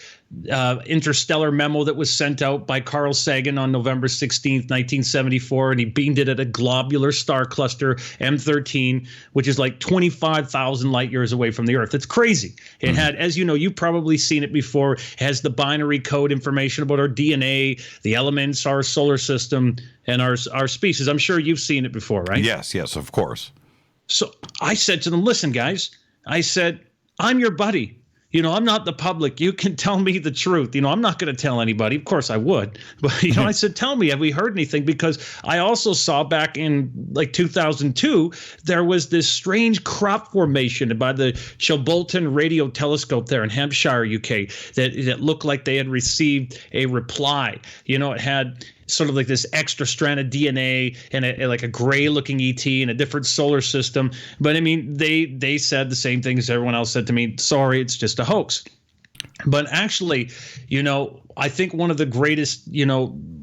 interstellar memo that was sent out by Carl Sagan on November 16th, 1974, and he beamed it at a globular star cluster, M13, which is like 25,000 light years away from the Earth. It's crazy. It had, as you know, you've probably seen it before, it has the binary code information about our DNA, the elements, our solar system, and our species. I'm sure you've seen it before, right? Yes, of course. So I said to them, listen, guys, I said, I'm your buddy. I'm not the public. You can tell me the truth. I'm not going to tell anybody. Of course I would. But, I said, tell me, have we heard anything? Because I also saw back in like 2002, there was this strange crop formation by the Chilbolton radio telescope there in Hampshire, UK, that looked like they had received a reply. It had sort of like this extra strand of DNA and like a gray looking ET in a different solar system. But I mean, they said the same things everyone else said to me. Sorry, it's just a hoax. But actually, I think one of the greatest,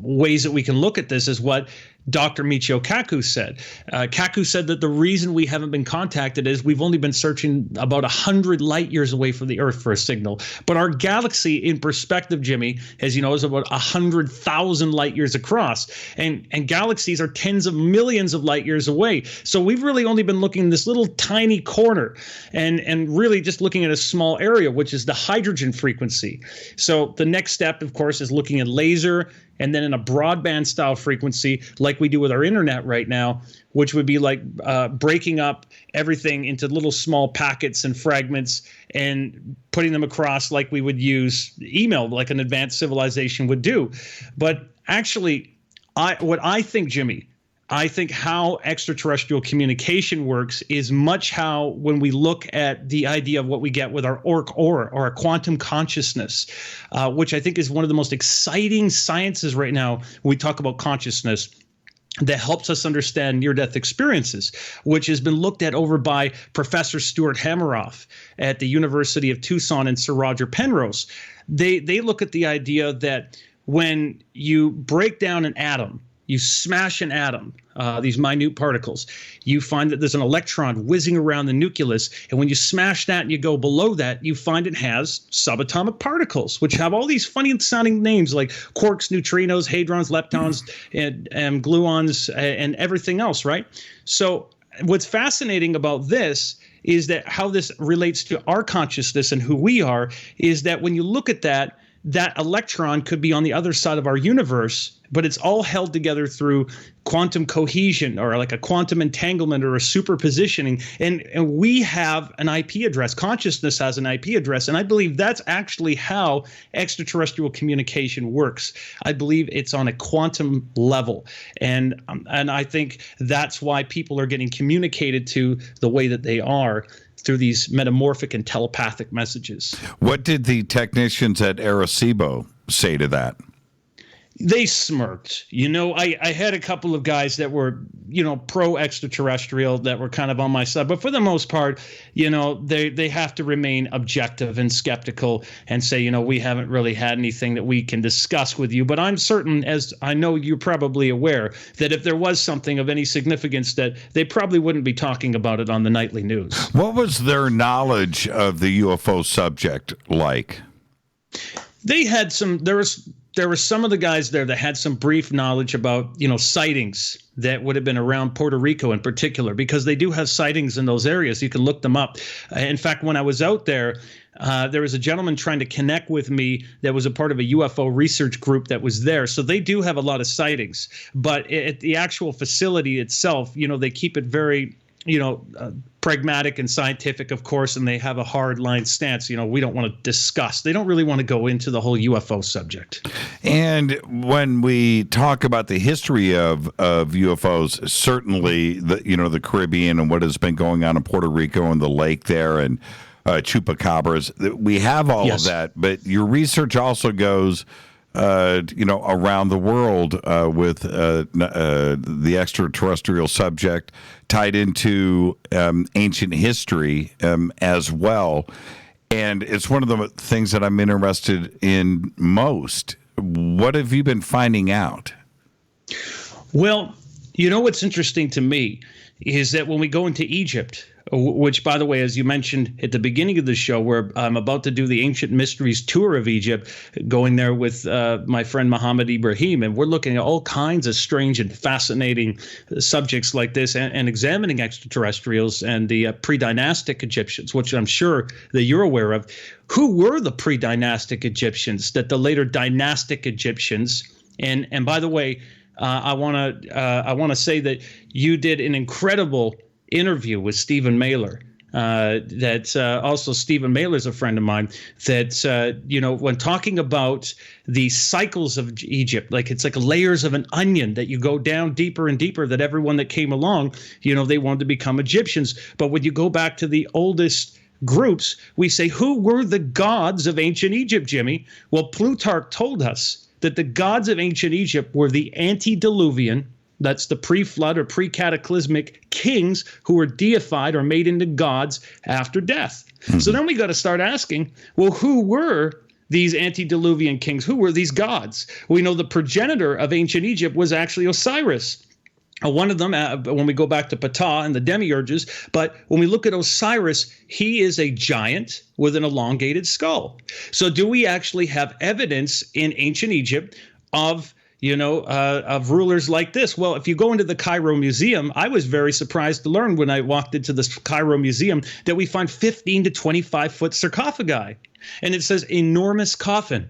ways that we can look at this is what Dr. Michio Kaku said. Kaku said that the reason we haven't been contacted is we've only been searching about 100 light years away from the Earth for a signal. But our galaxy, in perspective, Jimmy, as you know, is about 100,000 light years across. And galaxies are tens of millions of light years away. So we've really only been looking in this little tiny corner and really just looking at a small area, which is the hydrogen frequency. So the next step, of course, is looking at laser and then in a broadband style frequency like we do with our internet right now, which would be like breaking up everything into little small packets and fragments and putting them across like we would use email, like an advanced civilization would do. But actually, what I think, Jimmy, I think how extraterrestrial communication works is much how when we look at the idea of what we get with our aura or our quantum consciousness, which I think is one of the most exciting sciences right now when we talk about consciousness, that helps us understand near-death experiences, which has been looked at over by Professor Stuart Hameroff at the University of Tucson and Sir Roger Penrose. They look at the idea that when you break down an atom, you smash an atom, these minute particles, you find that there's an electron whizzing around the nucleus. And when you smash that and you go below that, you find it has subatomic particles, which have all these funny sounding names like quarks, neutrinos, hadrons, leptons, and gluons, and everything else, right? So what's fascinating about this is that how this relates to our consciousness and who we are is that when you look at that electron could be on the other side of our universe, but it's all held together through quantum cohesion or like a quantum entanglement or a superpositioning. And we have an IP address. Consciousness has an IP address. And I believe that's actually how extraterrestrial communication works. I believe it's on a quantum level. And I think that's why people are getting communicated to the way that they are. through these metamorphic and telepathic messages. What did the technicians at Arecibo say to that? They smirked. I had a couple of guys that were, pro-extraterrestrial that were kind of on my side. But for the most part, they have to remain objective and skeptical and say, we haven't really had anything that we can discuss with you. But I'm certain, as I know you're probably aware, that if there was something of any significance, that they probably wouldn't be talking about it on the nightly news. What was their knowledge of the UFO subject like? They had there were some of the guys there that had some brief knowledge about, sightings that would have been around Puerto Rico in particular, because they do have sightings in those areas. You can look them up. In fact, when I was out there, there was a gentleman trying to connect with me that was a part of a UFO research group that was there. So they do have a lot of sightings. But at the actual facility itself, they keep it very pragmatic and scientific, of course, and they have a hard line stance. We don't want to discuss. They don't really want to go into the whole UFO subject. And when we talk about the history of UFOs, certainly the Caribbean and what has been going on in Puerto Rico and the lake there and chupacabras, we have all of that. But your research also goes around the world with the extraterrestrial subject tied into ancient history as well. And it's one of the things that I'm interested in most. What have you been finding out? Well, what's interesting to me is that when we go into Egypt, which, by the way, as you mentioned at the beginning of the show, where I'm about to do the Ancient Mysteries tour of Egypt, going there with my friend Muhammad Ibrahim, and we're looking at all kinds of strange and fascinating subjects like this and examining extraterrestrials and the pre-dynastic Egyptians, which I'm sure that you're aware of. Who were the pre-dynastic Egyptians that the later dynastic Egyptians, and by the way, I want to say that you did an incredible interview with Stephen Mailer. Also Stephen Mailer's a friend of mine. That when talking about the cycles of Egypt, it's like layers of an onion that you go down deeper and deeper. That everyone that came along, they wanted to become Egyptians. But when you go back to the oldest groups, we say, who were the gods of ancient Egypt, Jimmy? Well, Plutarch told us that the gods of ancient Egypt were the antediluvian. That's the pre-flood or pre-cataclysmic kings who were deified or made into gods after death. Mm-hmm. So then we got to start asking, well, who were these antediluvian kings? Who were these gods? We know the progenitor of ancient Egypt was actually Osiris. One of them, when we go back to Ptah and the demiurges, but when we look at Osiris, he is a giant with an elongated skull. So do we actually have evidence in ancient Egypt of rulers like this? Well, if you go into the Cairo Museum, I was very surprised to learn when I walked into this Cairo Museum that we find 15 to 25 foot sarcophagi, and it says enormous coffin.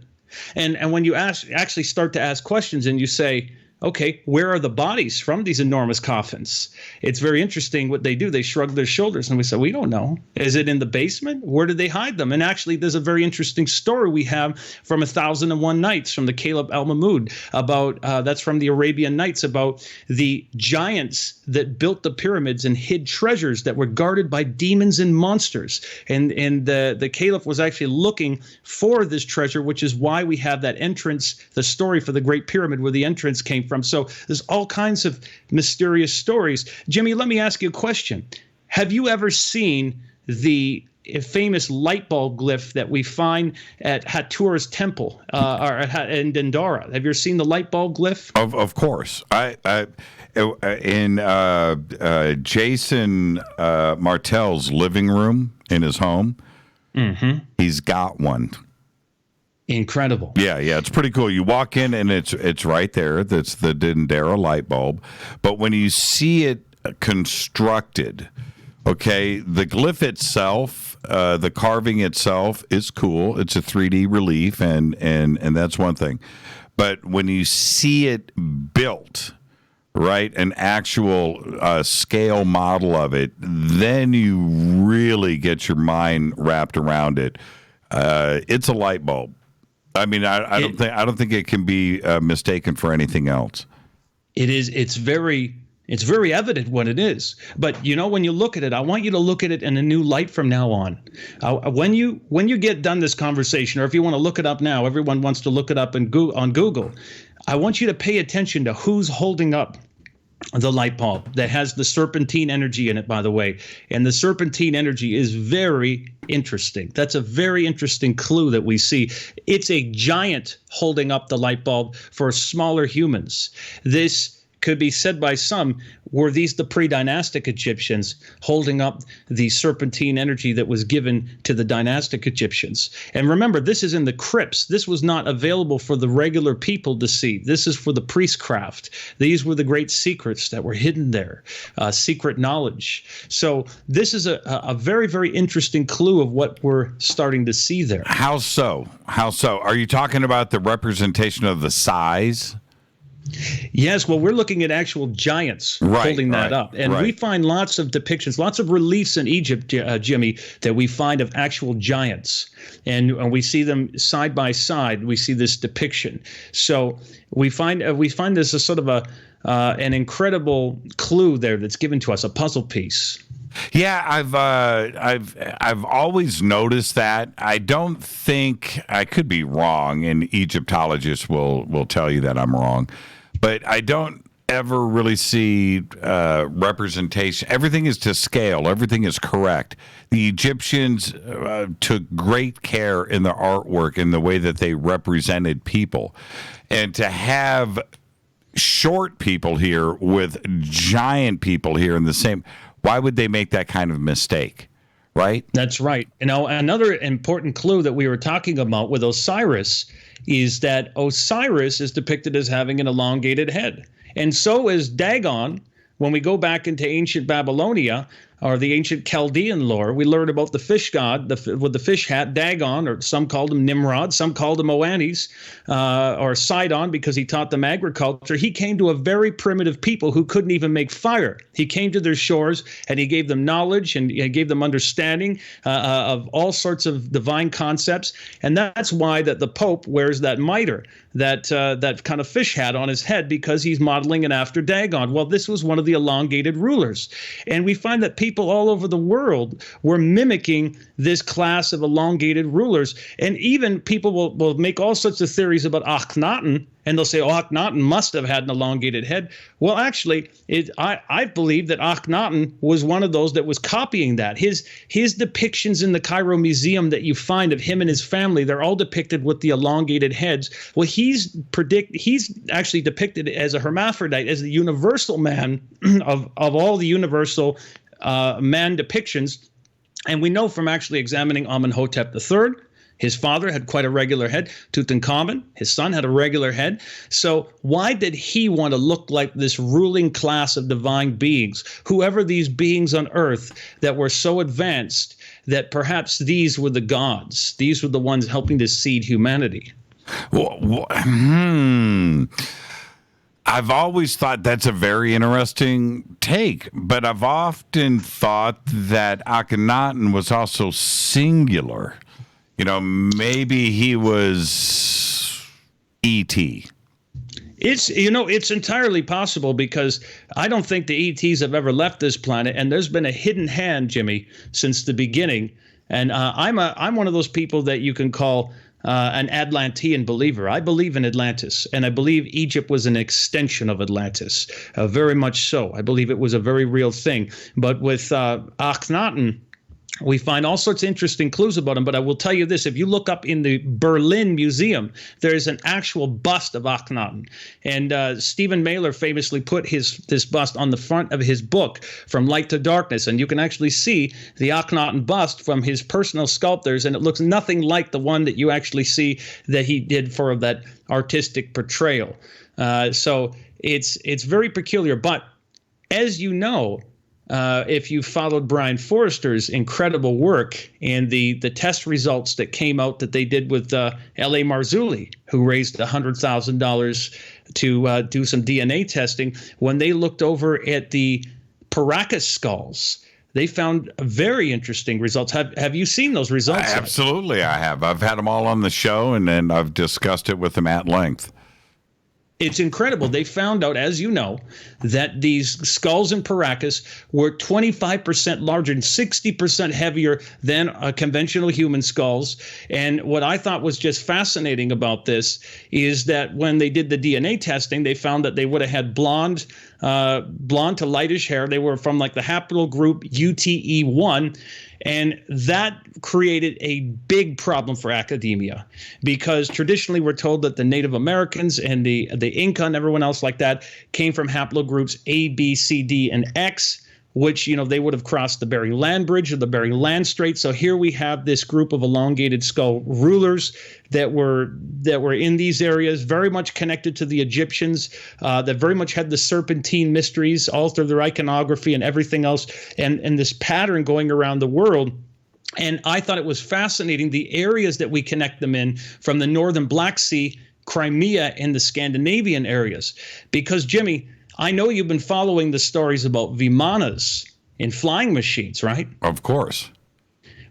And when you actually start to ask questions and you say, okay, where are the bodies from these enormous coffins? It's very interesting what they do. They shrug their shoulders and we say, we don't know. Is it in the basement? Where did they hide them? And actually, there's a very interesting story we have from 1001 Nights from the Caleb al-Mahmud about, that's from the Arabian Nights, about the giants that built the pyramids and hid treasures that were guarded by demons and monsters. And the Caliph was actually looking for this treasure, which is why we have that entrance, the story for the Great Pyramid, where the entrance came from. So there's all kinds of mysterious stories. Jimmy, let me ask you a question. Have you ever seen the famous light bulb glyph that we find at Hathor's temple in Dendara? Have you ever seen the light bulb glyph? Of course. In Jason Martell's living room in his home, he's got one. Incredible. Yeah, it's pretty cool. You walk in and it's right there. That's the Dendera light bulb. But when you see it constructed, okay, the glyph itself, the carving itself is cool. It's a 3D relief, and that's one thing. But when you see it built, right, an actual scale model of it, then you really get your mind wrapped around it. It's a light bulb. I mean, I don't think it can be mistaken for anything else. It is. It's very It's very evident what it is. But, when you look at it, I want you to look at it in a new light from now on. When you get done this conversation, or if you want to look it up now, everyone wants to look it up on Google. I want you to pay attention to who's holding up the light bulb that has the serpentine energy in it, by the way. And the serpentine energy is very interesting. That's a very interesting clue that we see. It's a giant holding up the light bulb for smaller humans. This could be said by some, were these the pre-dynastic Egyptians holding up the serpentine energy that was given to the dynastic Egyptians? And remember, this is in the crypts. This was not available for the regular people to see. This is for the priestcraft. These were the great secrets that were hidden there, secret knowledge. So this is a very, very interesting clue of what we're starting to see there. How so? How so? Are you talking about the representation of the size? Yes, well, we're looking at actual giants holding that up. And we find lots of depictions, lots of reliefs in Egypt, Jimmy, that we find of actual giants. And we see them side by side. We see this depiction. So we find this as sort of an incredible clue there that's given to us, a puzzle piece. Yeah, I've always noticed that. I don't think, I could be wrong, and Egyptologists will tell you that I'm wrong, but I don't ever really see representation. Everything is to scale. Everything is correct. The Egyptians took great care in their artwork in the way that they represented people. And to have short people here with giant people here in the same, why would they make that kind of mistake? Right? That's right. Another important clue that we were talking about with Osiris is that Osiris is depicted as having an elongated head. And so is Dagon. When we go back into ancient Babylonia or the ancient Chaldean lore, we learn about the fish god with the fish hat, Dagon, or some called him Nimrod, some called him Oannes, or Sidon because he taught them agriculture. He came to a very primitive people who couldn't even make fire. He came to their shores and he gave them knowledge and he gave them understanding of all sorts of divine concepts. And that's why that the Pope wears that mitre, that kind of fish hat on his head, because he's modeling it after Dagon. Well, this was one of the elongated rulers. And we find that people all over the world were mimicking this class of elongated rulers. And even people will make all sorts of theories about Akhenaten, and they'll say, oh, Akhenaten must have had an elongated head. Well, actually, I believe that Akhenaten was one of those that was copying that. His depictions in the Cairo Museum that you find of him and his family, they're all depicted with the elongated heads. Well, he's actually depicted as a hermaphrodite, as the universal man of all the universal man depictions. And we know from actually examining Amenhotep III, his father had quite a regular head. Tutankhamun, his son, had a regular head. So why did he want to look like this ruling class of divine beings, whoever these beings on earth that were so advanced that perhaps these were the gods? These were the ones helping to seed humanity. I've always thought that's a very interesting take, but I've often thought that Akhenaten was also singular. You know, maybe he was E.T. It's entirely possible, because I don't think the ETs have ever left this planet, and there's been a hidden hand, Jimmy, since the beginning. And I'm one of those people that you can call an Atlantean believer. I believe in Atlantis, and I believe Egypt was an extension of Atlantis, very much so. I believe it was a very real thing. But with Akhenaten, we find all sorts of interesting clues about him. But I will tell you this, if you look up in the Berlin Museum, there is an actual bust of Akhenaten. And Stephen Mailer famously put this bust on the front of his book, From Light to Darkness. And you can actually see the Akhenaten bust from his personal sculptors, and it looks nothing like the one that you actually see that he did for that artistic portrayal. So it's very peculiar. But as you know, if you followed Brian Forrester's incredible work and the test results that came out that they did with L.A. Marzulli, who raised $100,000 to do some DNA testing, when they looked over at the Paracas skulls, they found very interesting results. Have you seen those results? Absolutely, I have. I've had them all on the show, and then I've discussed it with them at length. It's incredible. They found out, as you know, that these skulls in Paracas were 25% larger and 60% heavier than conventional human skulls. And what I thought was just fascinating about this is that when they did the DNA testing, they found that they would have had blonde to lightish hair. They were from like the haplogroup UTE1. And that created a big problem for academia, because traditionally we're told that the Native Americans and the Inca and everyone else like that came from haplogroups A, B, C, D, and X, which, you know, they would have crossed the Bering Land Bridge or the Bering Land Strait. So here we have this group of elongated skull rulers that were in these areas, very much connected to the Egyptians, that very much had the serpentine mysteries all through their iconography and everything else, and this pattern going around the world. And I thought it was fascinating, the areas that we connect them in, from the northern Black Sea, Crimea, and the Scandinavian areas. Because, Jimmy, I know you've been following the stories about Vimanas in flying machines, right? Of course.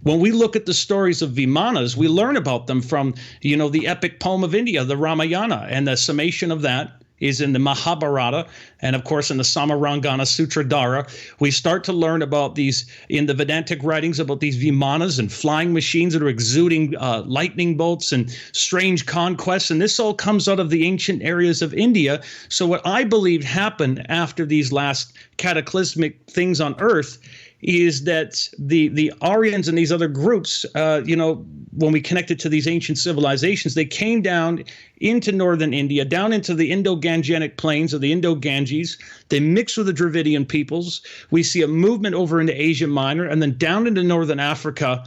When we look at the stories of Vimanas, we learn about them from, you know, the epic poem of India, the Ramayana, and the summation of that is in the Mahabharata, and of course in the Samarangana Sutradhara. We start to learn about these in the Vedantic writings, about these Vimanas and flying machines that are exuding lightning bolts and strange conquests, and this all comes out of the ancient areas of India. So what I believe happened after these last cataclysmic things on Earth is that the Aryans and these other groups, when we connected to these ancient civilizations, they came down into northern India, down into the Indo-Gangetic plains of the Indo-Ganges. They mixed with the Dravidian peoples. We see a movement over into Asia Minor, and then down into northern Africa,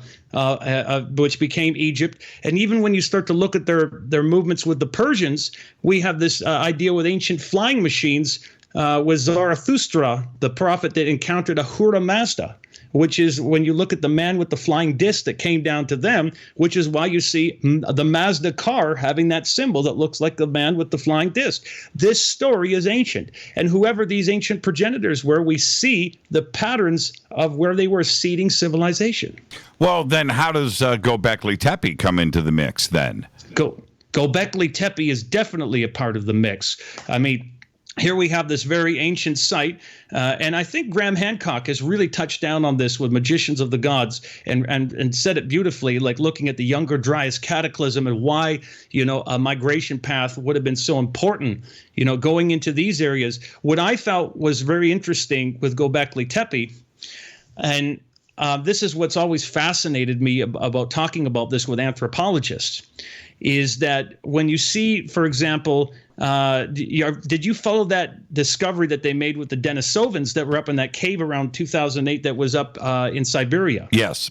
which became Egypt. And even when you start to look at their movements with the Persians, we have this idea with ancient flying machines, with Zarathustra, the prophet that encountered Ahura Mazda, which is when you look at the man with the flying disc that came down to them, which is why you see the Mazda car having that symbol that looks like the man with the flying disc. This story is ancient. And whoever these ancient progenitors were, we see the patterns of where they were seeding civilization. Well, then how does Göbekli Tepe come into the mix then? Göbekli Tepe is definitely a part of the mix. I mean, here we have this very ancient site, and I think Graham Hancock has really touched down on this with Magicians of the Gods and said it beautifully, like looking at the Younger Dryas cataclysm and why, a migration path would have been so important, going into these areas. What I felt was very interesting with Göbekli Tepe, and this is what's always fascinated me about talking about this with anthropologists, is that when you see, for example, did you follow that discovery that they made with the Denisovans that were up in that cave around 2008 that was up in Siberia? Yes.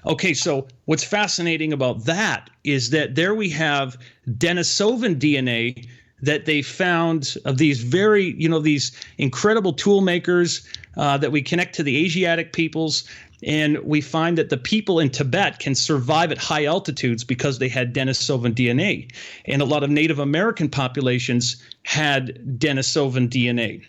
Okay, so what's fascinating about that is that there we have Denisovan DNA that they found of these very, these incredible tool makers that we connect to the Asiatic peoples. And we find that the people in Tibet can survive at high altitudes because they had Denisovan DNA. And a lot of Native American populations had Denisovan DNA.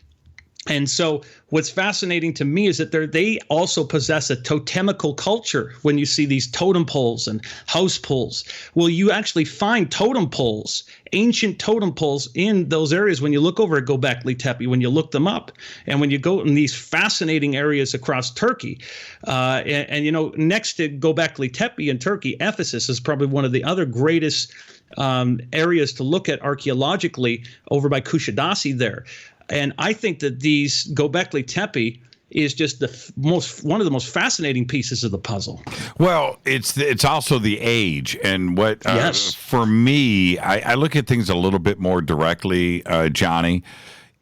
And so what's fascinating to me is that they also possess a totemical culture when you see these totem poles and house poles. Well, you actually find totem poles, ancient totem poles in those areas when you look over at Göbekli Tepe, when you look them up. And when you go in these fascinating areas across Turkey, and next to Göbekli Tepe in Turkey, Ephesus is probably one of the other greatest areas to look at archaeologically over by Kushadasi there. And I think that these Göbekli Tepe is just one of the most fascinating pieces of the puzzle. Well, it's also the age, and what yes. For me, I look at things a little bit more directly, Johnny,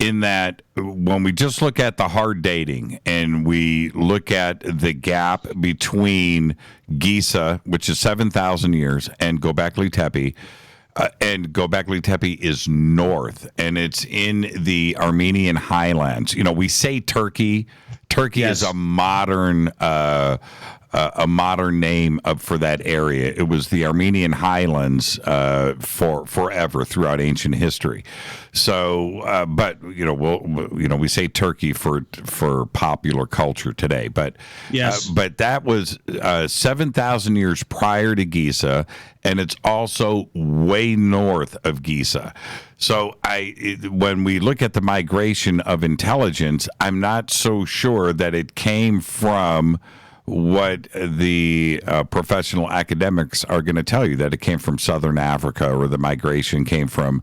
in that when we just look at the hard dating and we look at the gap between Giza, which is 7,000 years, and Göbekli Tepe. And Göbekli Tepe is north, and it's in the Armenian highlands. We say Turkey. Turkey yes. is a modern a modern name for that area. It was the Armenian Highlands for forever throughout ancient history. So, but we say Turkey for popular culture today. But yes, but that was 7,000 years prior to Giza, and it's also way north of Giza. So when we look at the migration of intelligence, I'm not so sure that it came from what the professional academics are going to tell you, that it came from Southern Africa or the migration came from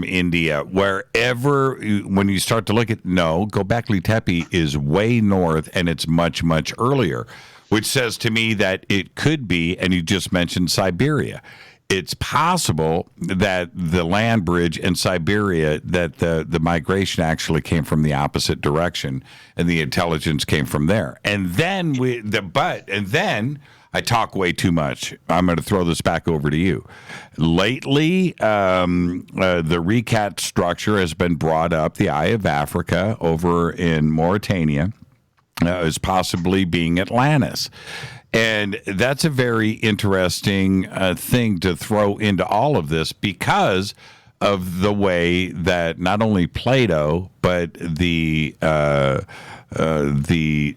India. Wherever, when you start to look at, Göbekli Tepe is way north and it's much, much earlier, which says to me that it could be, and you just mentioned Siberia. It's possible that the land bridge in Siberia, that the migration actually came from the opposite direction, and the intelligence came from there. And then I talk way too much. I'm going to throw this back over to you. Lately, the RECAT structure has been brought up. The Eye of Africa over in Mauritania is possibly being Atlantis. And that's a very interesting thing to throw into all of this because of the way that not only Plato, but the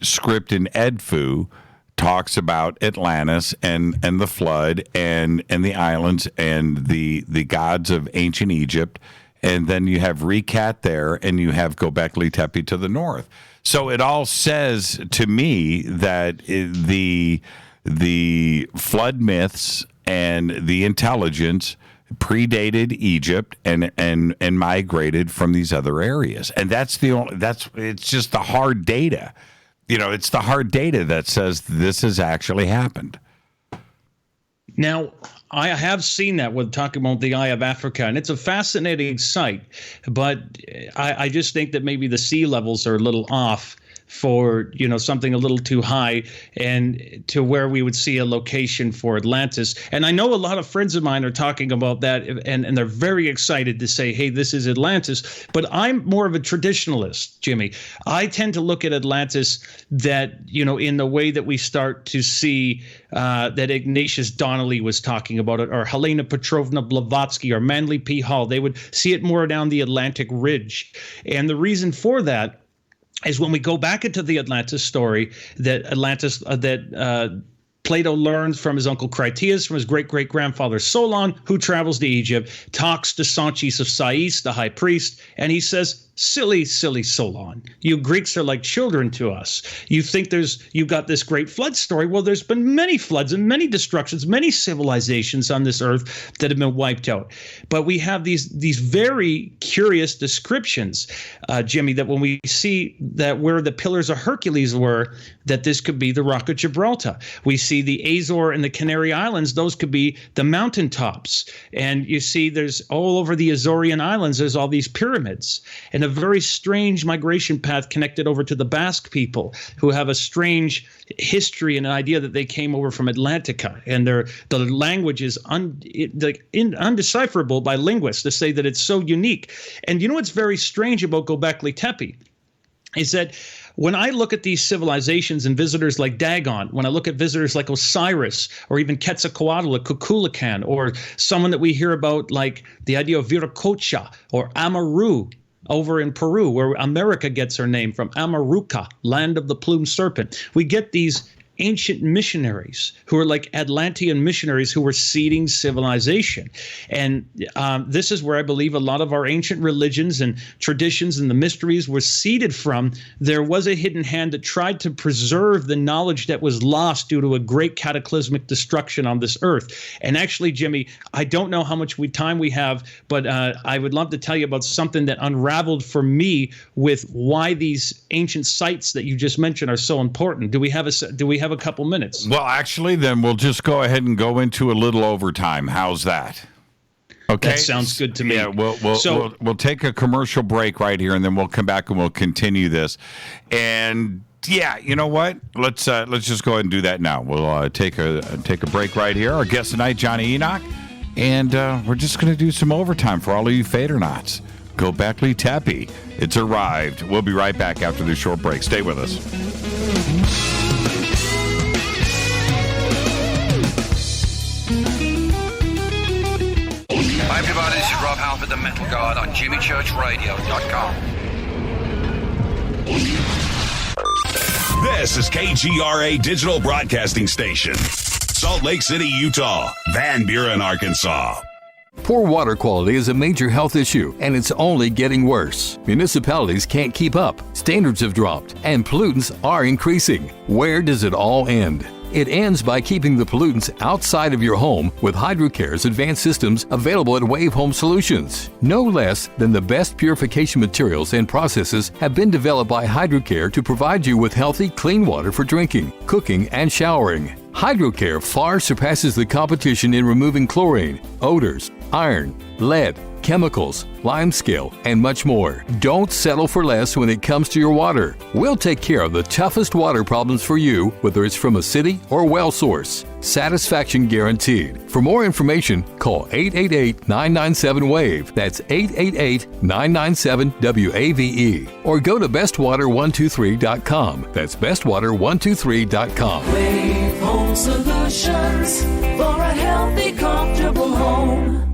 script in Edfu talks about Atlantis and the flood and the islands and the gods of ancient Egypt. And then you have RECAT there, and you have Göbekli Tepe to the north. So it all says to me that the flood myths and the intelligence predated Egypt and migrated from these other areas. And it's just the hard data. It's the hard data that says this has actually happened. Now, I have seen that with talking about the Eye of Africa, and it's a fascinating sight, but I just think that maybe the sea levels are a little off for, something a little too high and to where we would see a location for Atlantis. And I know a lot of friends of mine are talking about that, and they're very excited to say, hey, this is Atlantis. But I'm more of a traditionalist, Jimmy. I tend to look at Atlantis that, in the way that we start to see that Ignatius Donnelly was talking about it, or Helena Petrovna Blavatsky, or Manly P. Hall. They would see it more down the Atlantic Ridge. And the reason for that is when we go back into the Atlantis story, that Plato learns from his uncle Critias, from his great-great-grandfather Solon, who travels to Egypt, talks to Sanchis of Sais, the high priest, and he says, silly, silly Solon, you Greeks are like children to us. You think you've got this great flood story. Well, there's been many floods and many destructions, many civilizations on this earth that have been wiped out. But we have these very curious descriptions, Jimmy, that when we see that where the pillars of Hercules were, that this could be the Rock of Gibraltar. We see the Azore and the Canary Islands, those could be the mountaintops. And you see there's all over the Azorean Islands, there's all these pyramids. And a very strange migration path connected over to the Basque people, who have a strange history and an idea that they came over from Atlantica, and the language is undecipherable by linguists to say that it's so unique. And what's very strange about Göbekli Tepe is that when I look at these civilizations and visitors like Dagon, when I look at visitors like Osiris, or even Quetzalcoatl or Kukulkan, or someone that we hear about like the idea of Viracocha or Amaru over in Peru, where America gets her name from, Amaruca, land of the plumed serpent, we get these ancient missionaries who are like Atlantean missionaries who were seeding civilization. And this is where I believe a lot of our ancient religions and traditions and the mysteries were seeded from. There was a hidden hand that tried to preserve the knowledge that was lost due to a great cataclysmic destruction on this earth. And actually, Jimmy, I don't know how much time we have, but I would love to tell you about something that unraveled for me with why these ancient sites that you just mentioned are so important. Do we have a couple minutes? Well, actually, then we'll just go ahead and go into a little overtime. How's that? Okay, that sounds good to me. Yeah, we'll take a commercial break right here, and then we'll come back and we'll continue this. And yeah, you know what? Let's just go ahead and do that now. We'll take a break right here. Our guest tonight, Jonny Enoch, and we're just going to do some overtime for all of you Fadernauts. Göbekli Tepe, it's arrived. We'll be right back after this short break. Stay with us. the Metal God on jimmychurchradio.com. This is KGRA Digital Broadcasting Station. Salt Lake City, Utah. Van Buren, Arkansas. Poor water quality is a major health issue, and it's only getting worse. Municipalities can't keep up, standards have dropped, and pollutants are increasing. Where does it all end? It ends by keeping the pollutants outside of your home with HydroCare's advanced systems available at Wave Home Solutions. No less than the best purification materials and processes have been developed by HydroCare to provide you with healthy, clean water for drinking, cooking, and showering. HydroCare far surpasses the competition in removing chlorine, odors, iron, lead, chemicals, limescale, and much more. Don't settle for less when it comes to your water. We'll take care of the toughest water problems for you, whether it's from a city or well source. Satisfaction guaranteed. For more information, call 888-997-WAVE. That's 888-997-WAVE. Or go to bestwater123.com. That's bestwater123.com. Wave Home Solutions for a healthy, comfortable home.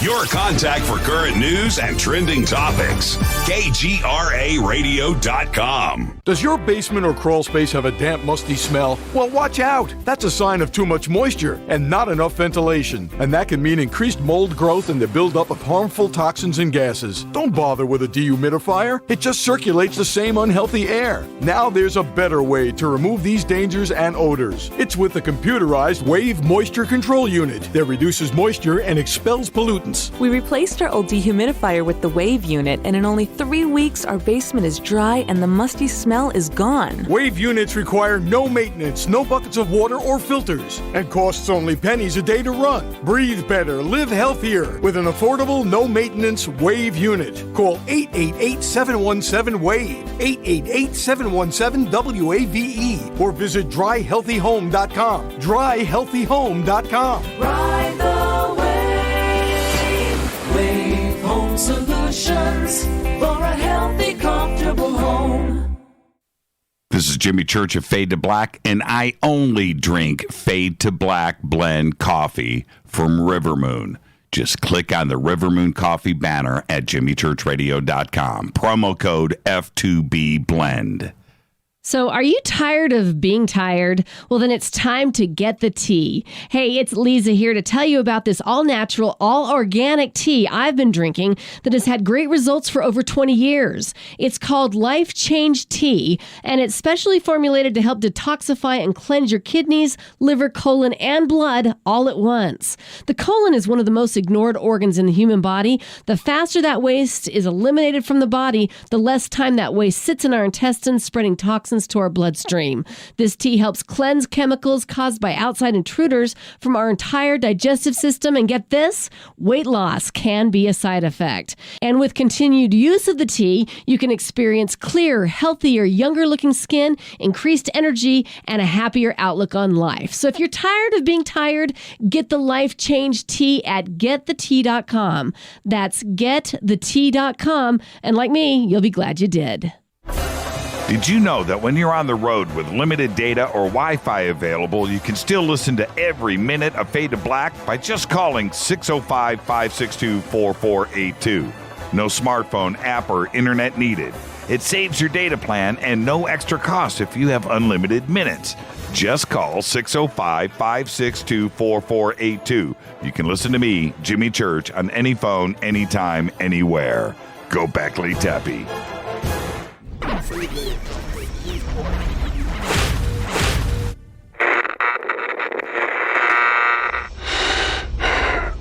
Your contact for current news and trending topics. KGRAradio.com. Does your basement or crawl space have a damp, musty smell? Well, watch out. That's a sign of too much moisture and not enough ventilation. And that can mean increased mold growth and the buildup of harmful toxins and gases. Don't bother with a dehumidifier. It just circulates the same unhealthy air. Now there's a better way to remove these dangers and odors. It's with the computerized Wave Moisture Control Unit that reduces moisture and expels pollutants. We replaced our old dehumidifier with the Wave unit, and in only 3 weeks, our basement is dry and the musty smell is gone. Wave units require no maintenance, no buckets of water or filters, and costs only pennies a day to run. Breathe better, live healthier with an affordable, no-maintenance Wave unit. Call 888-717-WAVE, 888-717-WAVE, or visit dryhealthyhome.com. Dryhealthyhome.com. Ride the wave. Wave Home Solutions for a healthy, comfortable home. This is Jimmy Church of Fade to Black, and I only drink Fade to Black blend coffee from Rivermoon. Just click on the Rivermoon Coffee banner at jimmychurchradio.com. Promo code F2B Blend. So are you tired of being tired? Well, then it's time to get the tea. Hey, it's Lisa here to tell you about this all-natural, all-organic tea I've been drinking that has had great results for over 20 years. It's called Life Change Tea, and it's specially formulated to help detoxify and cleanse your kidneys, liver, colon, and blood all at once. The colon is one of the most ignored organs in the human body. The faster that waste is eliminated from the body, the less time that waste sits in our intestines, spreading toxins to our bloodstream. This tea helps cleanse chemicals caused by outside intruders from our entire digestive system. And get this, weight loss can be a side effect. And with continued use of the tea, you can experience clearer, healthier, younger looking skin, increased energy, and a happier outlook on life. So if you're tired of being tired, get the Life Change Tea at getthetea.com. That's getthetea.com. And like me, you'll be glad you did. Did you know that when you're on the road with limited data or Wi-Fi available, you can still listen to every minute of Fade to Black by just calling 605-562-4482. No smartphone, app, or internet needed. It saves your data plan and no extra cost if you have unlimited minutes. Just call 605-562-4482. You can listen to me, Jimmy Church, on any phone, anytime, anywhere. Go Beckley Tappy.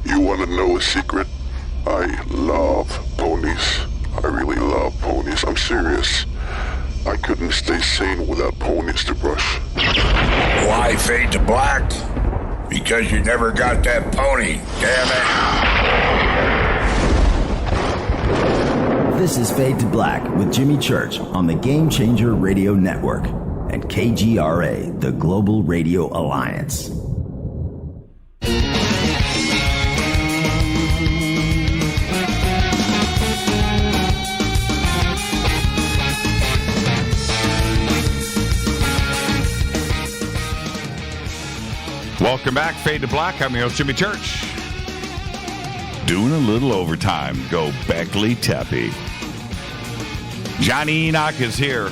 You want to know a secret? I love ponies. I really love ponies. I'm serious. I couldn't stay sane without ponies to brush. Why Fade to Black? Because you never got that pony, damn it. This is Fade to Black with Jimmy Church on the Game Changer Radio Network and KGRA, the Global Radio Alliance. Welcome back, Fade to Black. I'm your host, Jimmy Church. Doing a little overtime. Go Beckley Tepe. Jonny Enoch is here.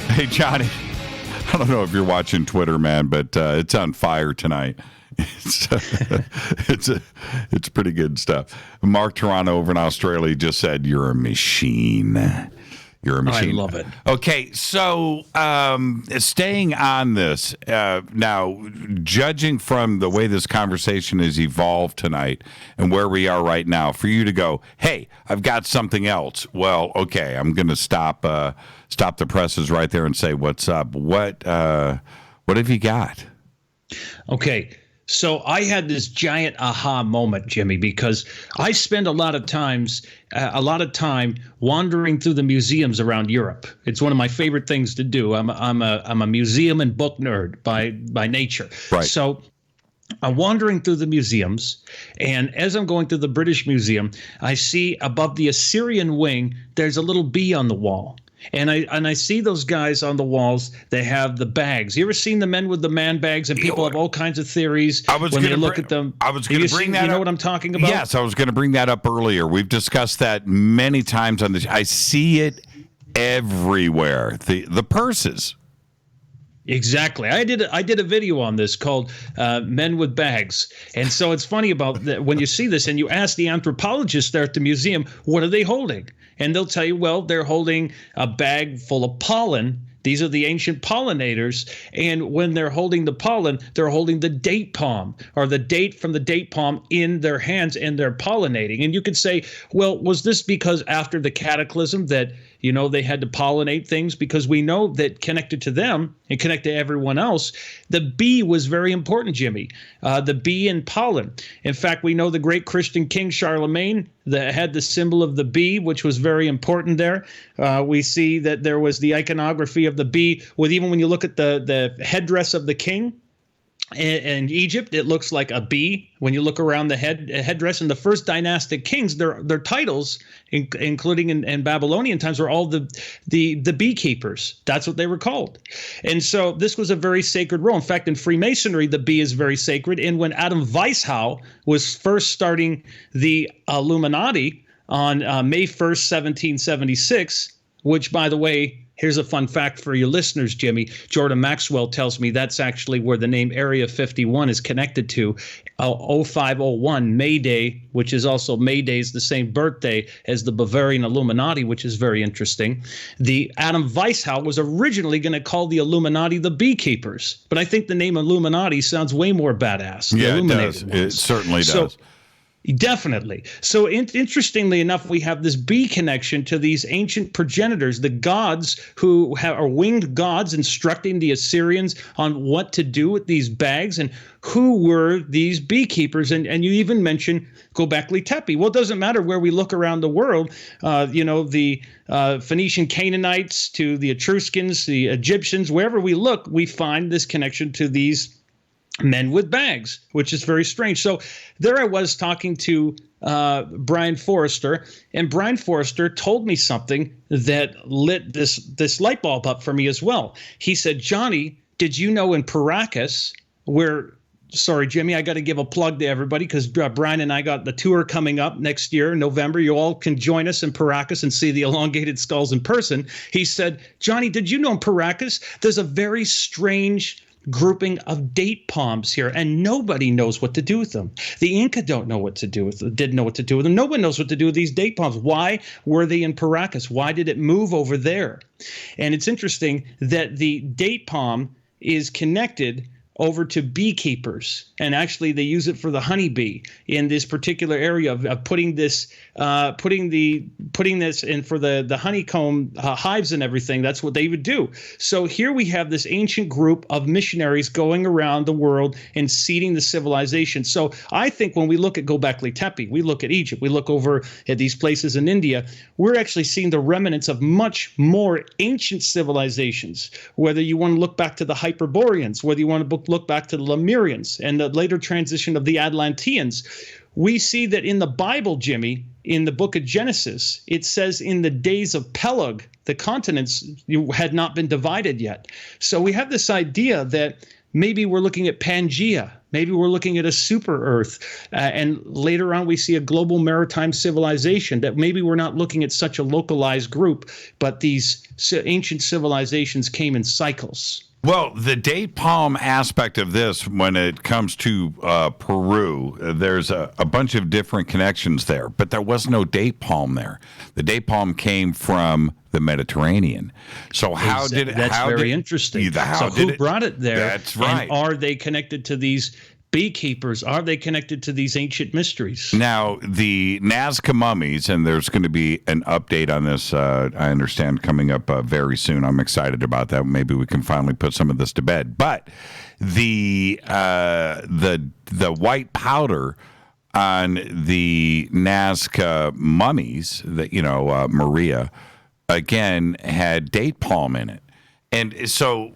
Hey, Johnny. I don't know if you're watching Twitter, man, but it's on fire tonight. It's pretty good stuff. Mark Toronto over in Australia just said, "You're a machine." You're a machine. I love it. Okay, so staying on this now, judging from the way this conversation has evolved tonight and where we are right now, for you to go, "Hey, I've got something else." Well, okay, I'm going to stop the presses right there and say, "What's up? What have you got?" Okay. So I had this giant aha moment, Jimmy, because I spend a lot of time wandering through the museums around Europe. It's one of my favorite things to do. I'm a museum and book nerd by nature. Right. So I'm wandering through the museums, and as I'm going through the British Museum, I see above the Assyrian wing, there's a little bee on the wall. And I see those guys on the walls. They have the bags. You ever seen the men with the man bags? And people have all kinds of theories when they look at them. I was going to bring that up. You know what I'm talking about? Yes, I was going to bring that up earlier. We've discussed that many times on this. I see it everywhere. The purses. Exactly. I did a video on this called Men with Bags. And so it's funny about that when you see this and you ask the anthropologists there at the museum, what are they holding? And they'll tell you, well, they're holding a bag full of pollen. These are the ancient pollinators. And when they're holding the pollen, they're holding the date palm or the date from the date palm in their hands, and they're pollinating. And you could say, well, was this because after the cataclysm that, you know, they had to pollinate things? Because we know that connected to them and connected to everyone else, the bee was very important, Jimmy. The bee and pollen. In fact, we know the great Christian king Charlemagne that had the symbol of the bee, which was very important there. We see that there was the iconography of the bee with, even when you look at the headdress of the king in Egypt, it looks like a bee. When you look around the headdress, and the first dynastic kings, their titles, including in Babylonian times, were all the beekeepers. That's what they were called. And so this was a very sacred role. In fact, in Freemasonry, the bee is very sacred. And when Adam Weishaupt was first starting the Illuminati on May 1st, 1776, which, by the way, here's a fun fact for your listeners, Jimmy. Jordan Maxwell tells me that's actually where the name Area 51 is connected to. 0501, May Day, which is also May Day is the same birthday as the Bavarian Illuminati, which is very interesting. The Adam Weishaupt was originally going to call the Illuminati the Beekeepers, but I think the name Illuminati sounds way more badass. Yeah, it does. It certainly does. Definitely. So interestingly enough, we have this bee connection to these ancient progenitors, the gods who are winged gods instructing the Assyrians on what to do with these bags, and who were these beekeepers. And you even mentioned Göbekli Tepe. Well, it doesn't matter where we look around the world, the Phoenician Canaanites to the Etruscans, the Egyptians, wherever we look, we find this connection to these men with bags, which is very strange. So there I was talking to Brian Forrester, and Brian Forrester told me something that lit this light bulb up for me as well. He said, Johnny, did you know in Paracas, sorry, Jimmy, I got to give a plug to everybody because Brian and I got the tour coming up next year, November. You all can join us in Paracas and see the elongated skulls in person. He said, Johnny, did you know in Paracas, there's a very strange grouping of date palms here, and nobody knows what to do with them. The Inca didn't know what to do with them. No one knows what to do with these date palms. Why were they in Paracas? Why did it move over there? And it's interesting that the date palm is connected over to beekeepers, and actually they use it for the honeybee in this particular area of putting this in for the honeycomb hives and everything. That's what they would do. So here we have this ancient group of missionaries going around the world and seeding the civilization. So I think when we look at Göbekli Tepe, we look at Egypt, we look over at these places in India, we're actually seeing the remnants of much more ancient civilizations. Whether you want to look back to the Hyperboreans, whether you want to look back to the Lemurians and the later transition of the Atlanteans, we see that in the Bible, Jimmy, in the book of Genesis, it says in the days of Peleg, the continents had not been divided yet. So we have this idea that maybe we're looking at Pangea. Maybe we're looking at a super Earth. And later on, we see a global maritime civilization, that maybe we're not looking at such a localized group, but these ancient civilizations came in cycles. Well, the date palm aspect of this, when it comes to Peru, there's a bunch of different connections there, but there was no date palm there. The date palm came from the Mediterranean. So how did it? That's very interesting. So who brought it there? That's right. And are they connected to these beekeepers? Are they connected to these ancient mysteries? Now, the Nazca mummies, and there's going to be an update on this, I understand, coming up very soon. I'm excited about that. Maybe we can finally put some of this to bed. But the white powder on the Nazca mummies, that Maria, again, had date palm in it. And so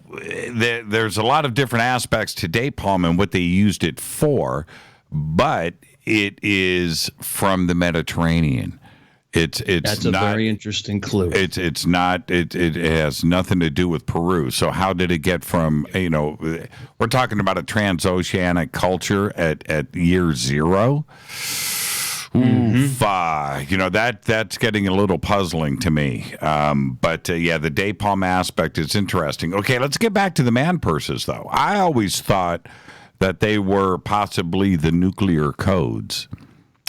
there's a lot of different aspects to date palm and what they used it for, but it is from the Mediterranean. That's a very interesting clue. It's not. It has nothing to do with Peru. So how did it get from? We're talking about a transoceanic culture at year zero. That's getting a little puzzling to me. But the date palm aspect is interesting. Okay, let's get back to the man purses, though. I always thought that they were possibly the nuclear codes,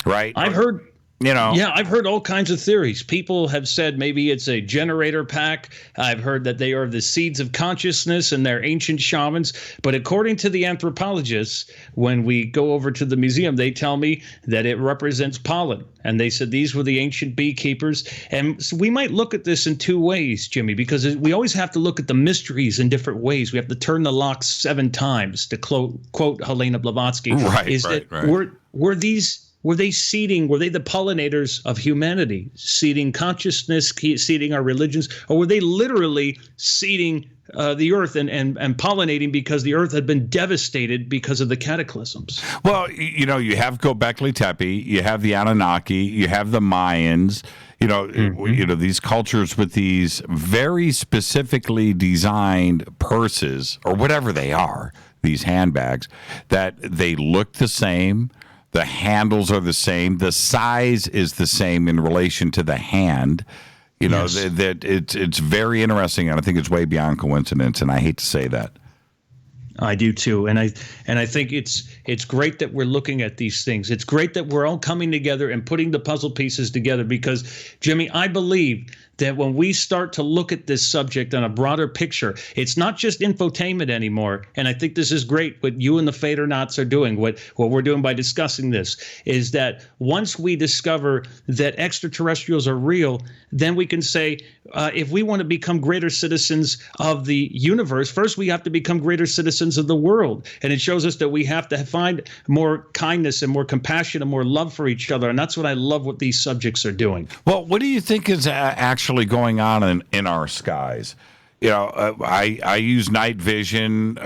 right? I've heard. Yeah, I've heard all kinds of theories. People have said maybe it's a generator pack. I've heard that they are the seeds of consciousness and they're ancient shamans. But according to the anthropologists, when we go over to the museum, they tell me that it represents pollen. And they said these were the ancient beekeepers. And so we might look at this in two ways, Jimmy, because we always have to look at the mysteries in different ways. We have to turn the lock 7 times, to quote Helena Blavatsky. Right. Were they the pollinators of humanity, seeding consciousness, seeding our religions, or were they literally seeding the earth and pollinating because the earth had been devastated because of the cataclysms? Well, you have Göbekli Tepe, you have the Anunnaki, you have the Mayans, these cultures with these very specifically designed purses or whatever they are, these handbags, that they look the same. The handles are the same. The size is the same in relation to the hand. That it's very interesting, and I think it's way beyond coincidence. And I hate to say that. I do too, and I think it's great that we're looking at these things. It's great that we're all coming together and putting the puzzle pieces together. Because, Jimmy, I believe that when we start to look at this subject on a broader picture, it's not just infotainment anymore. And I think this is great what you and the Fadernauts are doing, what we're doing by discussing this, is that once we discover that extraterrestrials are real, then we can say, if we want to become greater citizens of the universe, first we have to become greater citizens of the world. And it shows us that we have to find more kindness and more compassion and more love for each other. And that's what I love what these subjects are doing. Well, what do you think is actually going on in our skies? I use night vision.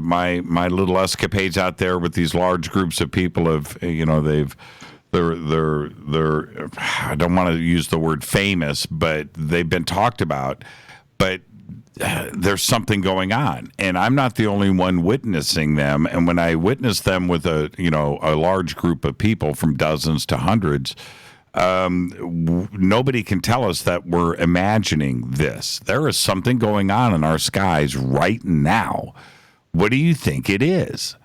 My little escapades out there with these large groups of people they're I don't want to use the word famous, but they've been talked about. But there's something going on, and I'm not the only one witnessing them. And when I witness them with a large group of people, from dozens to hundreds, nobody can tell us that we're imagining this. There is something going on in our skies right now. What do you think it is?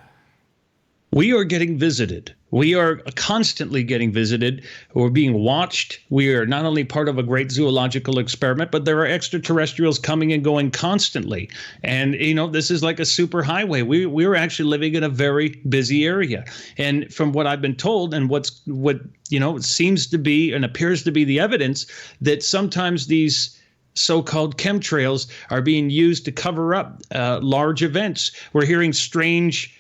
We are getting visited. We are constantly getting visited. We're being watched. We are not only part of a great zoological experiment, but there are extraterrestrials coming and going constantly. And, this is like a super highway. We're actually living in a very busy area. And from what I've been told, and what seems to be and appears to be the evidence, that sometimes these so-called chemtrails are being used to cover up large events. We're hearing strange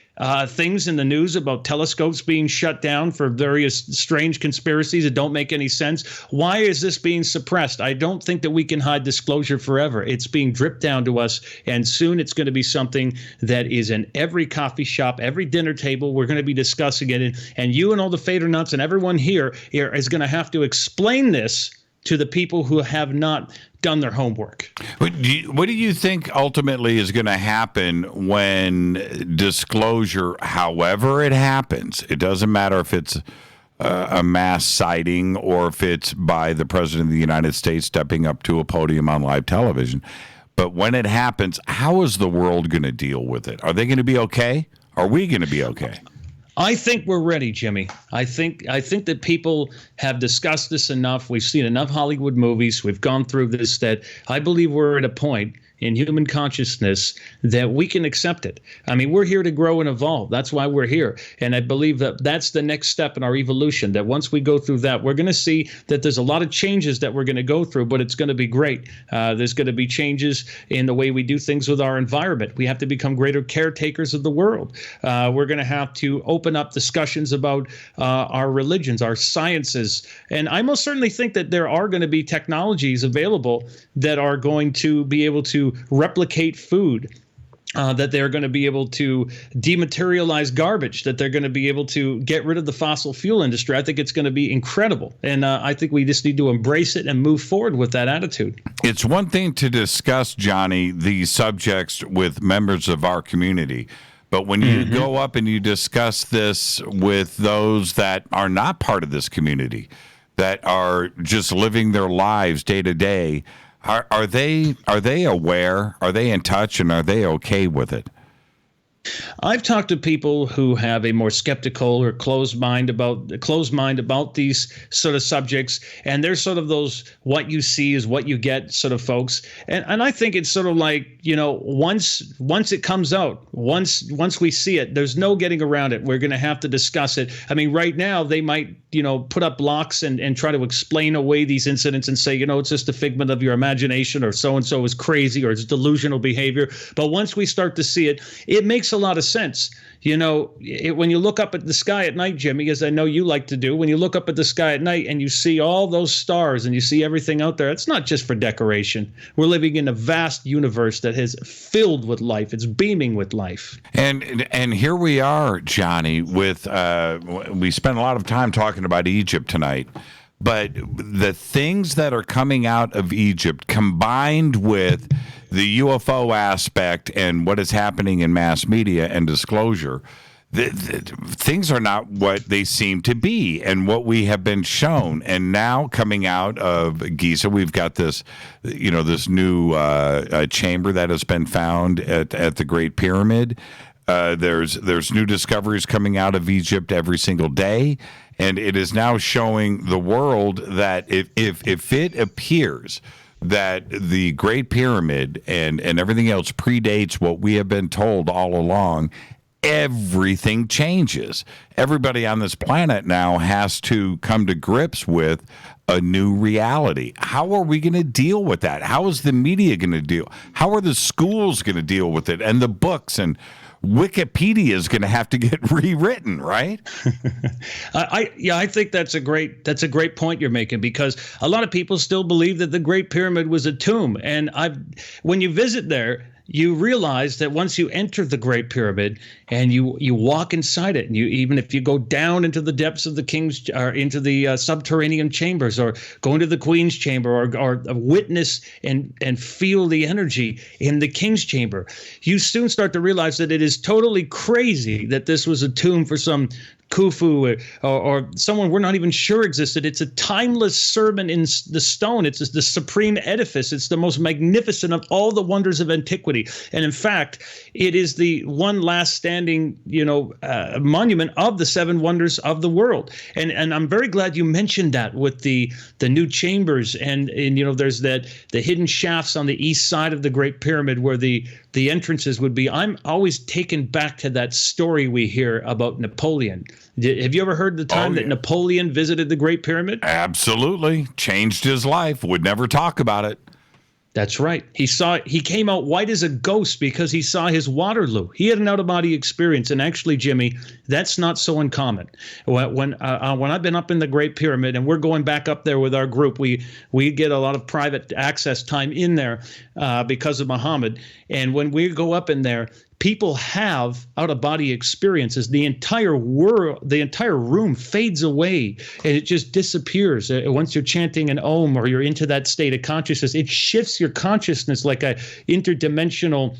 things in the news about telescopes being shut down for various strange conspiracies that don't make any sense. Why is this being suppressed? I don't think that we can hide disclosure forever. It's being dripped down to us, and soon it's going to be something that is in every coffee shop, every dinner table. We're going to be discussing it, and you and all the Fadernauts and everyone here is going to have to explain this to the people who have not done their homework. What do you think ultimately is going to happen when disclosure, however it happens, it doesn't matter if it's a mass sighting or if it's by the President of the United States stepping up to a podium on live television, but when it happens, how is the world going to deal with it? Are they going to be okay? Are we going to be okay? I think we're ready, Jimmy. I think that people have discussed this enough. We've seen enough Hollywood movies. We've gone through this, that I believe we're at a point in human consciousness that we can accept it. I mean, we're here to grow and evolve. That's why we're here. And I believe that that's the next step in our evolution, that once we go through that, we're going to see that there's a lot of changes that we're going to go through, but it's going to be great. There's going to be changes in the way we do things with our environment. We have to become greater caretakers of the world. We're going to have to open up discussions about our religions, our sciences. And I most certainly think that there are going to be technologies available that are going to be able to replicate food, that they're going to be able to dematerialize garbage, that they're going to be able to get rid of the fossil fuel industry. I think it's going to be incredible. And I think we just need to embrace it and move forward with that attitude. It's one thing to discuss, Johnny, these subjects with members of our community. But when you go up and you discuss this with those that are not part of this community, that are just living their lives day to day, are they aware? Are they in touch, and are they okay with it? I've talked to people who have a more skeptical or closed mind about these sort of subjects, and they're sort of those what you see is what you get sort of folks. And I think it's sort of like, once it comes out, once we see it, there's no getting around it. We're going to have to discuss it. I mean, right now they might put up blocks and try to explain away these incidents and say, it's just a figment of your imagination, or so and so is crazy, or it's delusional behavior. But once we start to see it, it makes a lot of sense. When you look up at the sky at night, Jimmy, as I know you like to do, when you look up at the sky at night and you see all those stars and you see everything out there, it's not just for decoration. We're living in a vast universe that is filled with life. It's beaming with life. And here we are, Johnny, with we spent a lot of time talking about Egypt tonight. But the things that are coming out of Egypt, combined with the UFO aspect and what is happening in mass media and disclosure, things are not what they seem to be and what we have been shown. And now coming out of Giza, we've got this, this new chamber that has been found at the Great Pyramid. There's new discoveries coming out of Egypt every single day. And it is now showing the world that if it appears that the Great Pyramid and everything else predates what we have been told all along, everything changes. Everybody on this planet now has to come to grips with a new reality. How are we going to deal with that? How is the media going to deal? How are the schools going to deal with it? And the books and Wikipedia is going to have to get rewritten, right? I think that's a great point you're making, because a lot of people still believe that the Great Pyramid was a tomb. And when you visit there, you realize that once you enter the Great Pyramid and you walk inside it, and even if you go down into the depths of the king's, or into the subterranean chambers, or go into the queen's chamber, or witness and feel the energy in the king's chamber, you soon start to realize that it is totally crazy that this was a tomb for some Khufu or someone we're not even sure existed. It's a timeless sermon in the stone. It's the supreme edifice. It's the most magnificent of all the wonders of antiquity. And in fact, it is the one last standing, monument of the seven wonders of the world. And I'm very glad you mentioned that with the new chambers and there's the hidden shafts on the east side of the Great Pyramid where the entrances would be. I'm always taken back to that story we hear about Napoleon. Have you ever heard the time that Napoleon visited the Great Pyramid? Absolutely. Changed his life. Would never talk about it. That's right. He came out white as a ghost because he saw his Waterloo. He had an out-of-body experience. And actually, Jimmy, that's not so uncommon. When I've been up in the Great Pyramid, and we're going back up there with our group, we get a lot of private access time in there because of Muhammad. And when we go up in there, people have out-of-body experiences. The entire room fades away, and it just disappears. Once you're chanting an Om or you're into that state of consciousness, it shifts your consciousness like a interdimensional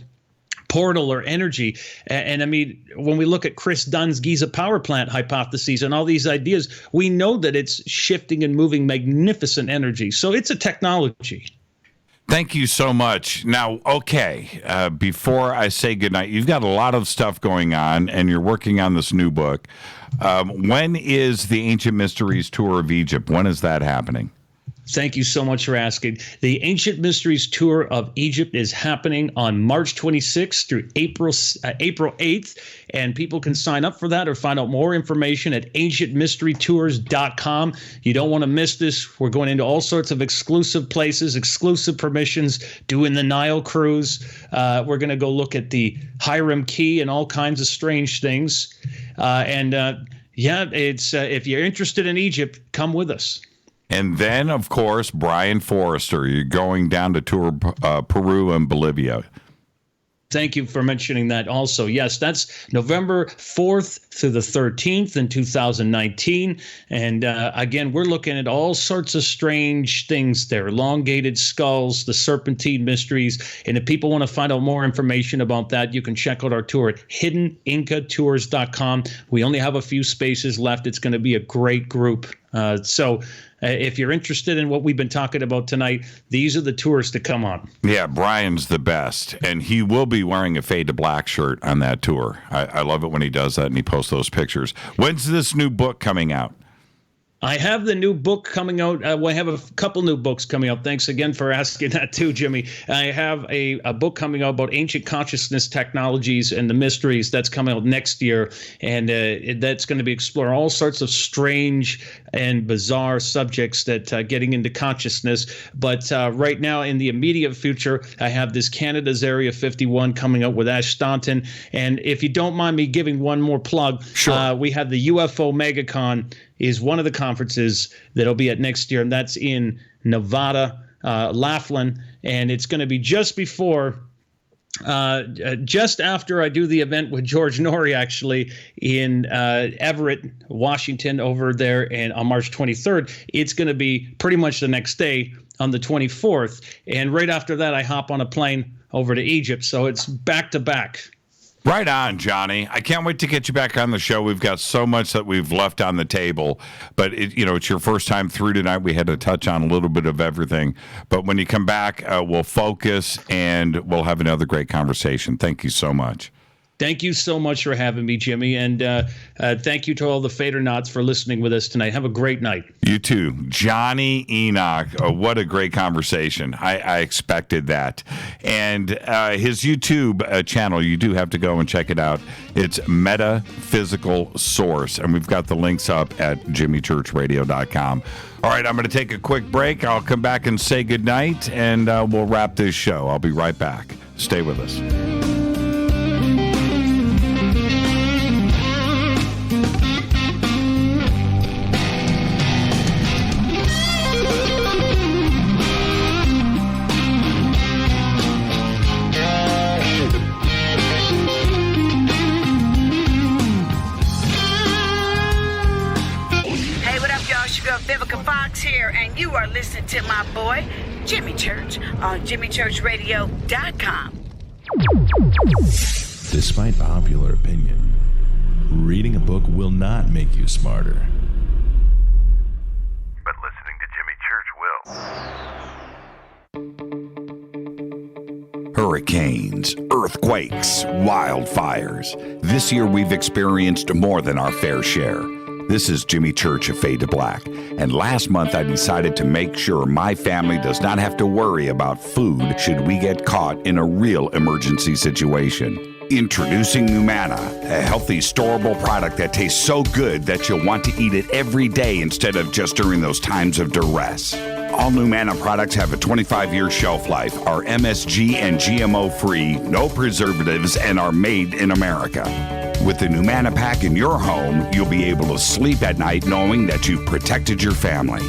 portal or energy. And I mean, when we look at Chris Dunn's Giza power plant hypotheses and all these ideas, we know that it's shifting and moving magnificent energy. So it's a technology. Thank you so much. Now, okay, before I say goodnight, you've got a lot of stuff going on, and you're working on this new book. When is the Ancient Mysteries Tour of Egypt? When is that happening? Thank you so much for asking. The Ancient Mysteries Tour of Egypt is happening on March 26th through April 8th, and people can sign up for that or find out more information at ancientmysterytours.com. You don't want to miss this. We're going into all sorts of exclusive places, exclusive permissions, doing the Nile cruise. We're going to go look at the Hiram Key and all kinds of strange things. It's if you're interested in Egypt, come with us. And then, of course, Brian Forrester, you're going down to tour Peru and Bolivia. Thank you for mentioning that also. Yes, that's November 4th through the 13th in 2019. And again, we're looking at all sorts of strange things there. Elongated skulls, the serpentine mysteries. And if people want to find out more information about that, you can check out our tour at hiddenincatours.com. We only have a few spaces left. It's going to be a great group. If you're interested in what we've been talking about tonight, these are the tours to come on. Yeah, Brian's the best, and he will be wearing a Fade to Black shirt on that tour. I love it when he does that and he posts those pictures. When's this new book coming out? I have the new book coming out. I have a couple new books coming out. Thanks again for asking that too, Jimmy. I have a book coming out about ancient consciousness technologies and the mysteries. That's coming out next year. And that's going to be exploring all sorts of strange and bizarre subjects that getting into consciousness. But right now, in the immediate future, I have this Canada's Area 51 coming out with Ash Staunton. And if you don't mind me giving one more plug, sure. We have the UFO MegaCon is one of the conferences that'll be at next year, and that's in Nevada, Laughlin, and it's going to be just after I do the event with George Norrie, actually, in Everett, Washington, over there, and on March 23rd. It's going to be pretty much the next day on the 24th, and right after that, I hop on a plane over to Egypt, so it's back to back. Right on, Johnny. I can't wait to get you back on the show. We've got so much that we've left on the table, but it's your first time through tonight. We had to touch on a little bit of everything, but when you come back, we'll focus and we'll have another great conversation. Thank you so much. Thank you so much for having me, Jimmy, and thank you to all the Fadernauts for listening with us tonight. Have a great night. You too. Jonny Enoch. What a great conversation. I expected that. And his YouTube channel, you do have to go and check it out. It's Metaphysical Source, and we've got the links up at jimmychurchradio.com. All right, I'm going to take a quick break. I'll come back and say goodnight, and we'll wrap this show. I'll be right back. Stay with us. Here, and you are listening to my boy Jimmy Church on jimmychurchradio.com. Despite popular opinion, reading a book will not make you smarter, but listening to Jimmy Church will. Hurricanes, earthquakes, wildfires. This year we've experienced more than our fair share. This is Jimmy Church of Fade to Black, and last month I decided to make sure my family does not have to worry about food should we get caught in a real emergency situation. Introducing Numana, a healthy, storable product that tastes so good that you'll want to eat it every day instead of just during those times of duress. All Numana products have a 25-year shelf life, are MSG and GMO-free, no preservatives, and are made in America. With the Numana pack in your home, you'll be able to sleep at night knowing that you've protected your family.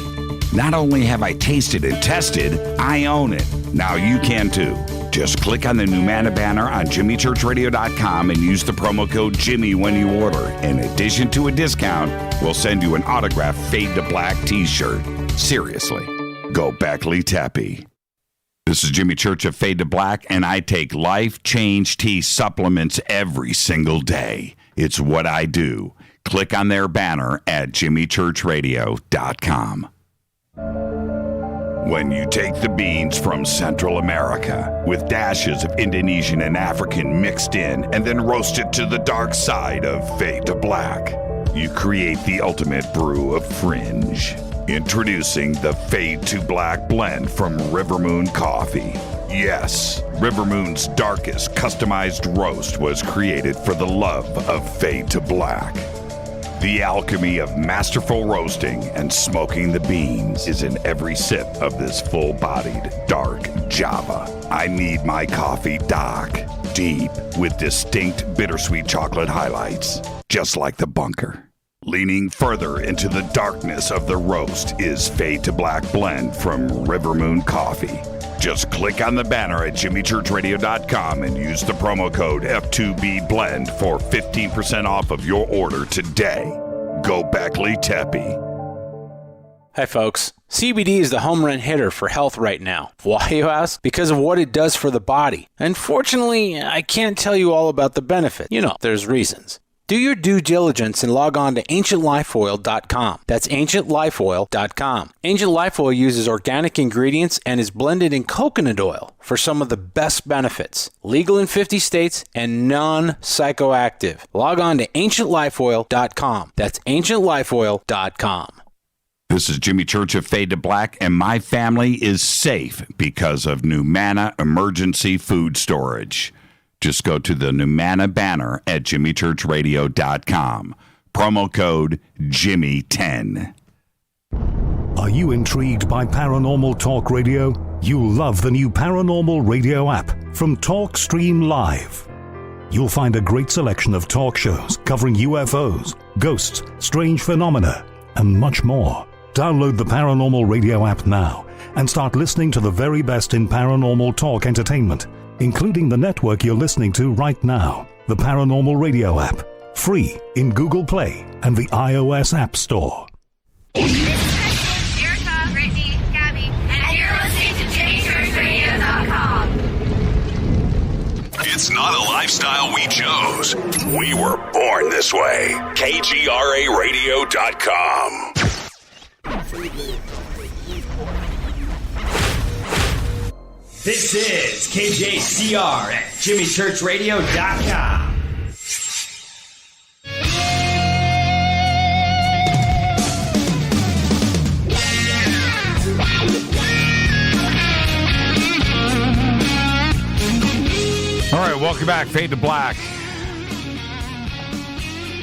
Not only have I tasted and tested, I own it. Now you can too. Just click on the Numana banner on jimmychurchradio.com and use the promo code Jimmy when you order. In addition to a discount, we'll send you an autographed Fade to Black t-shirt. Seriously, go Beckley Teppy. This is Jimmy Church of Fade to Black, and I take Life Change Tea supplements every single day. It's what I do. Click on their banner at jimmychurchradio.com. When you take the beans from Central America with dashes of Indonesian and African mixed in and then roast it to the dark side of Fade to Black, you create the ultimate brew of fringe. Introducing the Fade to Black blend from Rivermoon Coffee. Yes, Rivermoon's darkest customized roast was created for the love of Fade to Black. The alchemy of masterful roasting and smoking the beans is in every sip of this full-bodied, dark Java. I need my coffee dark, deep, with distinct bittersweet chocolate highlights, just like the bunker. Leaning further into the darkness of the roast is Fade to Black blend from Rivermoon Coffee. Just click on the banner at jimmychurchradio.com and use the promo code F2BBLEND for 15% off of your order today. Go Beckley Teppy. Hi folks, CBD is the home run hitter for health right now. Why, you ask? Because of what it does for the body. Unfortunately, I can't tell you all about the benefit. You know, there's reasons. Do your due diligence and log on to ancientlifeoil.com. That's ancientlifeoil.com. Ancient Life Oil uses organic ingredients and is blended in coconut oil for some of the best benefits. Legal in 50 states and non-psychoactive. Log on to ancientlifeoil.com. That's ancientlifeoil.com. This is Jimmy Church of Fade to Black, and my family is safe because of Numana Emergency Food Storage. Just go to the Numana banner at jimmychurchradio.com. Promo code Jimmy10. Are you intrigued by Paranormal Talk Radio? You'll love the new Paranormal Radio app from TalkStream Live. You'll find a great selection of talk shows covering UFOs, ghosts, strange phenomena, and much more. Download the Paranormal Radio app now and start listening to the very best in paranormal talk entertainment, including the network you're listening to right now, the Paranormal Radio app, free in Google Play and the iOS App Store. Erica, Brittany, Gabby, and you're listening to JimmyChurchRadio.com. It's not a lifestyle we chose. We were born this way. KGRARadio.com. This is KJCR at JimmyChurchRadio.com. All right, welcome back. Fade to Black.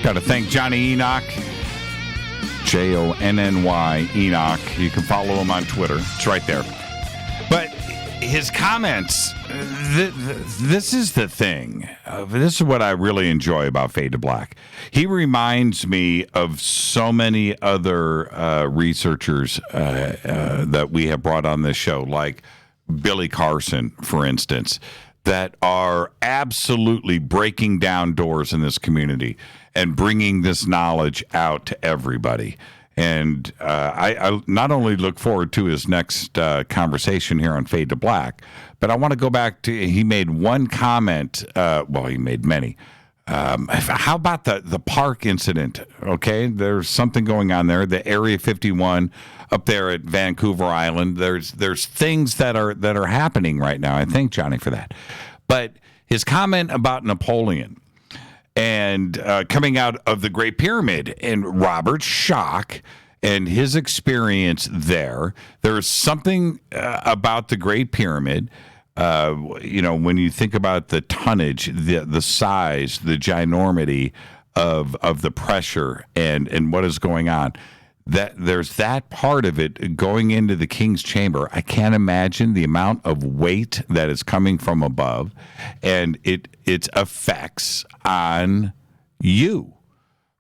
Got to thank Jonny Enoch, Jonny Enoch. You can follow him on Twitter. It's right there. But his comments, this is the thing. This is what I really enjoy about Fade to Black. He reminds me of so many other researchers that we have brought on this show, like Billy Carson, for instance, that are absolutely breaking down doors in this community and bringing this knowledge out to everybody. And I not only look forward to his next conversation here on Fade to Black, but I want to go back to, he made one comment, well, he made many. How about the park incident? Okay, there's something going on there. The Area 51 up there at Vancouver Island. There's things that are happening right now. I thank Johnny for that. But his comment about Napoleon and coming out of the Great Pyramid and Robert Schoch and his experience there. There's something about the Great Pyramid. When you think about the tonnage, the size, the ginormity of the pressure and what is going on, that there's that part of it going into the king's chamber. I can't imagine the amount of weight that is coming from above and its effects on you,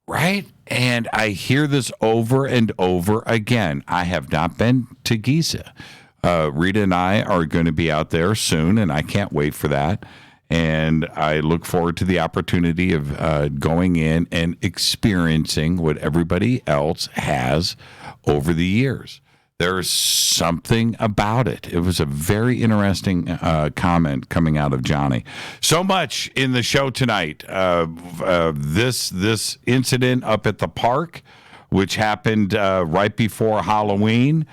right? And I hear this over and over again. I have not been to Giza. Rita and I are going to be out there soon, and I can't wait for that. And I look forward to the opportunity of going in and experiencing what everybody else has over the years. There's something about it. It was a very interesting comment coming out of Jonny. So much in the show tonight. This incident up at the park, which happened right before Halloween.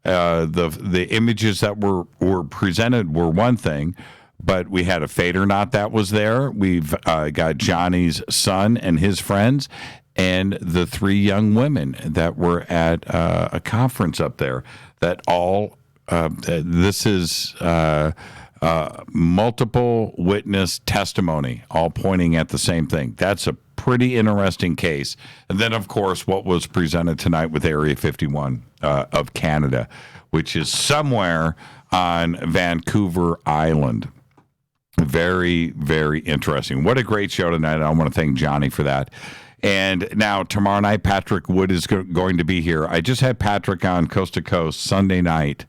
The images that were presented were one thing, but we had a fate or not that was there. We've got Johnny's son and his friends, and the 3 young women that were at a conference up there. That all this is multiple witness testimony, all pointing at the same thing. That's a pretty interesting case. And then, of course, what was presented tonight with Area 51 of Canada, which is somewhere on Vancouver Island. Very, very interesting. What a great show tonight. I want to thank Jonny for that. And now tomorrow night, Patrick Wood is going to be here. I just had Patrick on Coast to Coast Sunday night,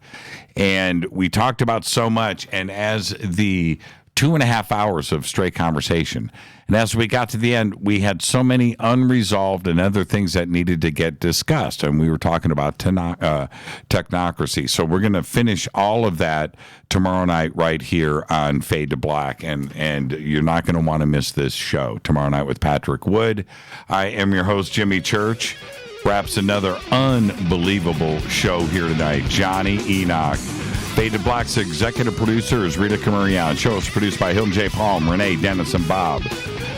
and we talked about so much. And as the 2.5 hours of straight conversation, and as we got to the end, we had so many unresolved and other things that needed to get discussed. And we were talking about technocracy. So we're going to finish all of that tomorrow night right here on Fade to Black. And you're not going to want to miss this show tomorrow night with Patrick Wood. I am your host, Jimmy Church. Wraps another unbelievable show here tonight. Jonny Enoch. Fade to Black's executive producer is Rita Camarion. Show is produced by Hilton J. Palm, Renee Dennis, and Bob.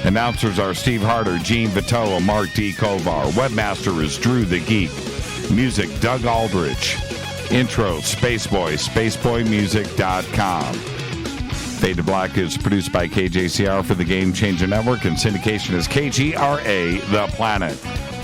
Announcers are Steve Harder, Gene Vitoa, Mark D. Kovar. Webmaster is Drew the Geek. Music, Doug Aldrich. Intro, Spaceboy, spaceboymusic.com. Fade to Black is produced by KJCR for the Game Changer Network, and syndication is KGRA The Planet.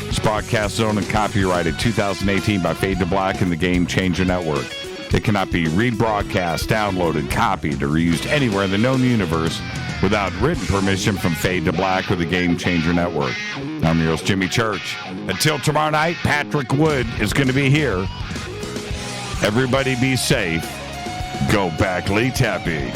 This broadcast is owned and copyrighted 2018 by Fade to Black and the Game Changer Network. It cannot be rebroadcast, downloaded, copied, or used anywhere in the known universe without written permission from Fade to Black or the Game Changer Network. I'm your host, Jimmy Church. Until tomorrow night, Patrick Wood is going to be here. Everybody be safe. Go back, Lee Tappy.